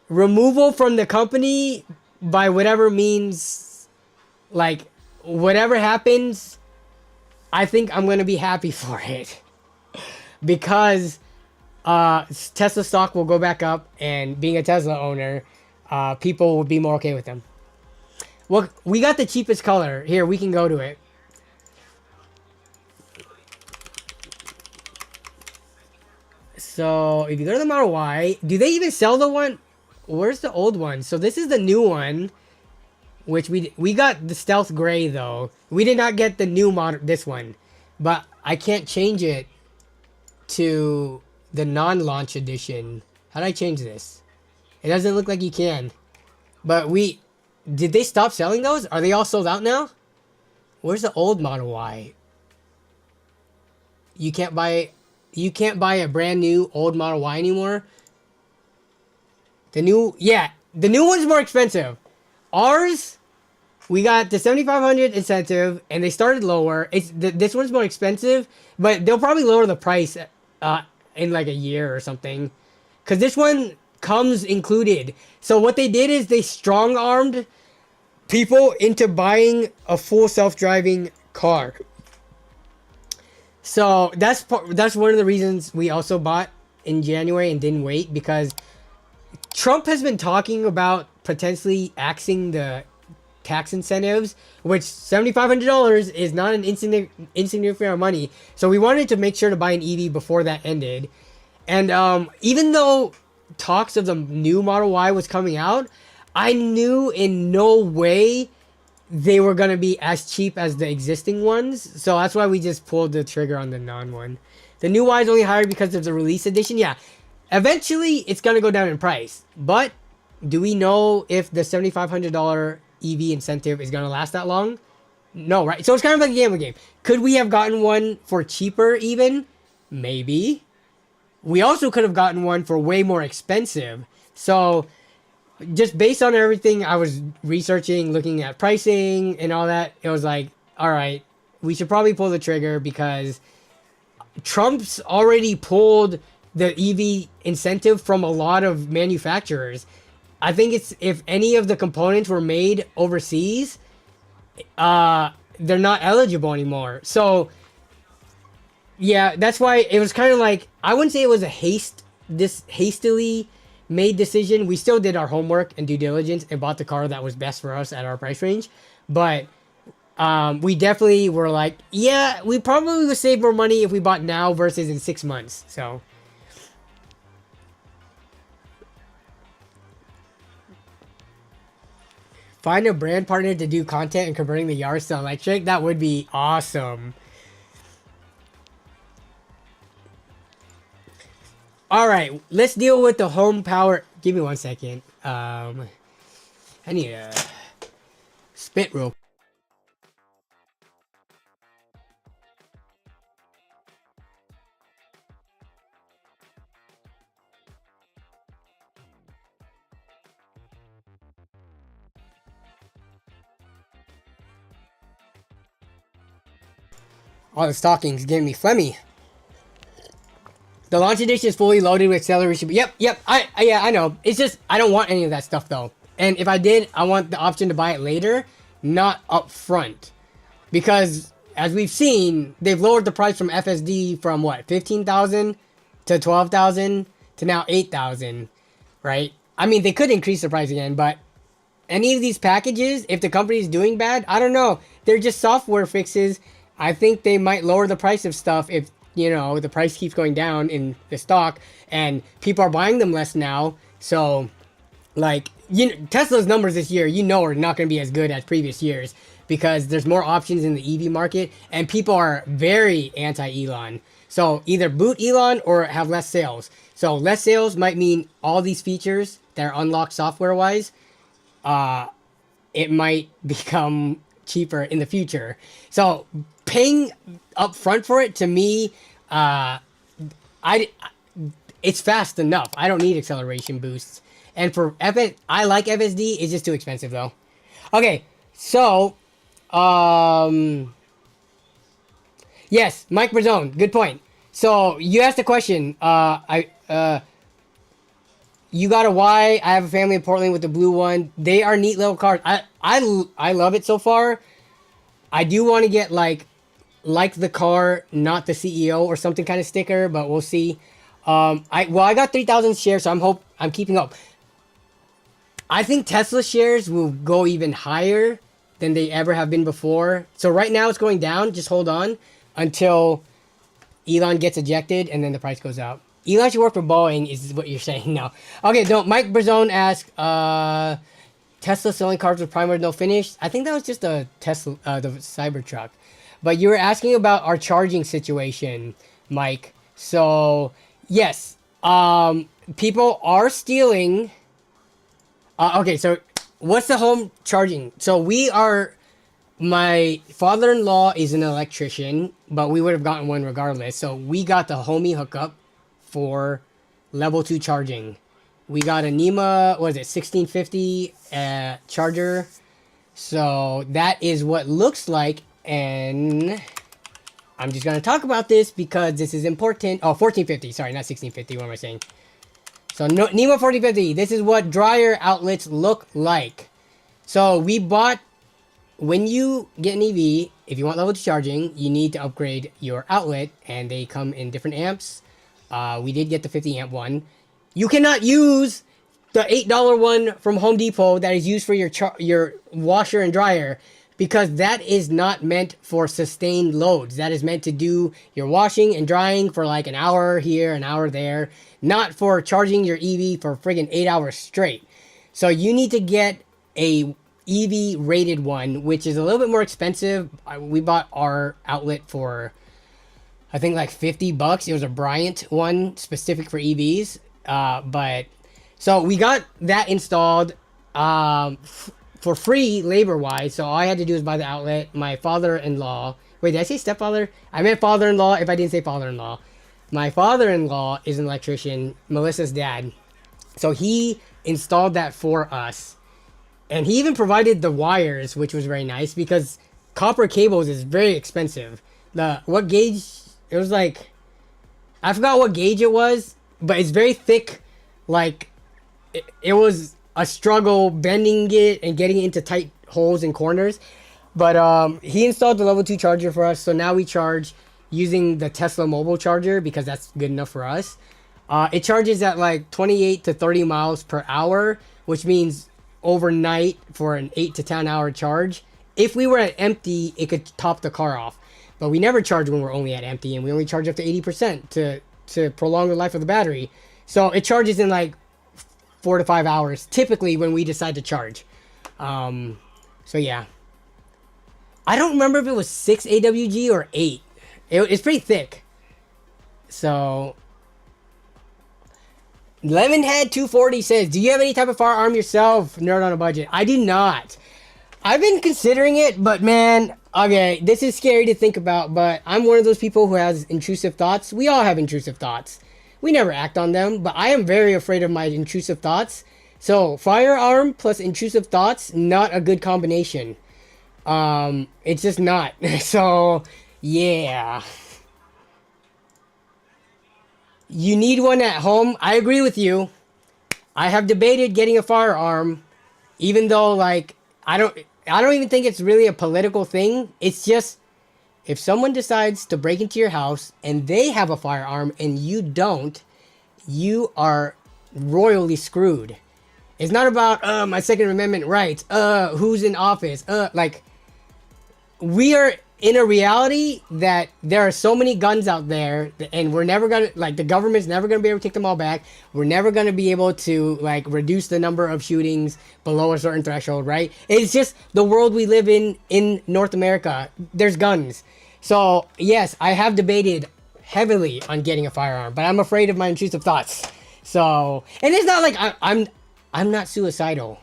removal from the company by whatever means, like, whatever happens, I think I'm going to be happy for it. Because Tesla stock will go back up, and being a Tesla owner, people will be more okay with them. Well, we got the cheapest color. Here, we can go to it. So, if you go to the Model Y, do they even sell the one? Where's the old one? So, this is the new one, which we got the stealth gray, though. We did not get the new model, this one. But I can't change it to the non-launch edition. How do I change this? It doesn't look like you can. But did they stop selling those? Are they all sold out now? Where's the old Model Y? You can't buy a brand new old Model Y anymore. The new one's more expensive. Ours, we got the 7,500 incentive, and they started lower. This one's more expensive, but they'll probably lower the price in like a year or something, because this one comes included. So what they did is they strong-armed people into buying a full self-driving car. So that's one of the reasons we also bought in January and didn't wait, because Trump has been talking about potentially axing the tax incentives, which $7,500 is not an insignificant amount of money. So we wanted to make sure to buy an EV before that ended. And even though talks of the new Model Y was coming out, I knew in no way they were going to be as cheap as the existing ones. So that's why we just pulled the trigger on the non-one. The new Y is only higher because of the release edition. Yeah, eventually it's going to go down in price. But do we know if the $7,500 EV incentive is going to last that long? No, right? So it's kind of like a gambling game. Could we have gotten one for cheaper even? Maybe. We also could have gotten one for way more expensive. So just based on everything I was researching, looking at pricing and all that, it was like, all right, we should probably pull the trigger, because Trump's already pulled the EV incentive from a lot of manufacturers. I think it's, if any of the components were made overseas, they're not eligible anymore. So yeah, that's why it was kind of like, I wouldn't say it was a hastily made decision. We still did our homework and due diligence and bought the car that was best for us at our price range. But we definitely were like, yeah, we probably would save more money if we bought now versus in 6 months. So find a brand partner to do content and converting the Yaris to electric. That would be awesome. All right, let's deal with the home power. Give me 1 second. I need to spit real. All the stockings getting me phlegmy. The launch edition is fully loaded with acceleration. Yep. I know. It's just, I don't want any of that stuff though. And if I did, I want the option to buy it later, not up front. Because as we've seen, they've lowered the price from FSD from what, 15,000 to 12,000 to now 8,000, right? I mean, they could increase the price again, but any of these packages, if the company is doing bad, I don't know. They're just software fixes. I think they might lower the price of stuff if, you know, the price keeps going down in the stock and people are buying them less now. So like, you know, Tesla's numbers this year, you know, are not going to be as good as previous years, because there's more options in the EV market and people are very anti-Elon. So either boot Elon or have less sales. So less sales might mean all these features that are unlocked software wise, it might become cheaper in the future. So paying up front for it, to me, it's fast enough. I don't need acceleration boosts. And for I like FSD. It's just too expensive though. Okay, so yes, Mike Brazone, good point. So you asked a question. You got a Y. I have a family in Portland with the blue one. They are neat little cars. I love it so far. I do want to get like the car, not the CEO or something kind of sticker, but we'll see. I got 3,000 shares, so I'm keeping up. I think Tesla shares will go even higher than they ever have been before. So right now it's going down. Just hold on until Elon gets ejected and then the price goes up. Elon should work for Boeing is what you're saying now. Okay, no, Mike Brazone asked, Tesla selling cars with primer no finish. I think that was just a Tesla, the Cybertruck. But you were asking about our charging situation, Mike. So yes, people are stealing. Okay, so what's the home charging? So my father-in-law is an electrician, but we would have gotten one regardless. So we got the homie hookup for level 2 charging. We got a NEMA, what is it, 1650 charger. So that is what looks like, and I'm just going to talk about this because this is important. Oh, 1450, sorry, not 1650, what am I saying? So NEMA 1450, this is what dryer outlets look like. So we bought, when you get an EV, if you want level 2 charging, you need to upgrade your outlet, and they come in different amps. We did get the 50 amp one. You cannot use the $8 one from Home Depot that is used for your washer and dryer, because that is not meant for sustained loads. That is meant to do your washing and drying for like an hour here, an hour there, not for charging your EV for friggin' 8 hours straight. So you need to get a EV rated one, which is a little bit more expensive. We bought our outlet for, I think, like $50. It was a Bryant one specific for EVs. But so we got that installed for free labor wise. So all I had to do was buy the outlet. My father-in-law, wait, did I say stepfather? I meant father-in-law if I didn't say father-in-law. My father-in-law is an electrician, Melissa's dad. So he installed that for us. And he even provided the wires, which was very nice, because copper cables is very expensive. What gauge? It was like, I forgot what gauge it was, but it's very thick. Like, it was a struggle bending it and getting it into tight holes and corners. But he installed the level 2 charger for us, so now we charge using the Tesla mobile charger because that's good enough for us. It charges at like 28 to 30 miles per hour, which means overnight for an 8 to 10 hour charge. If we were at empty, it could top the car off. But we never charge when we're only at empty, and we only charge up to 80% to prolong the life of the battery. So it charges in like 4 to 5 hours, typically when we decide to charge. So yeah. I don't remember if it was 6 AWG or 8. It's pretty thick. So Lemonhead240 says, do you have any type of firearm yourself, nerd on a budget? I do not. I've been considering it, but man, okay, this is scary to think about, but I'm one of those people who has intrusive thoughts. We all have intrusive thoughts. We never act on them, but I am very afraid of my intrusive thoughts. So firearm plus intrusive thoughts, not a good combination. It's just not. So yeah. You need one at home. I agree with you. I have debated getting a firearm, even though like I don't even think it's really a political thing. It's just, if someone decides to break into your house and they have a firearm and you don't, you are royally screwed. It's not about my Second Amendment rights. Who's in office? Like, we are in a reality that there are so many guns out there, and we're never gonna, like, the government's never gonna be able to take them all back. We're never gonna be able to like reduce the number of shootings below a certain threshold, right? It's just the world we live in North America. There's guns. So yes, I have debated heavily on getting a firearm, but I'm afraid of my intrusive thoughts. So, and it's not like I'm not suicidal,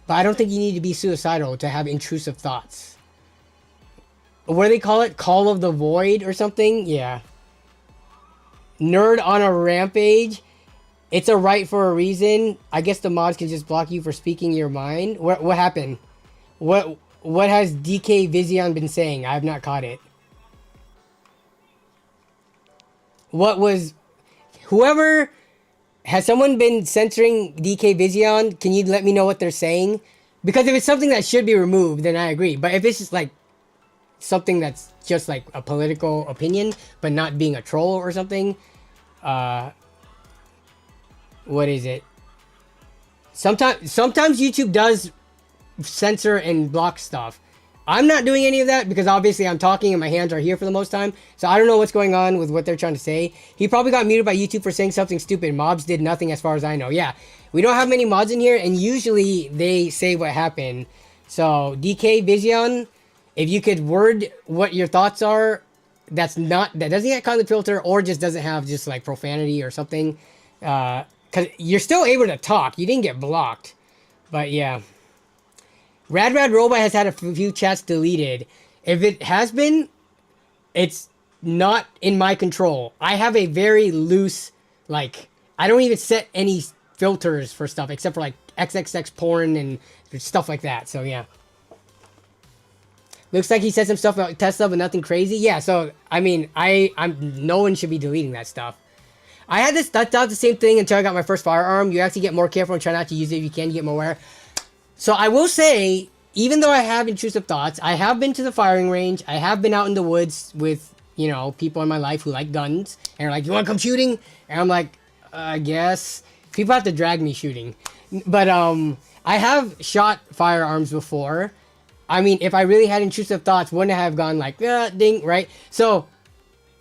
but I don't think you need to be suicidal to have intrusive thoughts. What do they call it? Call of the Void or something? Yeah. Nerd on a rampage. It's a right for a reason. I guess the mods can just block you for speaking your mind. What happened? What has DK Vision been saying? I have not caught it. What was... Whoever... Has someone been censoring DK Vision? Can you let me know what they're saying? Because if it's something that should be removed, then I agree. But if it's just like something that's just like a political opinion, but not being a troll or something, what is it? Sometimes YouTube does censor and block stuff. I'm not doing any of that because obviously I'm talking and my hands are here for the most time. So I don't know what's going on with what they're trying to say. He probably got muted by YouTube for saying something stupid. Mobs did nothing as far as I know. Yeah, we don't have many mods in here, and usually they say what happened. So DK Vision, if you could word what your thoughts are that doesn't get caught in the filter, or just doesn't have just like profanity or something. Because you're still able to talk. You didn't get blocked. But yeah. Rad Robot has had a few chats deleted. If it has been, it's not in my control. I have a very loose, like, I don't even set any filters for stuff except for like XXX porn and stuff like that. So yeah. Looks like he said some stuff about Tesla, but nothing crazy. Yeah, so I mean, no one should be deleting that stuff. I thought the same thing until I got my first firearm. You have to get more careful and try not to use it if you can. You get more aware. So I will say, even though I have intrusive thoughts, I have been to the firing range. I have been out in the woods with, you know, people in my life who like guns and are like, "You want to come shooting?" And I'm like, "I guess." People have to drag me shooting, but I have shot firearms before. I mean, if I really had intrusive thoughts, wouldn't I have gone like, ding, right? So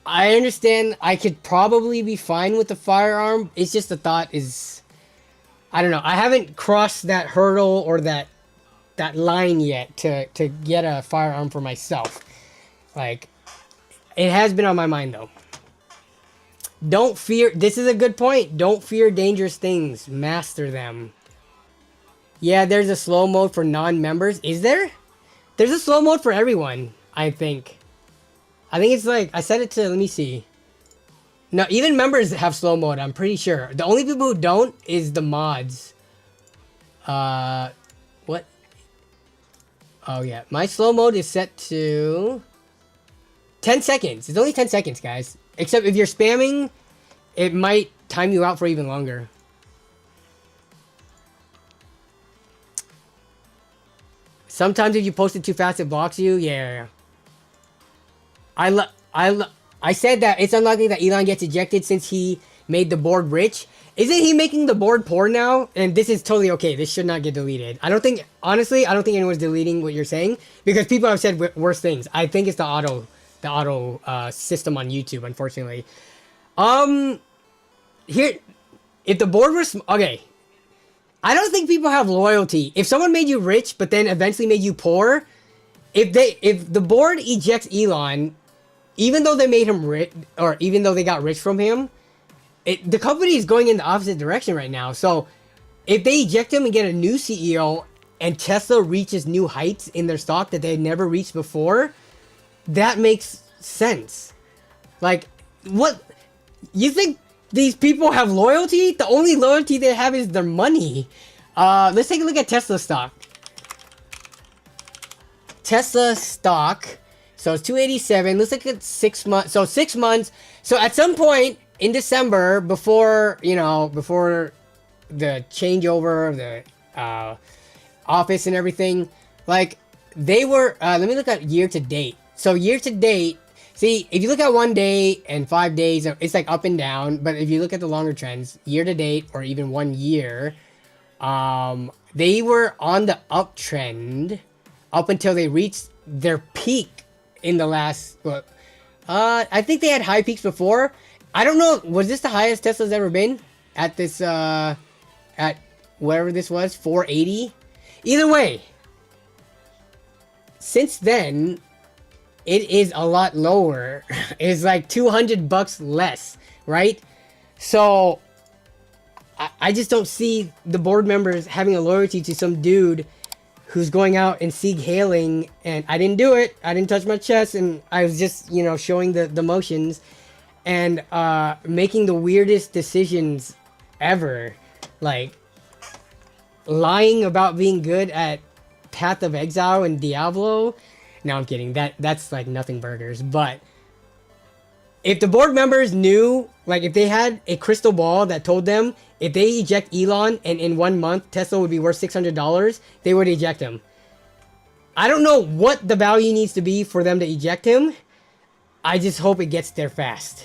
I understand I could probably be fine with the firearm. It's just the thought is, I don't know. I haven't crossed that hurdle or that line yet to get a firearm for myself. Like, it has been on my mind though. Don't fear. This is a good point. Don't fear dangerous things. Master them. Yeah, there's a slow mode for non-members. Is there? There's a slow mode for everyone, I think. I think it's like, I set it to, let me see. No, even members have slow mode, I'm pretty sure. The only people who don't is the mods. What? Oh yeah, my slow mode is set to 10 seconds. It's only 10 seconds, guys. Except if you're spamming, it might time you out for even longer. Sometimes if you post it too fast, it blocks you. Yeah. I said that it's unlikely that Elon gets ejected since he made the board rich. Isn't he making the board poor now? And this is totally okay. This should not get deleted. Honestly, I don't think anyone's deleting what you're saying because people have said worse things. I think it's the auto system on YouTube, unfortunately. Here, if the board was okay. I don't think people have loyalty. If someone made you rich, but then eventually made you poor, if the board ejects Elon, even though they made him rich, or even though they got rich from him, the company is going in the opposite direction right now. So if they eject him and get a new CEO, and Tesla reaches new heights in their stock that they never reached before, that makes sense. Like, what? You think these people have loyalty? The only loyalty they have is their money. Let's take a look at Tesla stock. Tesla stock. So it's 287. Let's look at 6 months. So 6 months. So at some point in December, before the changeover, the office and everything, like they were. Let me look at year to date. So year to date. See, if you look at 1 day and 5 days, it's like up and down. But if you look at the longer trends, year to date or even 1 year, they were on the uptrend up until they reached their peak in the last. I think they had high peaks before. I don't know. Was this the highest Tesla's ever been at this? At wherever this was, 480. Either way, since then. It is a lot lower. It's like $200 less, right? So I just don't see the board members having a loyalty to some dude who's going out and Sieg hailing, and I didn't do it. I didn't touch my chest, and I was just, showing the motions and making the weirdest decisions ever. Like lying about being good at Path of Exile and Diablo. No, I'm kidding. That's like nothing burgers. But if the board members knew, like if they had a crystal ball that told them if they eject Elon and in 1 month Tesla would be worth $600, they would eject him. I don't know what the value needs to be for them to eject him. I just hope it gets there fast.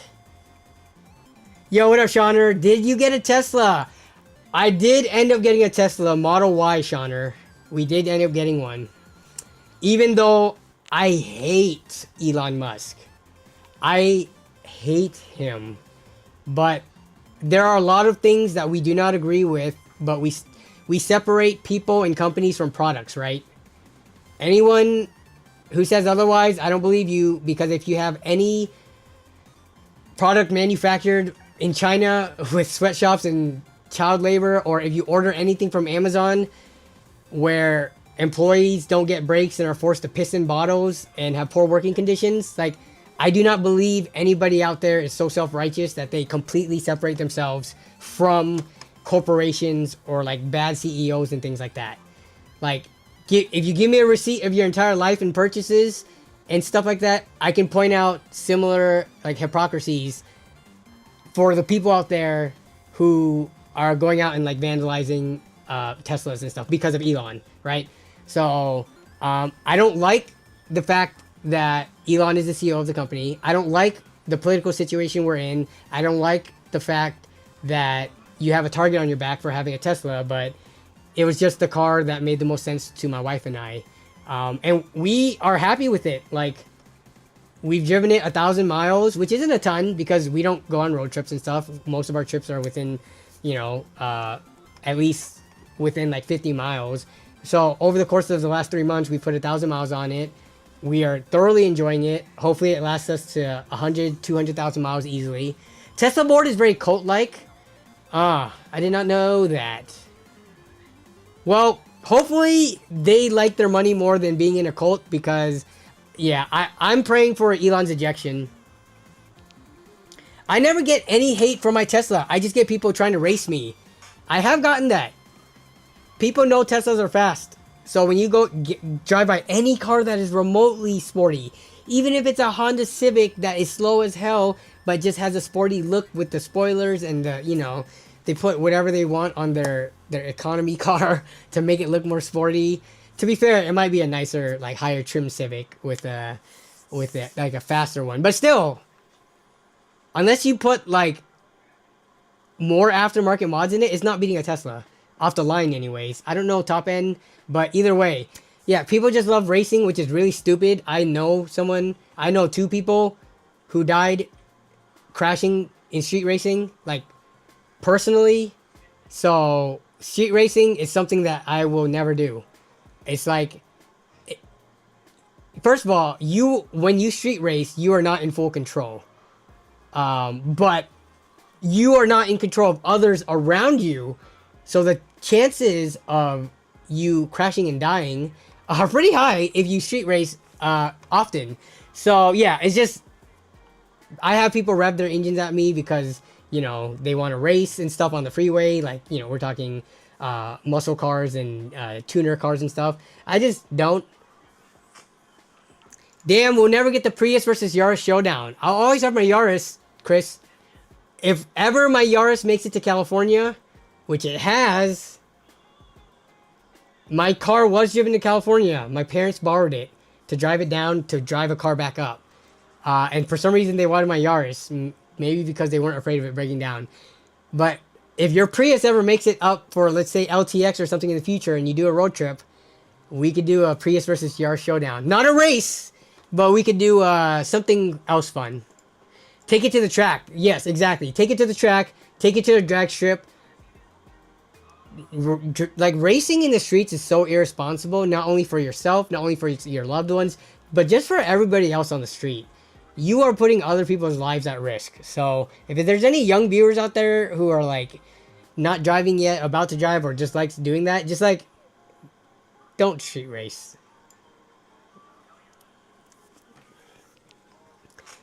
Yo, what up, Shauner? Did you get a Tesla? I did end up getting a Tesla Model Y, Shauner. We did end up getting one. Even though I hate Elon Musk. I hate him. But there are a lot of things that we do not agree with, but we separate people and companies from products, right? Anyone who says otherwise, I don't believe you, because if you have any product manufactured in China with sweatshops and child labor, or if you order anything from Amazon where employees don't get breaks and are forced to piss in bottles and have poor working conditions, like, I do not believe anybody out there is so self-righteous that they completely separate themselves from corporations or like bad CEOs and things like that. Like, if you give me a receipt of your entire life and purchases and stuff like that, I can point out similar like hypocrisies for the people out there who are going out and like vandalizing Teslas and stuff because of Elon, right? So I don't like the fact that Elon is the CEO of the company. I don't like the political situation we're in. I don't like the fact that you have a target on your back for having a Tesla, but it was just the car that made the most sense to my wife and I. And we are happy with it. Like, we've driven it 1,000 miles, which isn't a ton because we don't go on road trips and stuff. Most of our trips are within, you know, at least within like 50 miles. So over the course of the last 3 months, we put 1,000 miles on it. We are thoroughly enjoying it. Hopefully it lasts us to 100, 200,000 miles easily. Tesla board is very cult-like. I did not know that. Well, hopefully they like their money more than being in a cult, because, yeah, I'm praying for Elon's ejection. I never get any hate for my Tesla. I just get people trying to race me. I have gotten that. People know Teslas are fast. So when you go drive by any car that is remotely sporty, even if it's a Honda Civic that is slow as hell, but just has a sporty look with the spoilers and the, you know, they put whatever they want on their economy car to make it look more sporty. To be fair, it might be a nicer, like, higher trim Civic with like a faster one. But still, unless you put like more aftermarket mods in it, it's not beating a Tesla. Off the line anyways. I don't know top end, but either way. Yeah, people just love racing, which is really stupid. I know 2 people who died crashing in street racing, like, personally. So street racing is something that I will never do. It's like, first of all, when you street race, you are not in full control. But you are not in control of others around you. So the chances of you crashing and dying are pretty high if you street race often. So yeah, it's just, I have people rev their engines at me because, you know, they want to race and stuff on the freeway. Like, you know, we're talking muscle cars and tuner cars and stuff. I just don't. Damn, we'll never get the Prius versus Yaris showdown. I'll always have my Yaris, Chris. If ever my Yaris makes it to California, which it has, my car was driven to California. My parents borrowed it to drive it down to drive a car back up. And for some reason they wanted my Yaris. Maybe because they weren't afraid of it breaking down. But if your Prius ever makes it up for, let's say, LTX or something in the future, and you do a road trip, we could do a Prius versus Yaris showdown. Not a race, but we could do something else fun. Take it to the track. Yes, exactly. Take it to the track. Take it to the drag strip. Like, racing in the streets is so irresponsible, not only for yourself, not only for your loved ones, but just for everybody else on the street. You are putting other people's lives at risk. So if there's any young viewers out there who are like not driving yet, about to drive, or just likes doing that, just like, don't street race.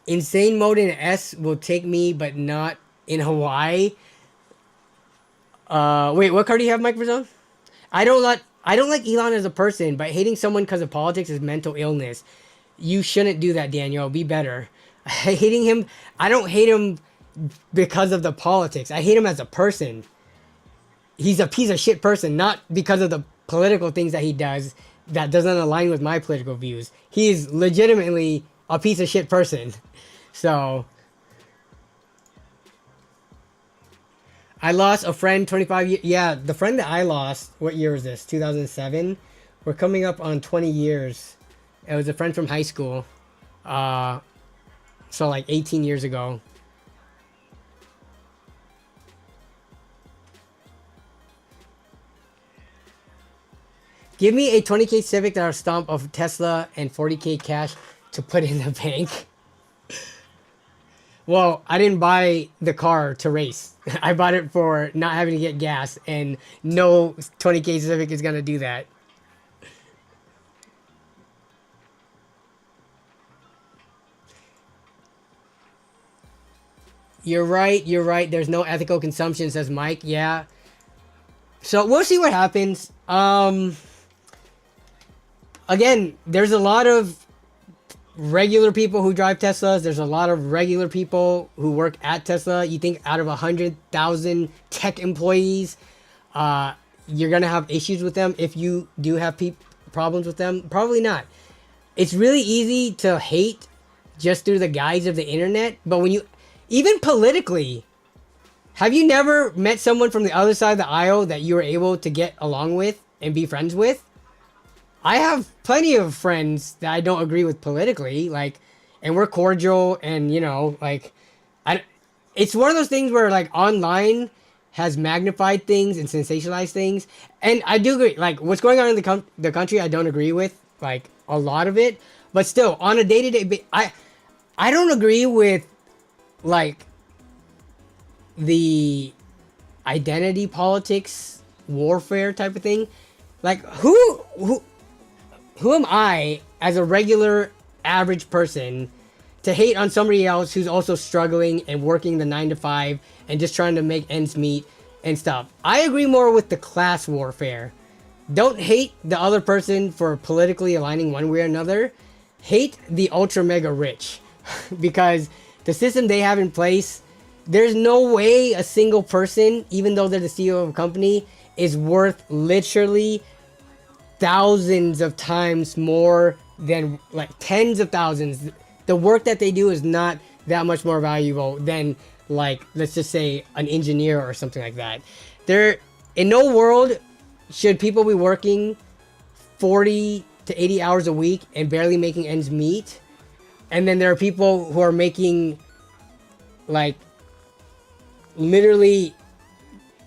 Insane mode in S will take me, but not in Hawaii. Wait, what car do you have, Mike Verzone? I don't like Elon as a person, but hating someone because of politics is mental illness. You shouldn't do that, Daniel. Be better. Hating him, I don't hate him because of the politics. I hate him as a person. He's a piece of shit person, not because of the political things that he does that doesn't align with my political views. He is legitimately a piece of shit person. So I lost a friend 25 years. Yeah, the friend that I lost, what year was this? 2007? We're coming up on 20 years. It was a friend from high school. So like 18 years ago. Give me a 20K Civic that are stomp of Tesla and 40K cash to put in the bank. Well, I didn't buy the car to race. I bought it for not having to get gas, and no 20K Civic is gonna do that. You're right, you're right. There's no ethical consumption, says Mike. Yeah. So we'll see what happens. Again, there's a lot of regular people who drive Teslas. There's a lot of regular people who work at Tesla. You think out of 100,000 tech employees, you're gonna have issues with them if you do have problems with them? Probably not. It's really easy to hate just through the guise of the internet, but when you, even politically, have you never met someone from the other side of the aisle that you were able to get along with and be friends with? I have plenty of friends that I don't agree with politically, like, and we're cordial, and you know, like, it's one of those things where like online has magnified things and sensationalized things, and I do agree, like, what's going on in the country, I don't agree with, like, a lot of it, but still, on a day-to-day, I don't agree with, like, the identity politics warfare type of thing. Like, who am I as a regular average person to hate on somebody else who's also struggling and working the 9 to 5 and just trying to make ends meet and stuff? I agree more with the class warfare. Don't hate the other person for politically aligning one way or another. Hate the ultra mega rich because the system they have in place, there's no way a single person, even though they're the CEO of a company, is worth literally thousands of times more than, like, tens of thousands. The work that they do is not that much more valuable than, like, let's just say an engineer or something like that. There, in no world should people be working 40 to 80 hours a week and barely making ends meet. And then there are people who are making, like, literally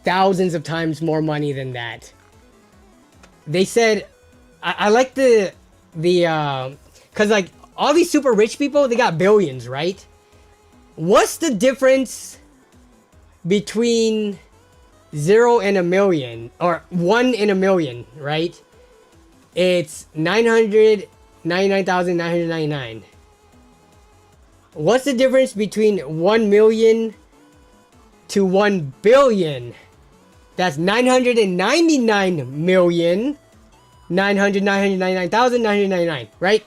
thousands of times more money than that. They said, I like the cause like all these super rich people, they got billions, right? What's the difference between 0 and a million, or 1 in a million, right? It's 999,999. What's the difference between 1 million to 1 billion? That's 999,999,999, right?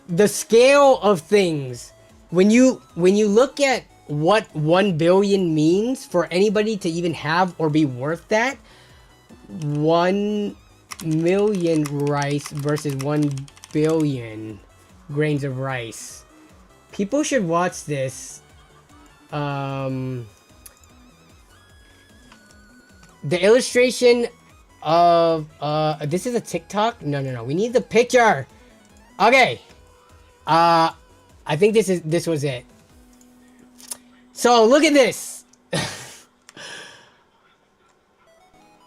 The scale of things, when you look at what 1 billion means for anybody to even have or be worth that, 1 million rice versus 1 billion grains of rice. People should watch this. The illustration of this is a TikTok. No. We need the picture. Okay. I think this was it. So look at this.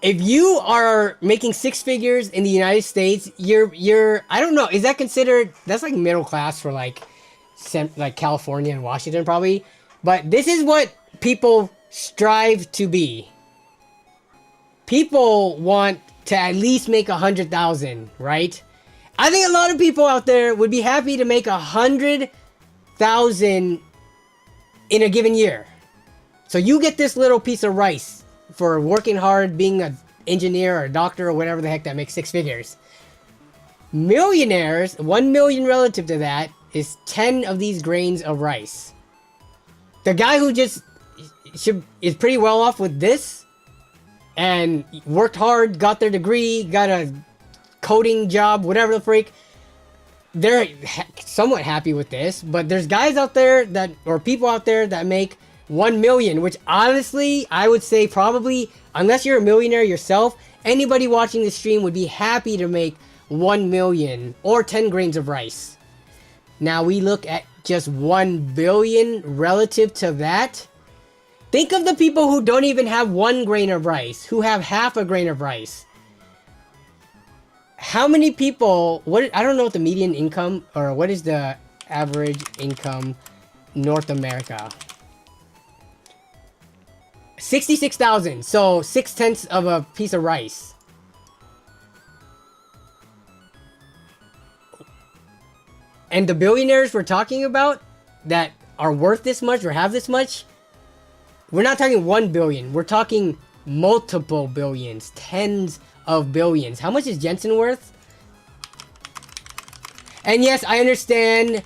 If you are making 6 figures in the United States, you're I don't know, is that considered, that's like middle class for like California and Washington probably, but this is what people strive to be. People want to at least make 100,000, right? I think a lot of people out there would be happy to make 100,000 in a given year. So you get this little piece of rice for working hard, being an engineer or a doctor or whatever the heck that makes 6 figures. Millionaires, 1 million relative to that, is 10 of these grains of rice. The guy who just is pretty well off with this and worked hard, got their degree, got a coding job, whatever the freak, they're somewhat happy with this. But there's guys out there that, or people out there that make 1 million, which honestly, I would say probably, unless you're a millionaire yourself, anybody watching this stream would be happy to make 1 million or 10 grains of rice. Now we look at just 1 billion relative to that. Think of the people who don't even have 1 grain of rice, who have half a grain of rice. how many people, I don't know what the median income, or what is the average income North America. 66,000, so 6/10 of a piece of rice. And the billionaires we're talking about that are worth this much or have this much, we're not talking 1 billion. We're talking multiple billions, tens of billions. How much is Jensen worth? And yes, I understand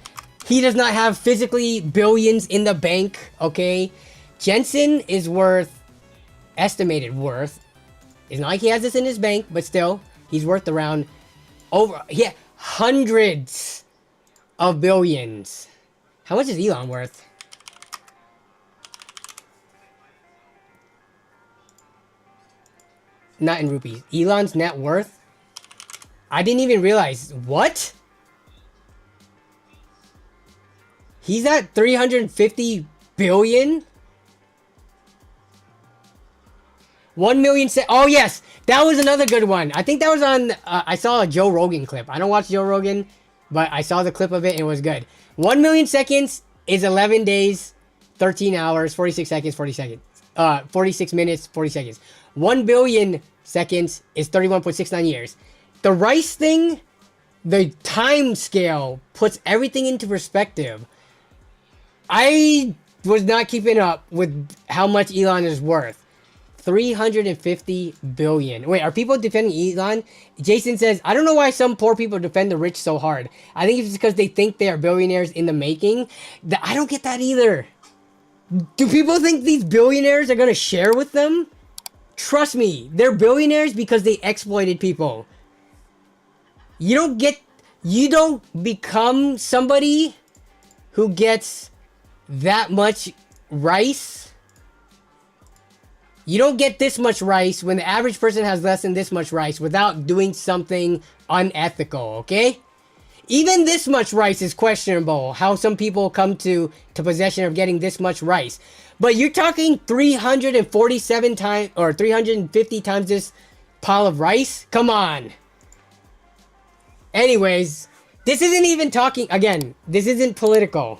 he does not have physically billions in the bank, okay? Jensen is worth, estimated worth, it's not like he has this in his bank, but still, he's worth around hundreds of billions. How much is Elon worth? Not in rupees. Elon's net worth? I didn't even realize. What? He's at 350 billion? 1 million. Oh, yes. That was another good one. I think that was on. I saw a Joe Rogan clip. I don't watch Joe Rogan, but I saw the clip of it and it was good. 1 million seconds is 11 days, 13 hours, 46 seconds, 46 minutes, 40 seconds. 1 billion seconds is 31.69 years. The rice thing, the time scale puts everything into perspective. I was not keeping up with how much Elon is worth. 350 billion. Wait, are people defending Elon? Jason says, I don't know why some poor people defend the rich so hard. I think it's because they think they are billionaires in the making. I don't get that either. Do people think these billionaires are going to share with them? Trust me, they're billionaires because they exploited people. You don't become somebody who gets that much rice. You don't get this much rice when the average person has less than this much rice without doing something unethical, okay? Even this much rice is questionable, how some people come to possession of getting this much rice. But you're talking 347 times or 350 times this pile of rice? Come on. Anyways, this isn't even talking, again, this isn't political.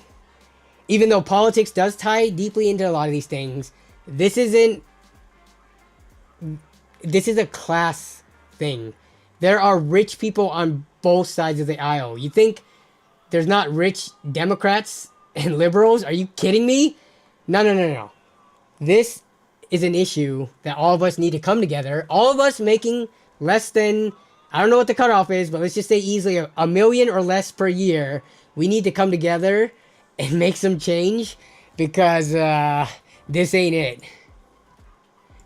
Even though politics does tie deeply into a lot of these things, this is a class thing. There are rich people on both sides of the aisle. You think there's not rich Democrats and liberals? Are you kidding me? No. This is an issue that all of us need to come together. All of us making less than, I don't know what the cutoff is, but let's just say easily a million or less per year. We need to come together and make some change because this ain't it.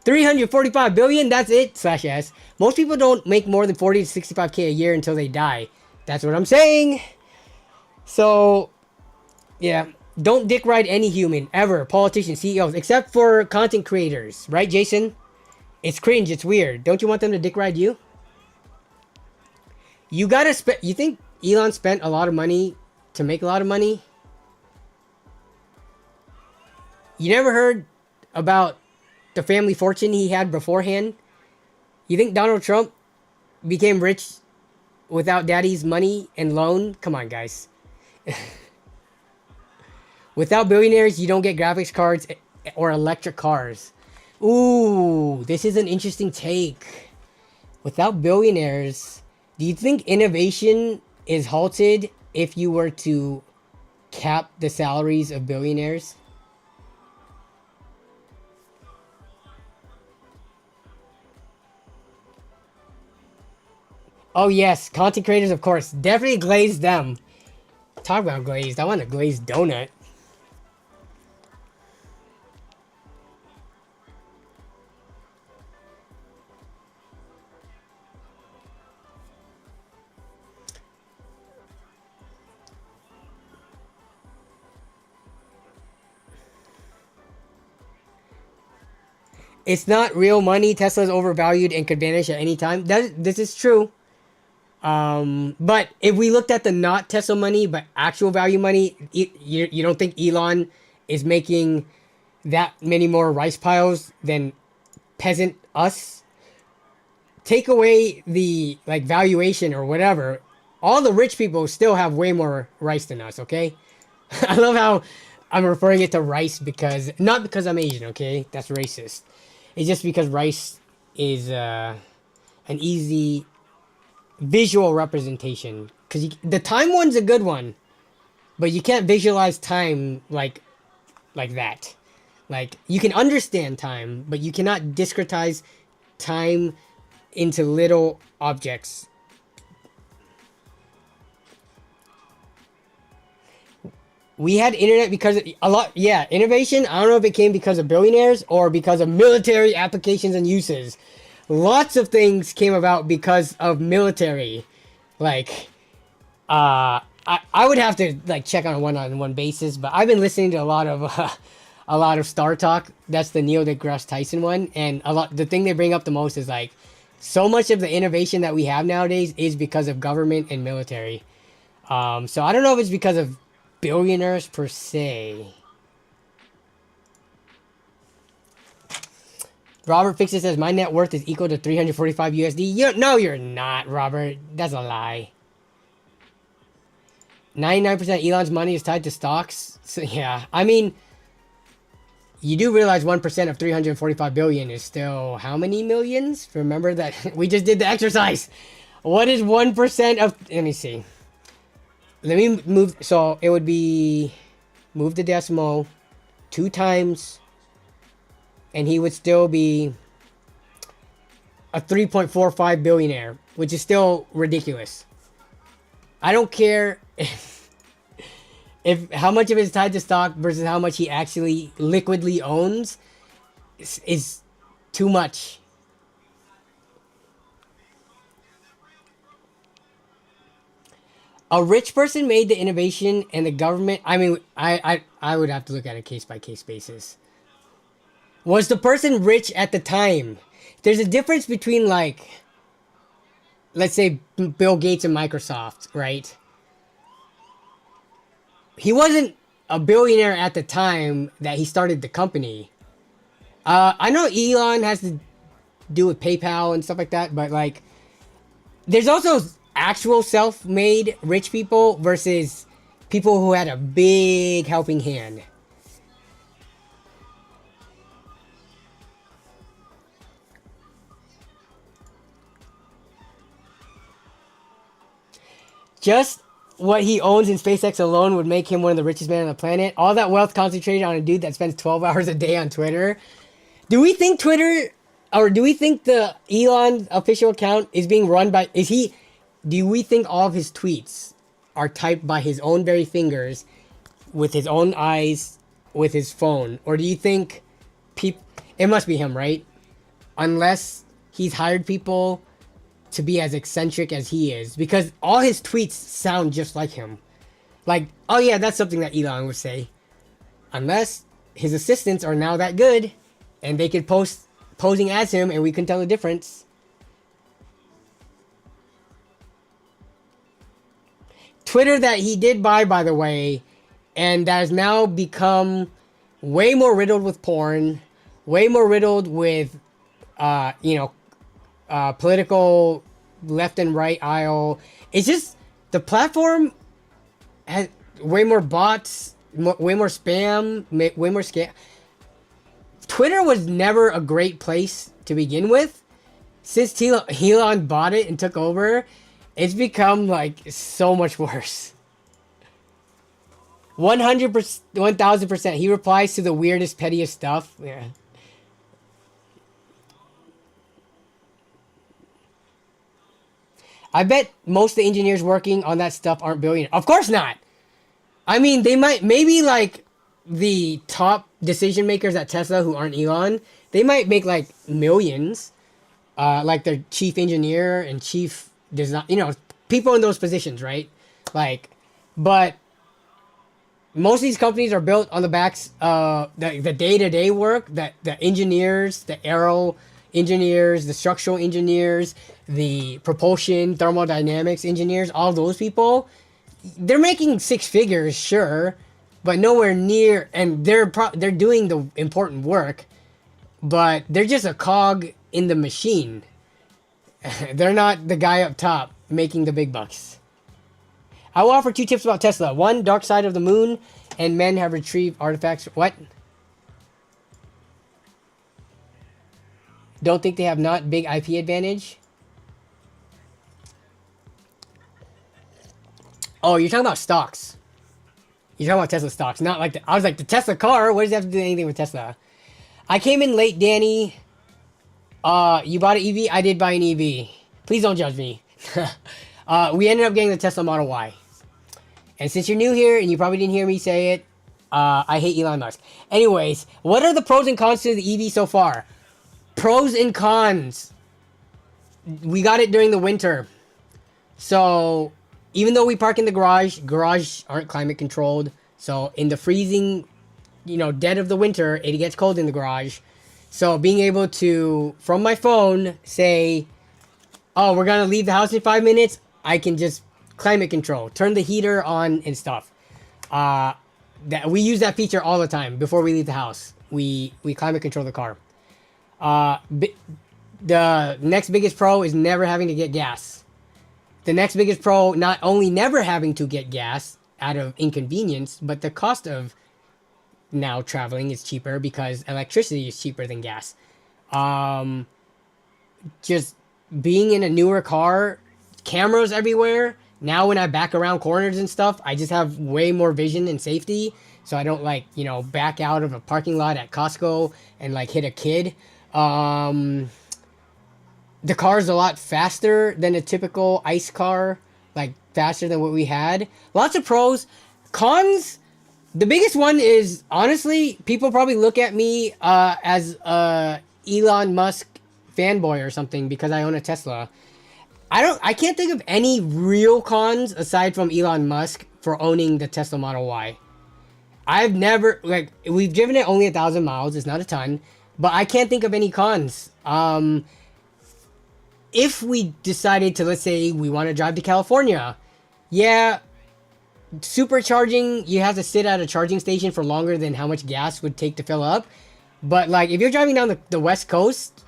345 billion, that's it, /S. Most people don't make more than 40 to 65K a year until they die. That's what I'm saying. So, yeah. Don't dick ride any human, ever. Politicians, CEOs, except for content creators. Right, Jason? It's cringe, it's weird. Don't you want them to dick ride you? You gotta spend... You think Elon spent a lot of money to make a lot of money? You never heard about the family fortune he had beforehand? You think Donald Trump became rich without daddy's money and loan? Come on, guys. Without billionaires, you don't get graphics cards or electric cars. Ooh, this is an interesting take. Without billionaires, do you think innovation is halted if you were to cap the salaries of billionaires? Oh yes, content creators, of course. Definitely glaze them. Talk about glazed. I want a glazed donut. It's not real money. Tesla's overvalued and could vanish at any time. This is true. But if we looked at the not Tesla money, but actual value money, you don't think Elon is making that many more rice piles than peasant us? take away the like valuation or whatever, all the rich people still have way more rice than us, okay? I love how I'm referring it to rice because not because I'm Asian, okay? That's racist. It's just because rice is an easy visual representation. Because the time one's a good one, but you can't visualize time like that. Like you can understand time, but you cannot discretize time into little objects. We had internet because a lot, yeah, innovation. I don't know if it came because of billionaires or because of military applications and uses. Lots of things came about because of military. Like, I would have to like check on a one-on-one basis, but I've been listening to a lot of Star Talk. That's the Neil deGrasse Tyson one, and the thing they bring up the most is like, so much of the innovation that we have nowadays is because of government and military. So I don't know if it's because of billionaires per se. Robert Fixes says my net worth is equal to 345 USD. No, you're not, Robert. That's a lie. 99% Elon's money is tied to stocks. So yeah, I mean, you do realize 1% of 345 billion is still how many millions? Remember that we just did the exercise. What is 1% of? Let me see. Let me move. So it would be move the decimal 2 times, and he would still be a 3.45 billionaire, which is still ridiculous. I don't care if how much of it is tied to stock versus how much he actually liquidly owns is too much. A rich person made the innovation and the government. I mean, I would have to look at a case by case basis. Was the person rich at the time? There's a difference between like, let's say Bill Gates and Microsoft, right? He wasn't a billionaire at the time that he started the company. I know Elon has to do with PayPal and stuff like that, but like, there's also actual self-made rich people versus people who had a big helping hand. Just what he owns in SpaceX alone would make him one of the richest men on the planet. All that wealth concentrated on a dude that spends 12 hours a day on Twitter. Do we think Twitter, or do we think the Elon official account is being run by, do we think all of his tweets are typed by his own very fingers, with his own eyes, with his phone? Or do you think it must be him, right? Unless he's hired people to be as eccentric as he is, because all his tweets sound just like him. Like, oh yeah, that's something that Elon would say. Unless his assistants are now that good, and they could posing as him, and we can tell the difference. Twitter that he did buy, by the way, and that has now become way more riddled with porn, way more riddled with, political left and right aisle. It's just the platform has way more bots, way more spam, way more scam. Twitter was never a great place to begin with. Since Elon bought it and took over, it's become like so much worse. 100%, 1000%. He replies to the weirdest, pettiest stuff. Yeah. I bet most of the engineers working on that stuff aren't billionaires. Of course not. I mean, they might, maybe like the top decision makers at Tesla who aren't Elon, they might make like millions. Like their chief engineer and chief design, people in those positions, right? Like, but most of these companies are built on the backs of the day-to-day work that the engineers, the aero engineers, the structural engineers, the propulsion, thermodynamics engineers, all those people, they're making 6 figures, sure, but nowhere near, and they're doing the important work, but they're just a cog in the machine. They're not the guy up top making the big bucks. I will offer 2 tips about Tesla. 1, dark side of the moon, and men have retrieved artifacts. What? Don't think they have not big IP advantage? Oh, you're talking about stocks. You're talking about Tesla stocks, not like I was like, the Tesla car? What does it have to do anything with Tesla? I came in late, Danny. You bought an EV? I did buy an EV. Please don't judge me. We ended up getting the Tesla Model Y. And since you're new here, and you probably didn't hear me say it, I hate Elon Musk. Anyways, what are the pros and cons to the EV so far? Pros and cons. We got it during the winter. So, even though we park in the garage aren't climate controlled. So, in the freezing, dead of the winter, it gets cold in the garage. So, being able to, from my phone, say, oh, we're going to leave the house in 5 minutes, I can just climate control, turn the heater on and stuff. That we use that feature all the time before we leave the house. We climate control the car. The next biggest pro is never having to get gas. The next biggest pro, not only never having to get gas out of inconvenience, but the cost of now traveling is cheaper because electricity is cheaper than gas. Just being in a newer car, cameras everywhere. Now when I back around corners and stuff, I just have way more vision and safety. So I don't back out of a parking lot at Costco and hit a kid. The car is a lot faster than a typical ICE car, faster than what we had. Lots of pros. Cons, the biggest one is, honestly, people probably look at me as a Elon Musk fanboy or something because I own a Tesla. I can't think of any real cons aside from Elon Musk for owning the Tesla Model Y. I've never, we've driven it only 1,000 miles. It's not a ton, but I can't think of any cons. If we decided to, let's say we want to drive to California, yeah, supercharging, you have to sit at a charging station for longer than how much gas would take to fill up. But if you're driving down the West Coast,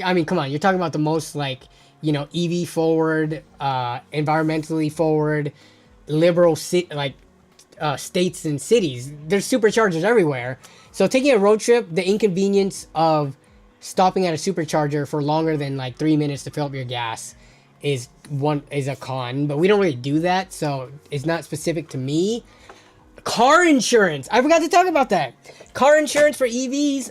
I mean, come on, you're talking about the most EV forward, environmentally forward, liberal states and cities. There's superchargers everywhere. So taking a road trip, the inconvenience of stopping at a supercharger for longer than 3 minutes to fill up your gas is a con, but we don't really do that, so it's not specific to me. Car insurance, I forgot to talk about that. Car insurance for EVs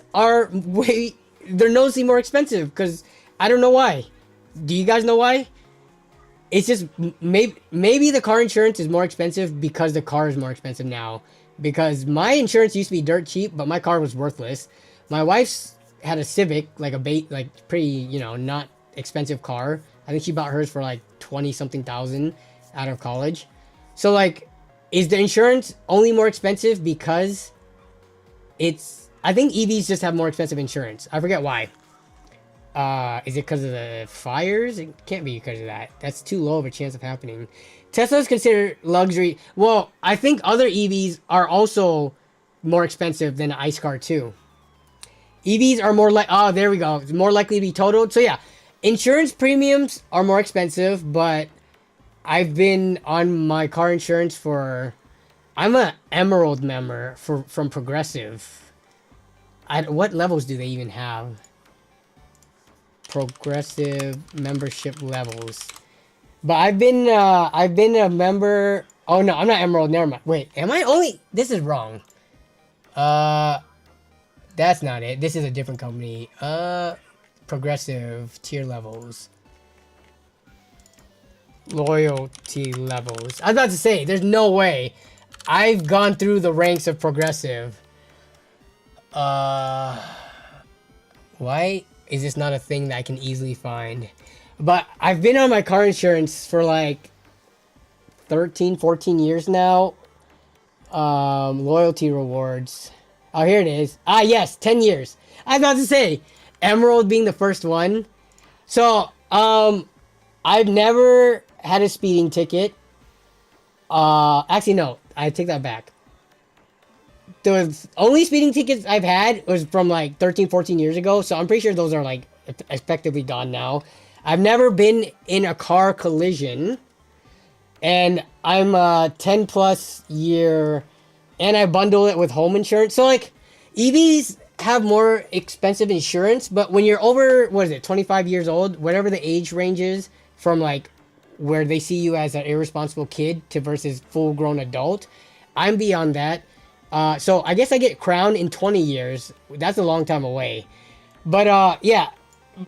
they're noticeably more expensive because I don't know why. Do you guys know why? It's just maybe the car insurance is more expensive because the car is more expensive now. Because my insurance used to be dirt cheap, but my car was worthless. My wife's had a Civic, pretty, not expensive car. I think she bought hers for 20 something thousand out of college. So is the insurance only more expensive because I think EVs just have more expensive insurance. I forget why. Is it because of the fires? It can't be because of that. That's too low of a chance of happening. Tesla's considered luxury. Well, I think other EVs are also more expensive than an ICE car too. EVs are more there we go. It's more likely to be totaled. So yeah, insurance premiums are more expensive, but I've been on my car insurance I'm an Emerald member from Progressive. What levels do they even have? Progressive membership levels. But I've been a member. Oh no, I'm not Emerald. Never mind. Wait, am I only? This is wrong. That's not it. This is a different company. Progressive tier levels. Loyalty levels. I was about to say, there's no way. I've gone through the ranks of Progressive. Why is this not a thing that I can easily find? But I've been on my car insurance for 13, 14 years now. Loyalty rewards. Oh, here it is. Ah, yes, 10 years. I was about to say, Emerald being the first one. So, I've never had a speeding ticket. Actually, no, I take that back. The only speeding tickets I've had was from 13, 14 years ago. So I'm pretty sure those are effectively gone now. I've never been in a car collision, and I'm a 10 plus year, and I bundle it with home insurance. So like, EVs have more expensive insurance, but when you're over, what is it, 25 years old, whatever the age range is, from like where they see you as an irresponsible kid to versus full grown adult, I'm beyond that. So I guess I get crowned in 20 years. That's a long time away. But yeah,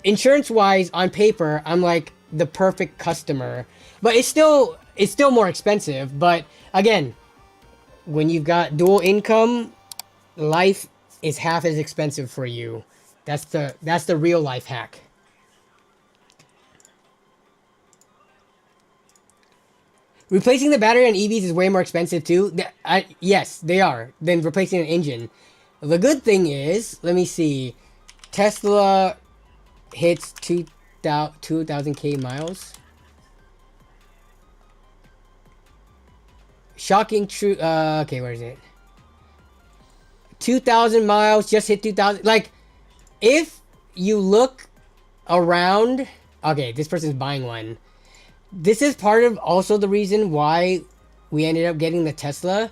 insurance wise, on paper, I'm like the perfect customer. But it's still more expensive. But again, when you've got dual income, life is half as expensive for you. That's the real life hack. Replacing the battery on EVs is way more expensive too. Yes, they are, than replacing an engine. The good thing is, let me see, Tesla hits 2,000 miles. Shocking true. Okay, where is it? 2,000 miles, just hit 2,000. Like, if you look around, okay, this person's buying one. This is part of also the reason why we ended up getting the Tesla.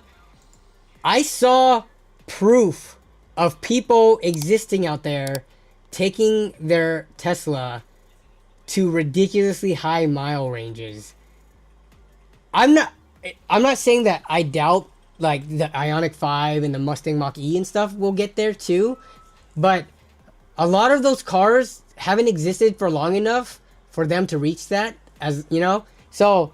I saw proof of people existing out there taking their Tesla to ridiculously high mile ranges. I'm not saying that I doubt like the Ioniq 5 and the Mustang Mach-E and stuff will get there too, but a lot of those cars haven't existed for long enough for them to reach that, as you know. So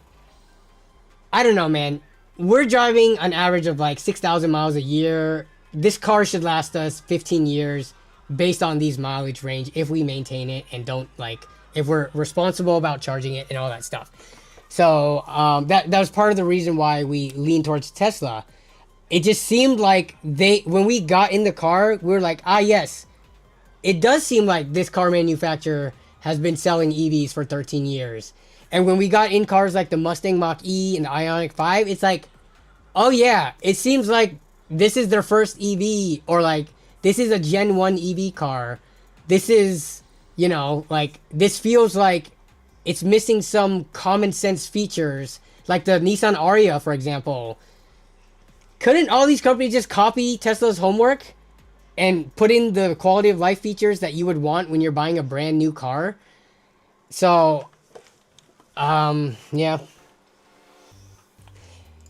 I don't know, man. We're driving an average of like 6,000 miles a year. This car should last us 15 years based on these mileage range if we maintain it and don't like, if we're responsible about charging it and all that stuff. So that was part of the reason why we leaned towards Tesla. It just seemed like when we got in the car, we were like, yes, it does seem like this car manufacturer has been selling EVs for 13 years. And when we got in cars like the Mustang Mach-E and the Ioniq 5, it's like, oh yeah, it seems like this is their first EV, or like this is a Gen 1 EV car. This is, like, this feels like it's missing some common sense features, like the Nissan Arya, for example. Couldn't all these companies just copy Tesla's homework and put in the quality of life features that you would want when you're buying a brand new car? So, yeah.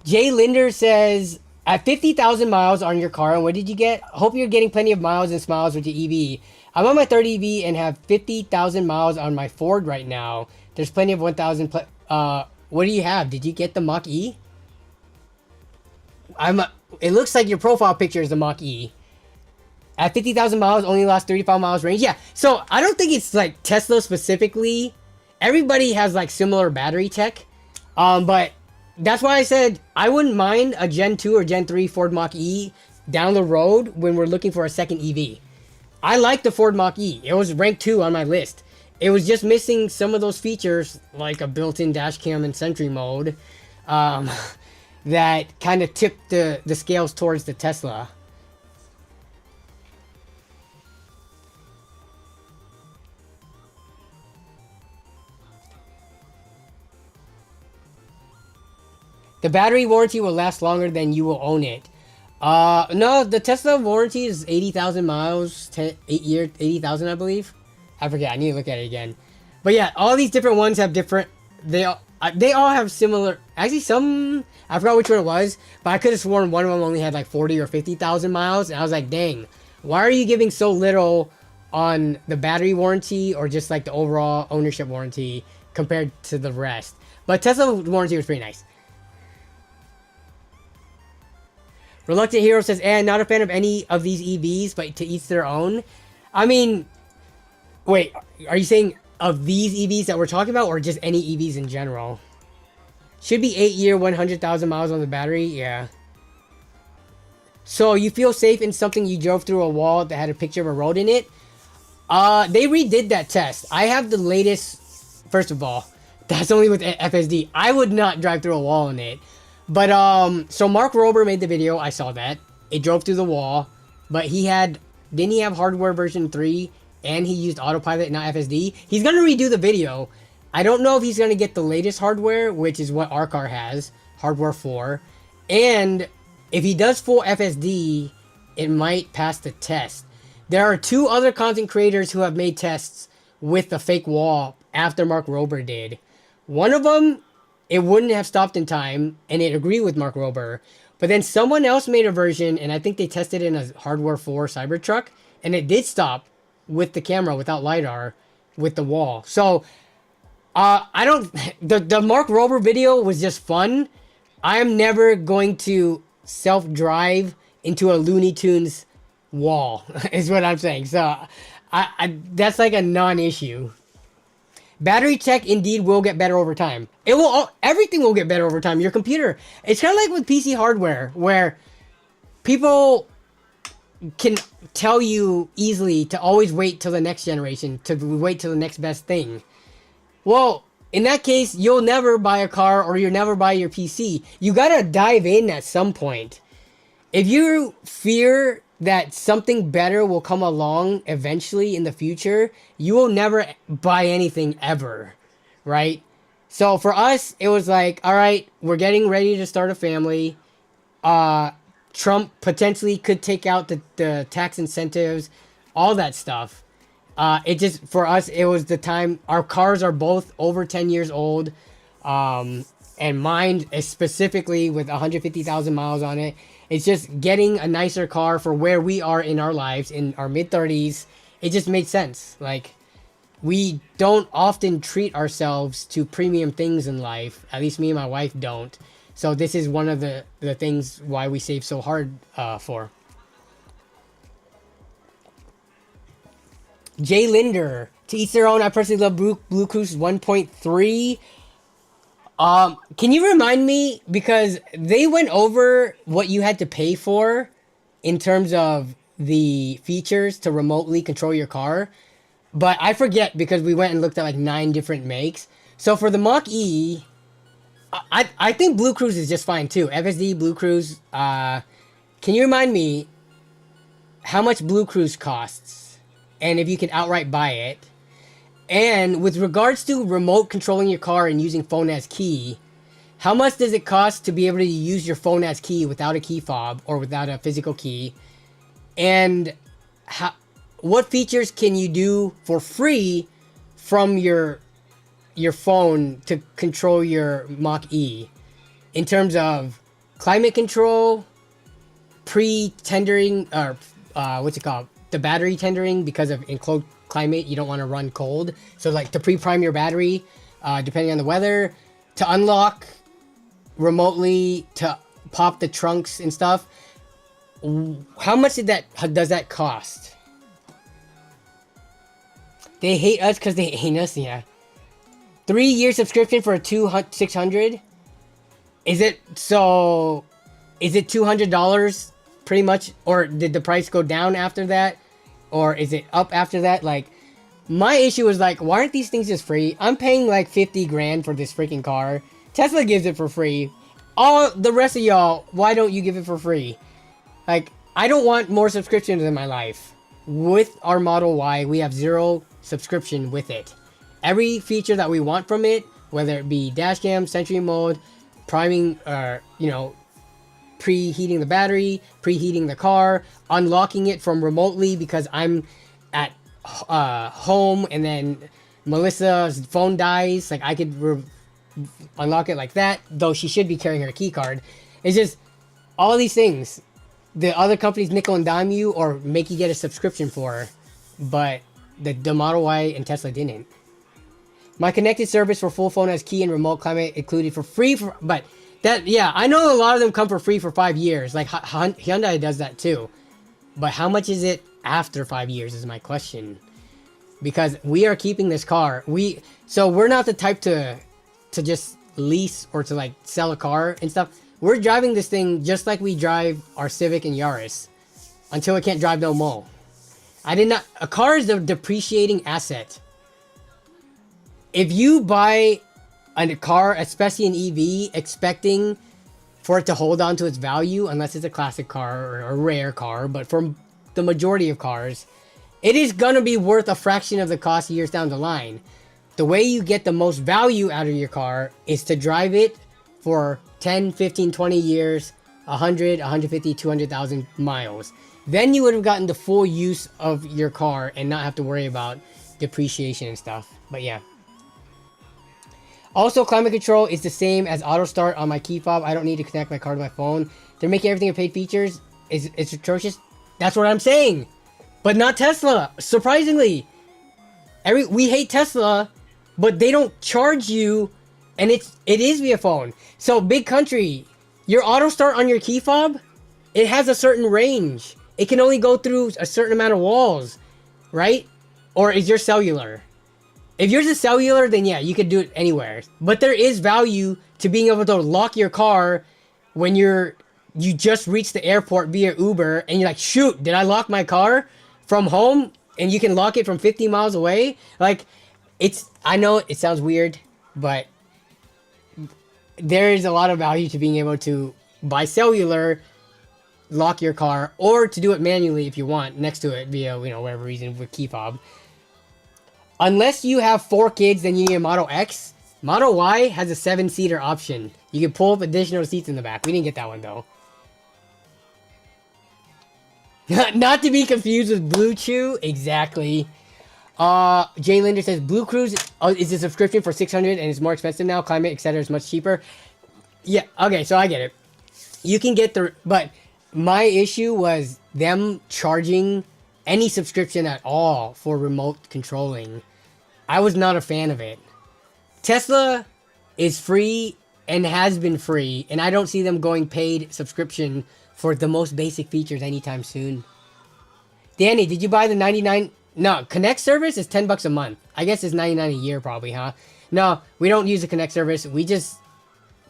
Jay Linder says, at 50,000 miles on your car, and what did you get? Hope you're getting plenty of miles and smiles with your EV. I'm on my third EV and have 50,000 miles on my Ford right now. There's plenty of 1,000. What do you have? Did you get the Mach-E? It looks like your profile picture is the Mach-E. At 50,000 miles, only lasts 35 miles range. Yeah, so I don't think it's like Tesla specifically. Everybody has like similar battery tech. But that's why I said I wouldn't mind a Gen 2 or Gen 3 Ford Mach-E down the road when we're looking for a second EV. I like the Ford Mach-E. It was ranked 2 on my list. It was just missing some of those features, like a built-in dash cam and Sentry mode, that kind of tipped the scales towards the Tesla. The battery warranty will last longer than you will own it. No, the Tesla warranty is 80,000 miles, 8 years, 80,000, I believe. I forget. I need to look at it again. But yeah, all these different ones have different. They all have similar. Actually, some I forgot which one it was, but I could have sworn one of them only had like 40 or 50,000 miles, and I was like, dang, why are you giving so little on the battery warranty or just like the overall ownership warranty compared to the rest? But Tesla warranty was pretty nice. Reluctant Hero says, not a fan of any of these EVs, but to each their own. I mean, wait, are you saying of these EVs that we're talking about, or just any EVs in general? Should be 8 year, 100,000 miles on the battery, yeah. So you feel safe in something you drove through a wall that had a picture of a road in it? They redid that test. I have the latest, first of all, that's only with FSD. I would not drive through a wall in it. But, so Mark Rober made the video, I saw that. It drove through the wall, but didn't he have hardware version 3 and he used autopilot, not FSD, he's gonna redo the video. I don't know if he's gonna get the latest hardware, which is what our car has, hardware 4, and if he does full FSD, it might pass the test. There are 2 other content creators who have made tests with the fake wall after Mark Rober did. One of them, it wouldn't have stopped in time, and it agreed with Mark Rober. But then someone else made a version, and I think they tested it in a hardware 4 Cybertruck, and it did stop with the camera without LiDAR with the wall. So, I don't... The Mark Rober video was just fun. I am never going to self-drive into a Looney Tunes wall, is what I'm saying. So, that's like a non-issue. Battery tech indeed will get better over time. It will. Everything will get better over time. Your computer. It's kind of like with PC hardware, where people can tell you easily to always wait till the next generation, to wait till the next best thing. Well, in that case, you'll never buy a car or you'll never buy your PC. You gotta dive in at some point. If you fear that something better will come along eventually in the future, you will never buy anything ever, right? So for us, it was like, all right, we're getting ready to start a family. Trump potentially could take out the tax incentives, all that stuff. It just, for us, it was the time. Our cars are both over 10 years old. And mine is specifically with 150,000 miles on it. It's just getting a nicer car for where we are in our lives, in our mid-30s. It just made sense. Like, we don't often treat ourselves to premium things in life. At least me and my wife don't. So this is one of the things why we save so hard for. Jay Linder. To each their own. I personally love Blue Cruise 1.3. Can you remind me, because they went over what you had to pay for in terms of the features to remotely control your car, but I forget because we went and looked at like 9 different makes. So for the Mach-E, I think Blue Cruise is just fine too. FSD, Blue Cruise. Can you remind me how much Blue Cruise costs and if you can outright buy it? And with regards to remote controlling your car and using phone as key, how much does it cost to be able to use your phone as key without a key fob or without a physical key? And what features can you do for free from your phone to control your Mach-E in terms of climate control, pre-tendering, or what's it called? The battery tendering, because of enclosed climate, you don't want to run cold. So like to pre-prime your battery, depending on the weather, to unlock remotely, to pop the trunks and stuff. How much does that cost? They hate us because they hate us, yeah. 3-year subscription for a 600. Is it $200 pretty much, or did the price go down after that, or is it up after that? Like, my issue is like, why aren't these things just free? I'm paying like 50 grand for this freaking car. Tesla gives it for free. All the rest of y'all, why don't you give it for free? Like, I don't want more subscriptions in my life. With our Model Y, we have 0 subscription with it. Every feature that we want from it, whether it be dash cam, Sentry mode, priming, preheating the battery, preheating the car, unlocking it from remotely because I'm at home and then Melissa's phone dies, like I could unlock it like that, though she should be carrying her key card. It's just all these things the other companies nickel and dime you or make you get a subscription for, but the Model Y and Tesla didn't. My connected service for full phone as key and remote climate included for free, but that, yeah, I know a lot of them come for free for 5 years. Like Hyundai does that too. But how much is it after 5 years is my question. Because we are keeping this car. So we're not the type to just lease or to like sell a car and stuff. We're driving this thing just like we drive our Civic and Yaris until it can't drive no more. A car is a depreciating asset. If you buy a car, especially an EV, expecting for it to hold on to its value, unless it's a classic car or a rare car, but for the majority of cars, it is gonna be worth a fraction of the cost years down the line. The way you get the most value out of your car is to drive it for 10, 15, 20 years, 100, 150, 200,000 miles. Then you would have gotten the full use of your car and not have to worry about depreciation and stuff. But yeah. Also, climate control is the same as auto start on my key fob. I don't need to connect my car to my phone. They're making everything a paid features. It's atrocious. That's what I'm saying. But not Tesla. Surprisingly. We hate Tesla, but they don't charge you, and it is via phone. So big country, your auto start on your key fob, it has a certain range. It can only go through a certain amount of walls, right? Or is your cellular? If yours is cellular, then yeah, you could do it anywhere. But there is value to being able to lock your car when you just reached the airport via Uber and you're like, shoot, did I lock my car from home? And you can lock it from 50 miles away. Like, I know it sounds weird, but there is a lot of value to being able to, by cellular, lock your car, or to do it manually if you want, next to it via, whatever reason, with key fob. Unless you have 4 kids, then you need a Model X. Model Y has a 7-seater option. You can pull up additional seats in the back. We didn't get that one, though. Not to be confused with Blue Chew. Exactly. Jay Linder says, Blue Cruise is a subscription for $600 and it's more expensive now. Climate, etc. is much cheaper. Yeah, okay, so I get it. You can get but my issue was them charging any subscription at all for remote controlling. I was not a fan of it. Tesla is free and has been free, and I don't see them going paid subscription for the most basic features anytime soon. Danny, did you buy the 99? No, Connect service is $10 a month. I guess it's 99 a year probably, huh? No, we don't use the Connect service. We just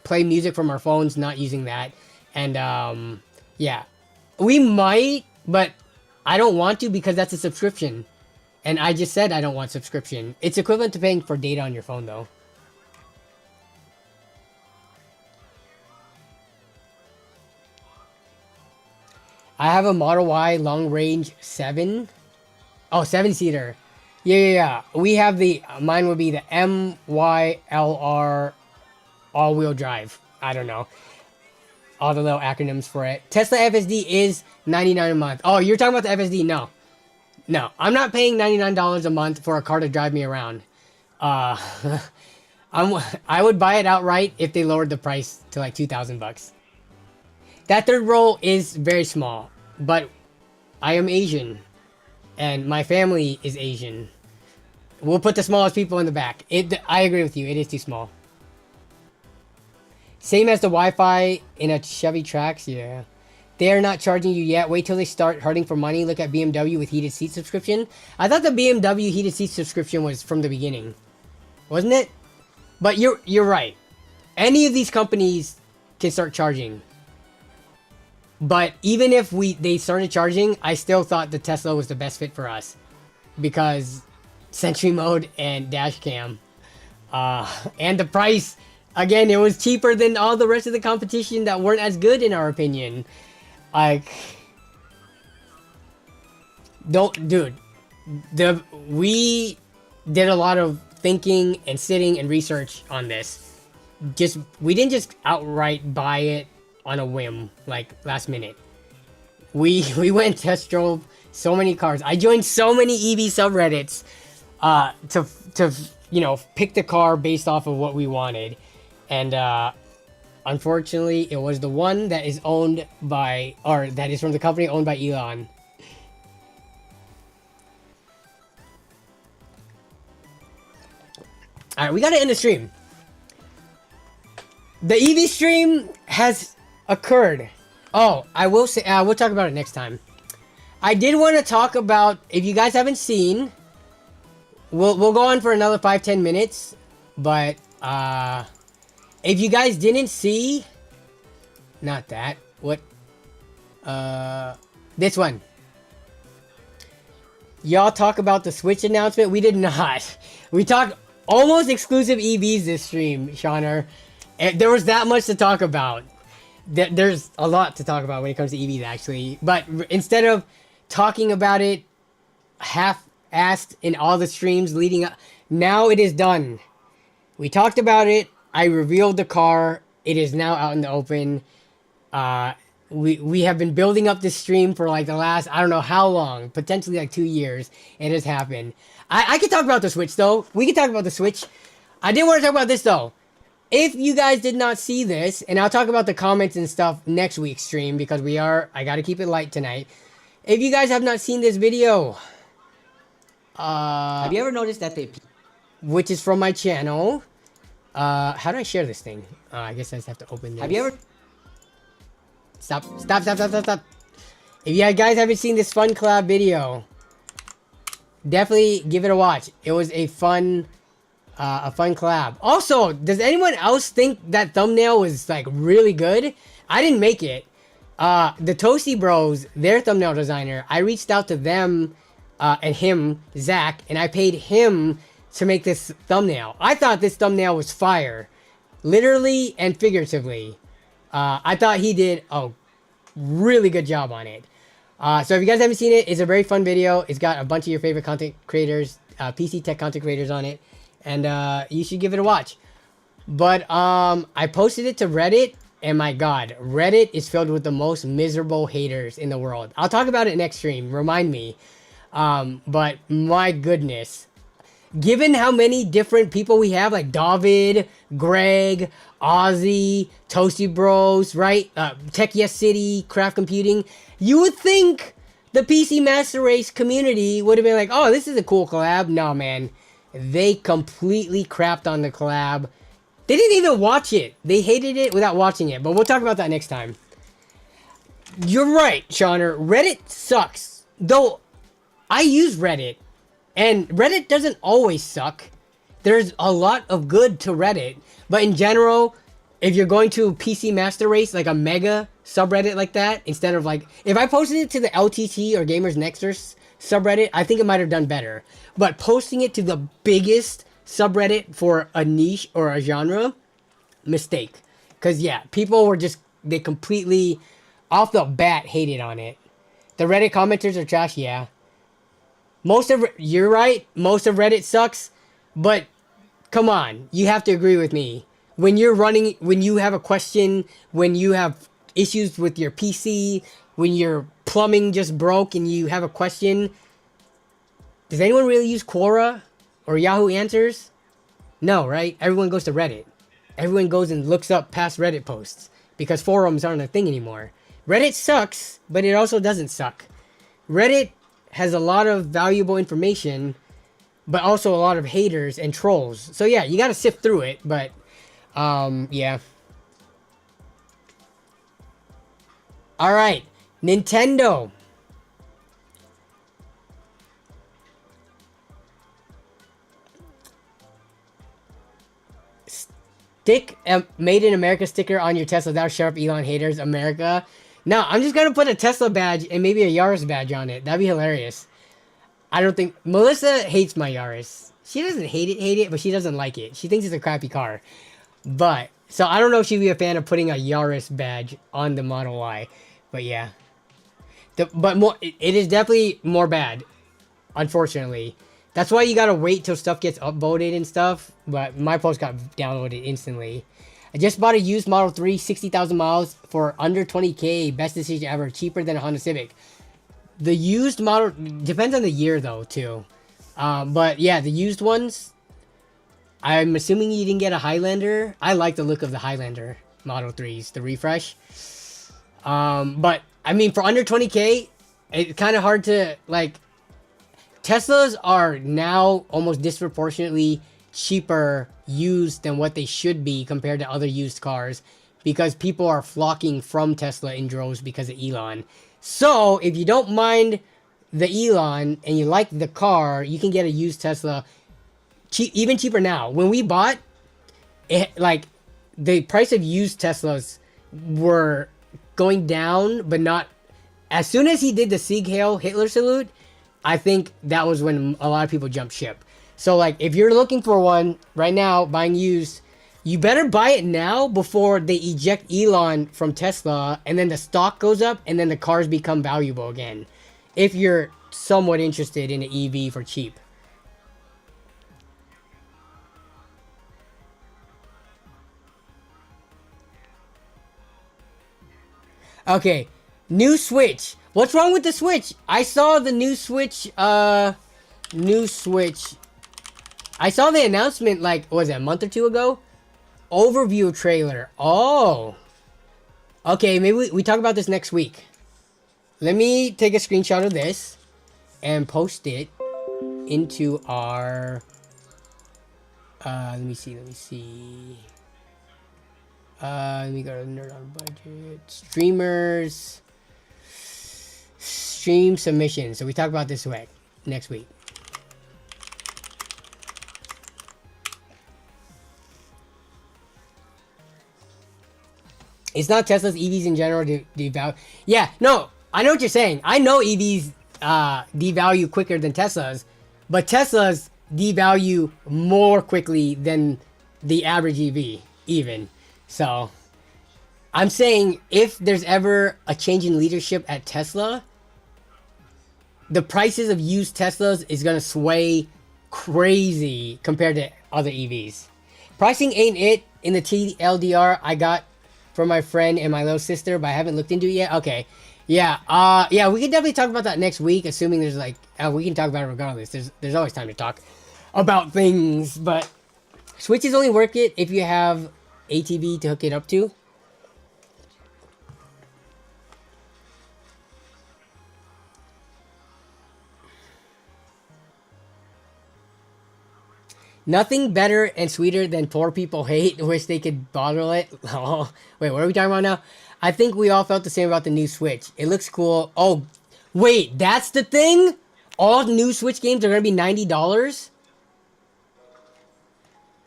play music from our phones, not using that. And yeah, we might, but I don't want to because that's a subscription. And I just said I don't want subscription. It's equivalent to paying for data on your phone, though. I have a Model Y long range 7. Oh, 7-seater. Yeah. We have mine would be the MYLR all-wheel drive. I don't know. All the little acronyms for it. Tesla FSD is $99 a month. Oh, you're talking about the FSD? No. No, I'm not paying $99 a month for a car to drive me around. I would buy it outright if they lowered the price to like $2,000. That third row is very small, but I am Asian, and my family is Asian. We'll put the smallest people in the back. I agree with you. It is too small. Same as the Wi-Fi in a Chevy Trax, yeah. They are not charging you yet. Wait till they start hurting for money. Look at BMW with heated seat subscription. I thought the BMW heated seat subscription was from the beginning, wasn't it? But you're right. Any of these companies can start charging. But even if they started charging, I still thought the Tesla was the best fit for us because Sentry Mode and dash cam, and the price. Again, it was cheaper than all the rest of the competition that weren't as good in our opinion. Like, we did a lot of thinking and sitting and research on this. We didn't just outright buy it on a whim, like last minute. We went and test drove so many cars. I joined so many EV subreddits to pick the car based off of what we wanted. And unfortunately, it was the one that is owned by, or that is from the company owned by Elon. Alright, we gotta end the stream. The EV stream has occurred. Oh, I will say, we'll talk about it next time. I did want to talk about, if you guys haven't seen, we'll go on for another 5-10 minutes, but, if you guys didn't see, not that, this one. Y'all talk about the Switch announcement. We did not. We talked almost exclusive EVs this stream, Shauner. And there was that much to talk about. There's a lot to talk about when it comes to EVs, actually. But instead of talking about it half-assed in all the streams leading up. Now it is done. We talked about it. I revealed the car. It is now out in the open. We have been building up this stream for like the last, I don't know how long, potentially like 2 years. It has happened. I could talk about the Switch though. We can talk about the Switch. I did want to talk about this though. If you guys did not see this, and I'll talk about the comments and stuff next week's stream because I got to keep it light tonight. If you guys have not seen this video, have you ever noticed that which is from my channel. How do I share this thing? I guess I just have to open this. Have you ever... Stop. If you guys haven't seen this fun collab video, definitely give it a watch. It was a fun collab. Also, does anyone else think that thumbnail was like really good? I didn't make it. The Toasty Bros, their thumbnail designer, I reached out to them and him, Zach, and I paid him to make this thumbnail. I thought this thumbnail was fire, literally and figuratively. I thought he did a really good job on it. So if you guys haven't seen it, it's a very fun video. It's got a bunch of your favorite content creators, PC tech content creators on it, and you should give it a watch. But I posted it to Reddit, and my god, Reddit is filled with the most miserable haters in the world. I'll talk about it next stream, remind me. But my goodness, given how many different people we have, like David, Greg, Ozzy, Toasty Bros, right? Tech Yes City, Craft Computing, you would think the PC Master Race community would have been like, oh, this is a cool collab. No, man. They completely crapped on the collab. They didn't even watch it. They hated it without watching it. But we'll talk about that next time. You're right, Shauner. Reddit sucks. Though, I use Reddit. And Reddit doesn't always suck. There's a lot of good to Reddit. But in general, if you're going to PC Master Race, like a mega subreddit like that, instead of like... If I posted it to the LTT or Gamers Nexus subreddit, I think it might have done better. But posting it to the biggest subreddit for a niche or a genre, mistake. Because yeah, people were just... They completely, off the bat, hated on it. The Reddit commenters are trash, yeah. You're right, most of Reddit sucks, but come on, you have to agree with me. When you're running, when you have a question, when you have issues with your PC, when your plumbing just broke and you have a question, does anyone really use Quora or Yahoo Answers? No, right? Everyone goes to Reddit. Everyone goes and looks up past Reddit posts because forums aren't a thing anymore. Reddit sucks, but it also doesn't suck. Reddit has a lot of valuable information, but also a lot of haters and trolls. So yeah, you gotta sift through it, but yeah. Alright, Nintendo. Stick a Made in America sticker on your Tesla. That'll shut up Elon haters, America. No, I'm just gonna put a Tesla badge and maybe a Yaris badge on it. That'd be hilarious. I don't think... Melissa hates my Yaris. She doesn't hate it, but she doesn't like it. She thinks it's a crappy car. But, so I don't know if she'd be a fan of putting a Yaris badge on the Model Y. But yeah. It is definitely more bad. Unfortunately. That's why you gotta wait till stuff gets upvoted and stuff. But my post got downloaded instantly. I just bought a used Model 3, 60,000 miles for under 20K. Best decision ever. Cheaper than a Honda Civic. The used model... Depends on the year, though, too. But, yeah, the used ones... I'm assuming you didn't get a Highlander. I like the look of the Highlander Model 3s. The refresh. But, I mean, for under 20K, it's kind of hard to, like... Teslas are now almost disproportionately cheaper used than what they should be compared to other used cars because people are flocking from Tesla in droves because of Elon. So if you don't mind the Elon and you like the car, you can get a used Tesla even cheaper now. When we bought it, like the price of used Teslas were going down, but not as soon as he did the Sieg Heil Hitler salute. I think that was when a lot of people jumped ship. So, like, if you're looking for one right now, buying used, you better buy it now before they eject Elon from Tesla, and then the stock goes up, and then the cars become valuable again. if you're somewhat interested in an EV for cheap. Okay, new Switch. What's wrong with the Switch? I saw the new Switch, new Switch. I saw the announcement, like, what was it, a month or two ago? Overview trailer. Oh. Okay, maybe we talk about this next week. Let me take a screenshot of this and post it into our... let me see. Let me go to Nerd on Budget. Streamers. Stream submission. So we talk about this next week. It's not Tesla's EVs in general devalue. Yeah, no, I know what you're saying. I know EVs devalue quicker than Teslas, but Teslas devalue more quickly than the average EV, even. So, I'm saying if there's ever a change in leadership at Tesla, the prices of used Teslas is going to sway crazy compared to other EVs. Pricing ain't it in the TLDR I got from my friend and my little sister, but I haven't looked into it yet. Okay. Yeah. Yeah, we can definitely talk about that next week, assuming there's like, we can talk about it regardless. There's always time to talk about things, but Switches only work it if you have ATV to hook it up to. Nothing better and sweeter than poor people hate. Wish they could bottle it. Oh, wait, what are we talking about now? I think we all felt the same about the new Switch. It looks cool. Oh, wait, that's the thing? All new Switch games are going to be $90?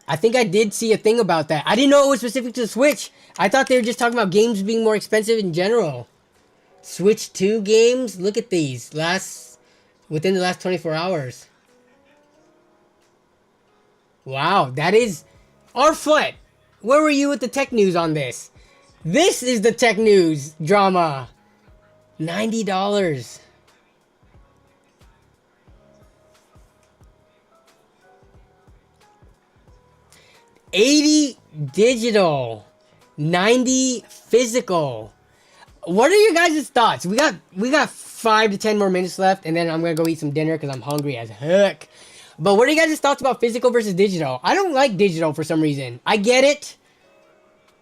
I think I did see a thing about that. I didn't know it was specific to the Switch. I thought they were just talking about games being more expensive in general. Switch 2 games? Look at these. Within the last 24 hours. Wow, that is... Arflet, where were you with the tech news on this? This is the tech news drama. $90. $80 digital, $90 physical. What are your guys' thoughts? We got 5 to 10 more minutes left, and then I'm gonna go eat some dinner because I'm hungry as heck. But what are you guys' thoughts about physical versus digital? I don't like digital for some reason. I get it.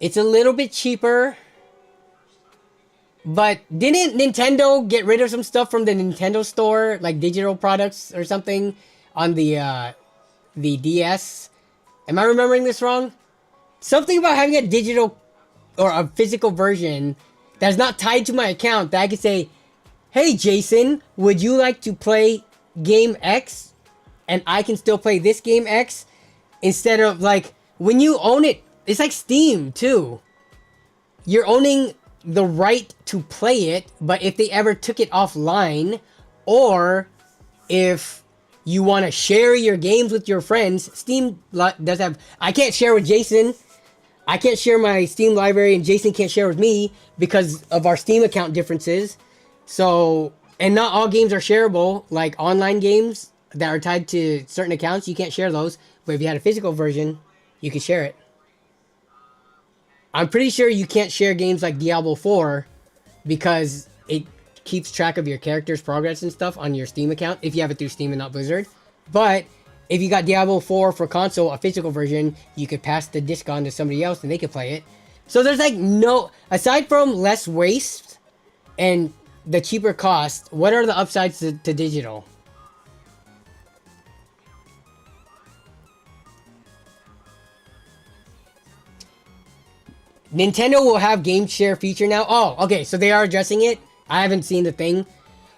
It's a little bit cheaper. But didn't Nintendo get rid of some stuff from the Nintendo store, like digital products or something, on the DS? Am I remembering this wrong? Something about having a digital or a physical version that's not tied to my account that I could say, hey Jason, would you like to play game X? And I can still play this game X? Instead of like, when you own it, it's like Steam too. You're owning the right to play it, but if they ever took it offline, or if you want to share your games with your friends, Steam does have... I can't share with Jason. I can't share my Steam library, and Jason can't share with me because of our Steam account differences. So, and not all games are shareable, like online games that are tied to certain accounts, you can't share those. But if you had a physical version, you could share it. I'm pretty sure you can't share games like Diablo 4 because it keeps track of your character's progress and stuff on your Steam account if you have it through Steam and not Blizzard. But if you got Diablo 4 for console, a physical version, you could pass the disc on to somebody else and they could play it. So there's like no... Aside from less waste and the cheaper cost, what are the upsides to digital? Nintendo will have game share feature now. Oh, okay, so they are addressing it. I haven't seen the thing.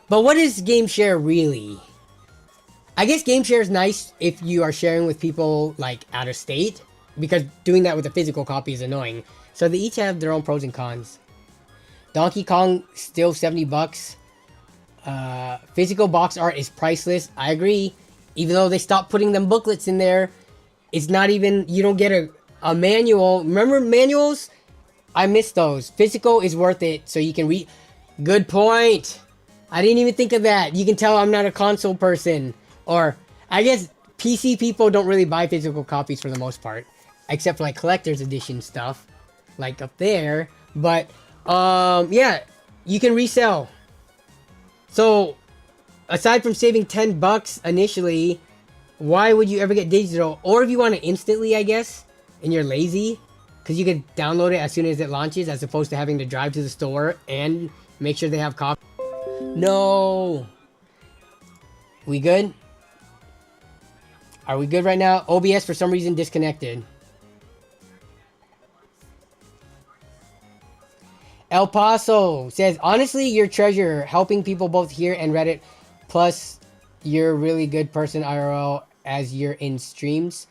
But what is game share really? I guess game share is nice if you are sharing with people like out of state, because doing that with a physical copy is annoying. So they each have their own pros and cons. Donkey Kong still $70. Physical box art is priceless. I agree. Even though they stopped putting them booklets in there, it's not even... You don't get a manual. Remember manuals? I miss those. Physical is worth it, so you can read. Good point. I didn't even think of that. You can tell I'm not a console person. Or, I guess PC people don't really buy physical copies for the most part. Except for like collector's edition stuff. Like up there. But, yeah. You can resell. So, aside from saving $10 initially, why would you ever get digital? Or if you want it instantly, I guess, and you're lazy, because you can download it as soon as it launches, as opposed to having to drive to the store and make sure they have copies. No. We good? Are we good right now? OBS for some reason disconnected. El Paso says, honestly, you're treasure, helping people both here and Reddit. Plus, you're a really good person IRL as you're in streams.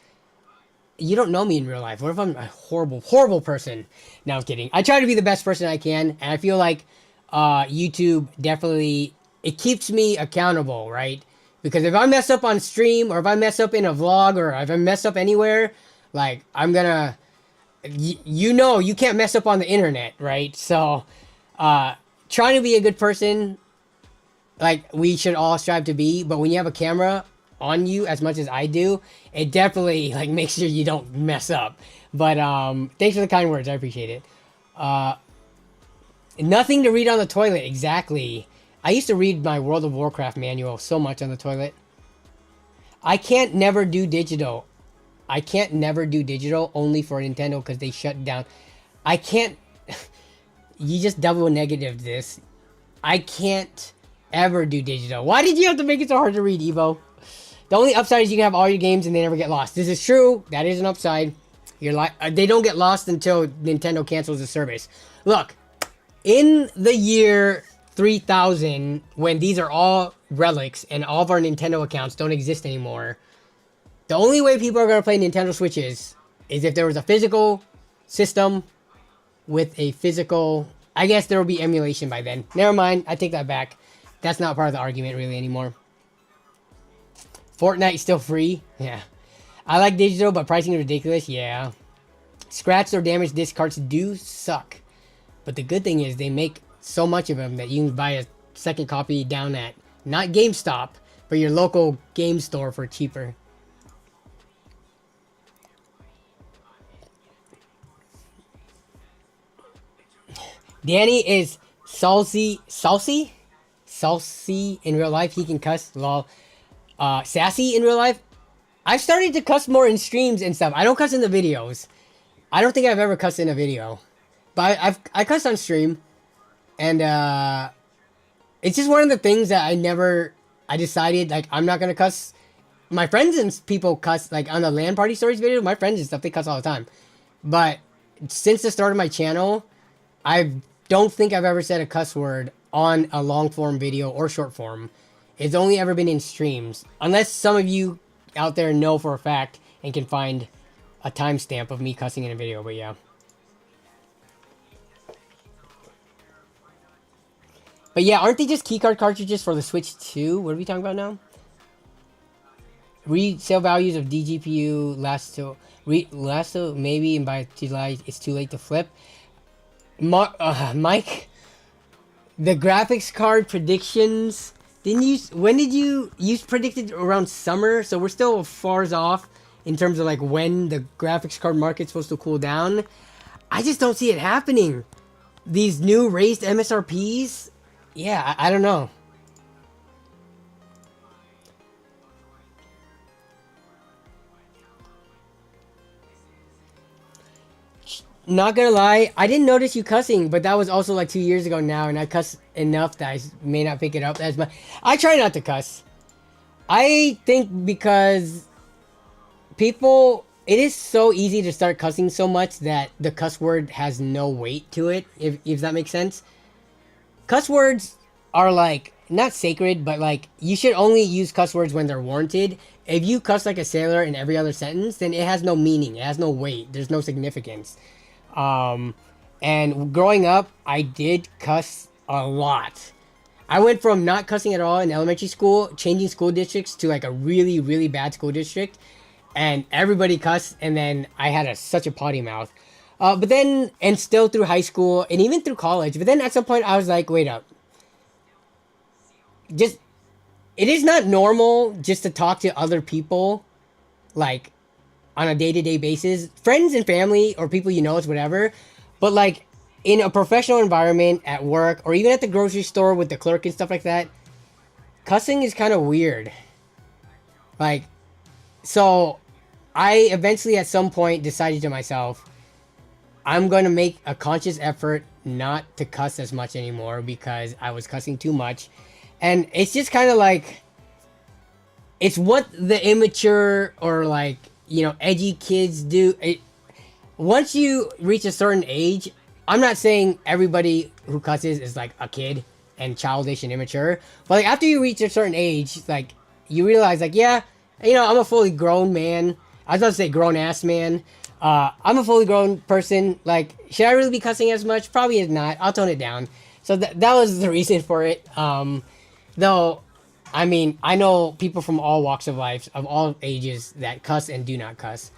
You don't know me in real life. What if I'm a horrible, horrible person? No, I'm kidding. I try to be the best person I can. And I feel like YouTube definitely, it keeps me accountable, right? Because if I mess up on stream, or if I mess up in a vlog, or if I mess up anywhere, like, I'm gonna... You know, you can't mess up on the internet, right? So, trying to be a good person, like, we should all strive to be, but when you have a camera on you as much as I do, it definitely, like, makes sure you don't mess up. But, thanks for the kind words, I appreciate it. Nothing to read on the toilet, exactly. I used to read my World of Warcraft manual so much on the toilet. I can't never do digital. I can't never do digital only for Nintendo because they shut down. I can't... You just double negative this. I can't ever do digital. Why did you have to make it so hard to read, Evo? The only upside is you can have all your games and they never get lost. This is true. That is an upside. They don't get lost until Nintendo cancels the service. Look, in the year 3000, when these are all relics and all of our Nintendo accounts don't exist anymore... The only way people are going to play Nintendo Switches is if there was a physical system with a physical... I guess there will be emulation by then. Never mind, I take that back. That's not part of the argument really anymore. Fortnite still free? Yeah. I like digital, but pricing is ridiculous? Yeah. Scratched or damaged disc carts do suck. But the good thing is they make so much of them that you can buy a second copy down at, not GameStop, but your local game store for cheaper. Danny is saucy in real life. He can cuss, lol. Sassy in real life. I've started to cuss more in streams and stuff. I don't cuss in the videos. I don't think I've ever cussed in a video, but I cuss on stream, and it's just one of the things that I decided, like, I'm not gonna cuss. My friends and people cuss, like, on the LAN party stories video. My friends and stuff, they cuss all the time. But since the start of my channel, I don't think I've ever said a cuss word on a long form video or short form. It's only ever been in streams. Unless some of you out there know for a fact and can find a timestamp of me cussing in a video, but yeah. But yeah, aren't they just keycard cartridges for the Switch 2? What are we talking about now? Resale values of DGPU last till maybe, and by July it's too late to flip. Mike, the graphics card predictions, when did you predicted around summer, so we're still far off in terms of like when the graphics card market's supposed to cool down. I just don't see it happening. These new raised MSRPs, yeah, I don't know. Not gonna lie, I didn't notice you cussing, but that was also like 2 years ago now, and I cuss enough that I may not pick it up as much. I try not to cuss. I think because people, it is so easy to start cussing so much that the cuss word has no weight to it, if that makes sense. Cuss words are like, not sacred, but like, you should only use cuss words when they're warranted. If you cuss like a sailor in every other sentence, then it has no meaning, it has no weight, there's no significance. And growing up, I did cuss a lot. I went from not cussing at all in elementary school, changing school districts to like a really, really bad school district, and everybody cussed, and then I had such a potty mouth. But then, and still through high school, and even through college, but then at some point I was like, wait up. just it is not normal just to talk to other people like on a day-to-day basis, friends and family or people you know, it's whatever, but like in a professional environment at work or even at the grocery store with the clerk and stuff like that, cussing is kind of weird. Like, so I eventually at some point decided to myself, I'm going to make a conscious effort not to cuss as much anymore because I was cussing too much. And it's just kind of like, it's what the immature or like, you know, edgy kids do. Once you reach a certain age, I'm not saying everybody who cusses is like a kid and childish and immature, but like after you reach a certain age, like you realize like, yeah, you know, I'm a fully grown man. I was about to say grown ass man. I'm a fully grown person. Like, should I really be cussing as much? Probably not. I'll tone it down. So that was the reason for it. Though, I mean, I know people from all walks of life, of all ages, that cuss and do not cuss.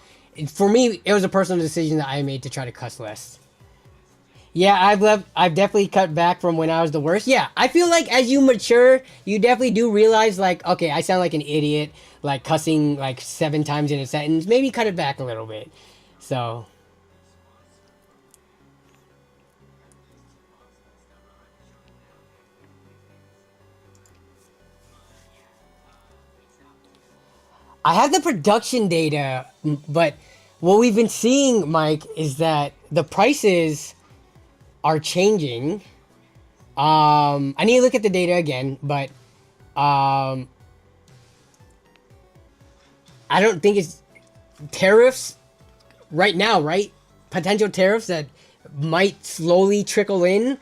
For me, it was a personal decision that I made to try to cuss less. Yeah, I've definitely cut back from when I was the worst. Yeah, I feel like as you mature, you definitely do realize like, okay, I sound like an idiot, like cussing like 7 times in a sentence. Maybe cut it back a little bit. So I have the production data, but what we've been seeing, Mike, is that the prices are changing. I need to look at the data again, but I don't think it's tariffs right now, right? Potential tariffs that might slowly trickle in.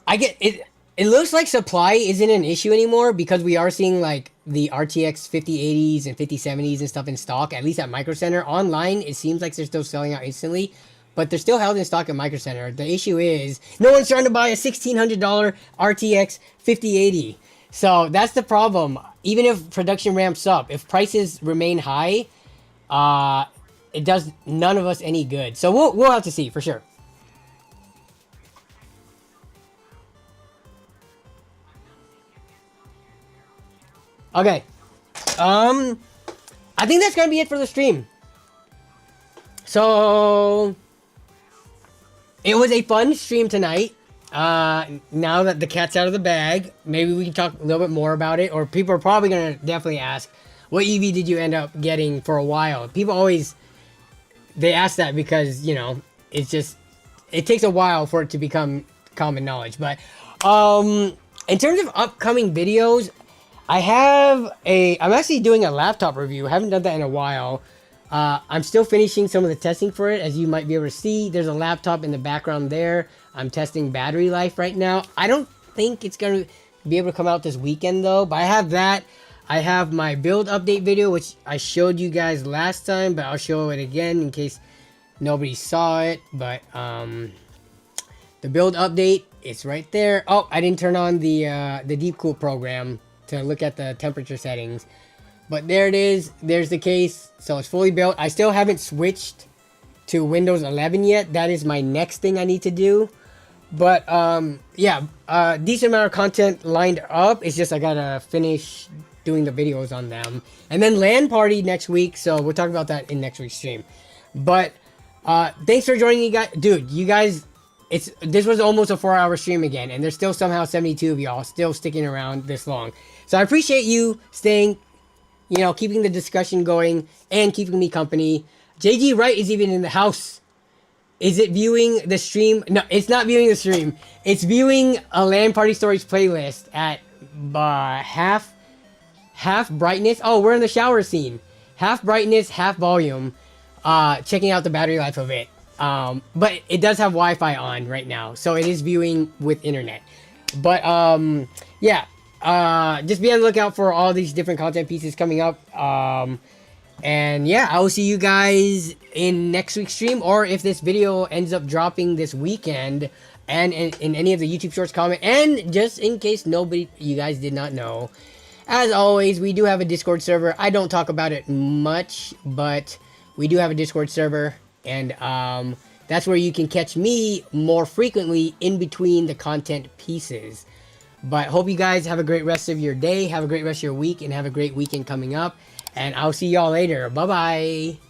I get it. It looks like supply isn't an issue anymore because we are seeing like the RTX 5080s and 5070s and stuff in stock, at least at Micro Center. Online, it seems like they're still selling out instantly, but they're still held in stock at Micro Center. The issue is no one's trying to buy a $1,600 RTX 5080. So that's the problem. Even if production ramps up, if prices remain high, it does none of us any good. So we'll have to see for sure. Okay. I think that's gonna be it for the stream. So it was a fun stream tonight. Now that the cat's out of the bag, maybe we can talk a little bit more about it. Or people are probably gonna definitely ask, what EV did you end up getting for a while? People always they ask that because, you know, it's just it takes a while for it to become common knowledge. But in terms of upcoming videos, I'm actually doing a laptop review. I haven't done that in a while. I'm still finishing some of the testing for it. As you might be able to see, there's a laptop in the background there. I'm testing battery life right now. I don't think it's going to be able to come out this weekend though, but I have that. I have my build update video, which I showed you guys last time, but I'll show it again in case nobody saw it. But the build update, it's right there. Oh, I didn't turn on the deep cool program to look at the temperature settings, but there it is. There's the case. So it's fully built. I still haven't switched to Windows 11 yet. That is my next thing I need to do. But yeah, decent amount of content lined up. It's just I gotta finish doing the videos on them, and then LAN party next week. So we'll talk about that in next week's stream. But thanks for joining me, guys. Dude, you guys, this was almost a 4-hour stream again, and there's still somehow 72 of y'all still sticking around this long. So I appreciate you staying, you know, keeping the discussion going and keeping me company. JG Wright is even in the house. Is it viewing the stream? No, it's not viewing the stream. It's viewing a LAN Party Stories playlist at half brightness. Oh, we're in the shower scene. Half brightness, half volume. Checking out the battery life of it. But it does have Wi-Fi on right now, so it is viewing with internet. But yeah. Just be on the lookout for all these different content pieces coming up. And yeah, I will see you guys in next week's stream, or if this video ends up dropping this weekend, and in any of the YouTube Shorts comment. And just in case you guys did not know, as always, we do have a Discord server. I don't talk about it much, but we do have a Discord server, and that's where you can catch me more frequently in between the content pieces. But hope you guys have a great rest of your day, have a great rest of your week, and have a great weekend coming up. And I'll see y'all later. Bye bye.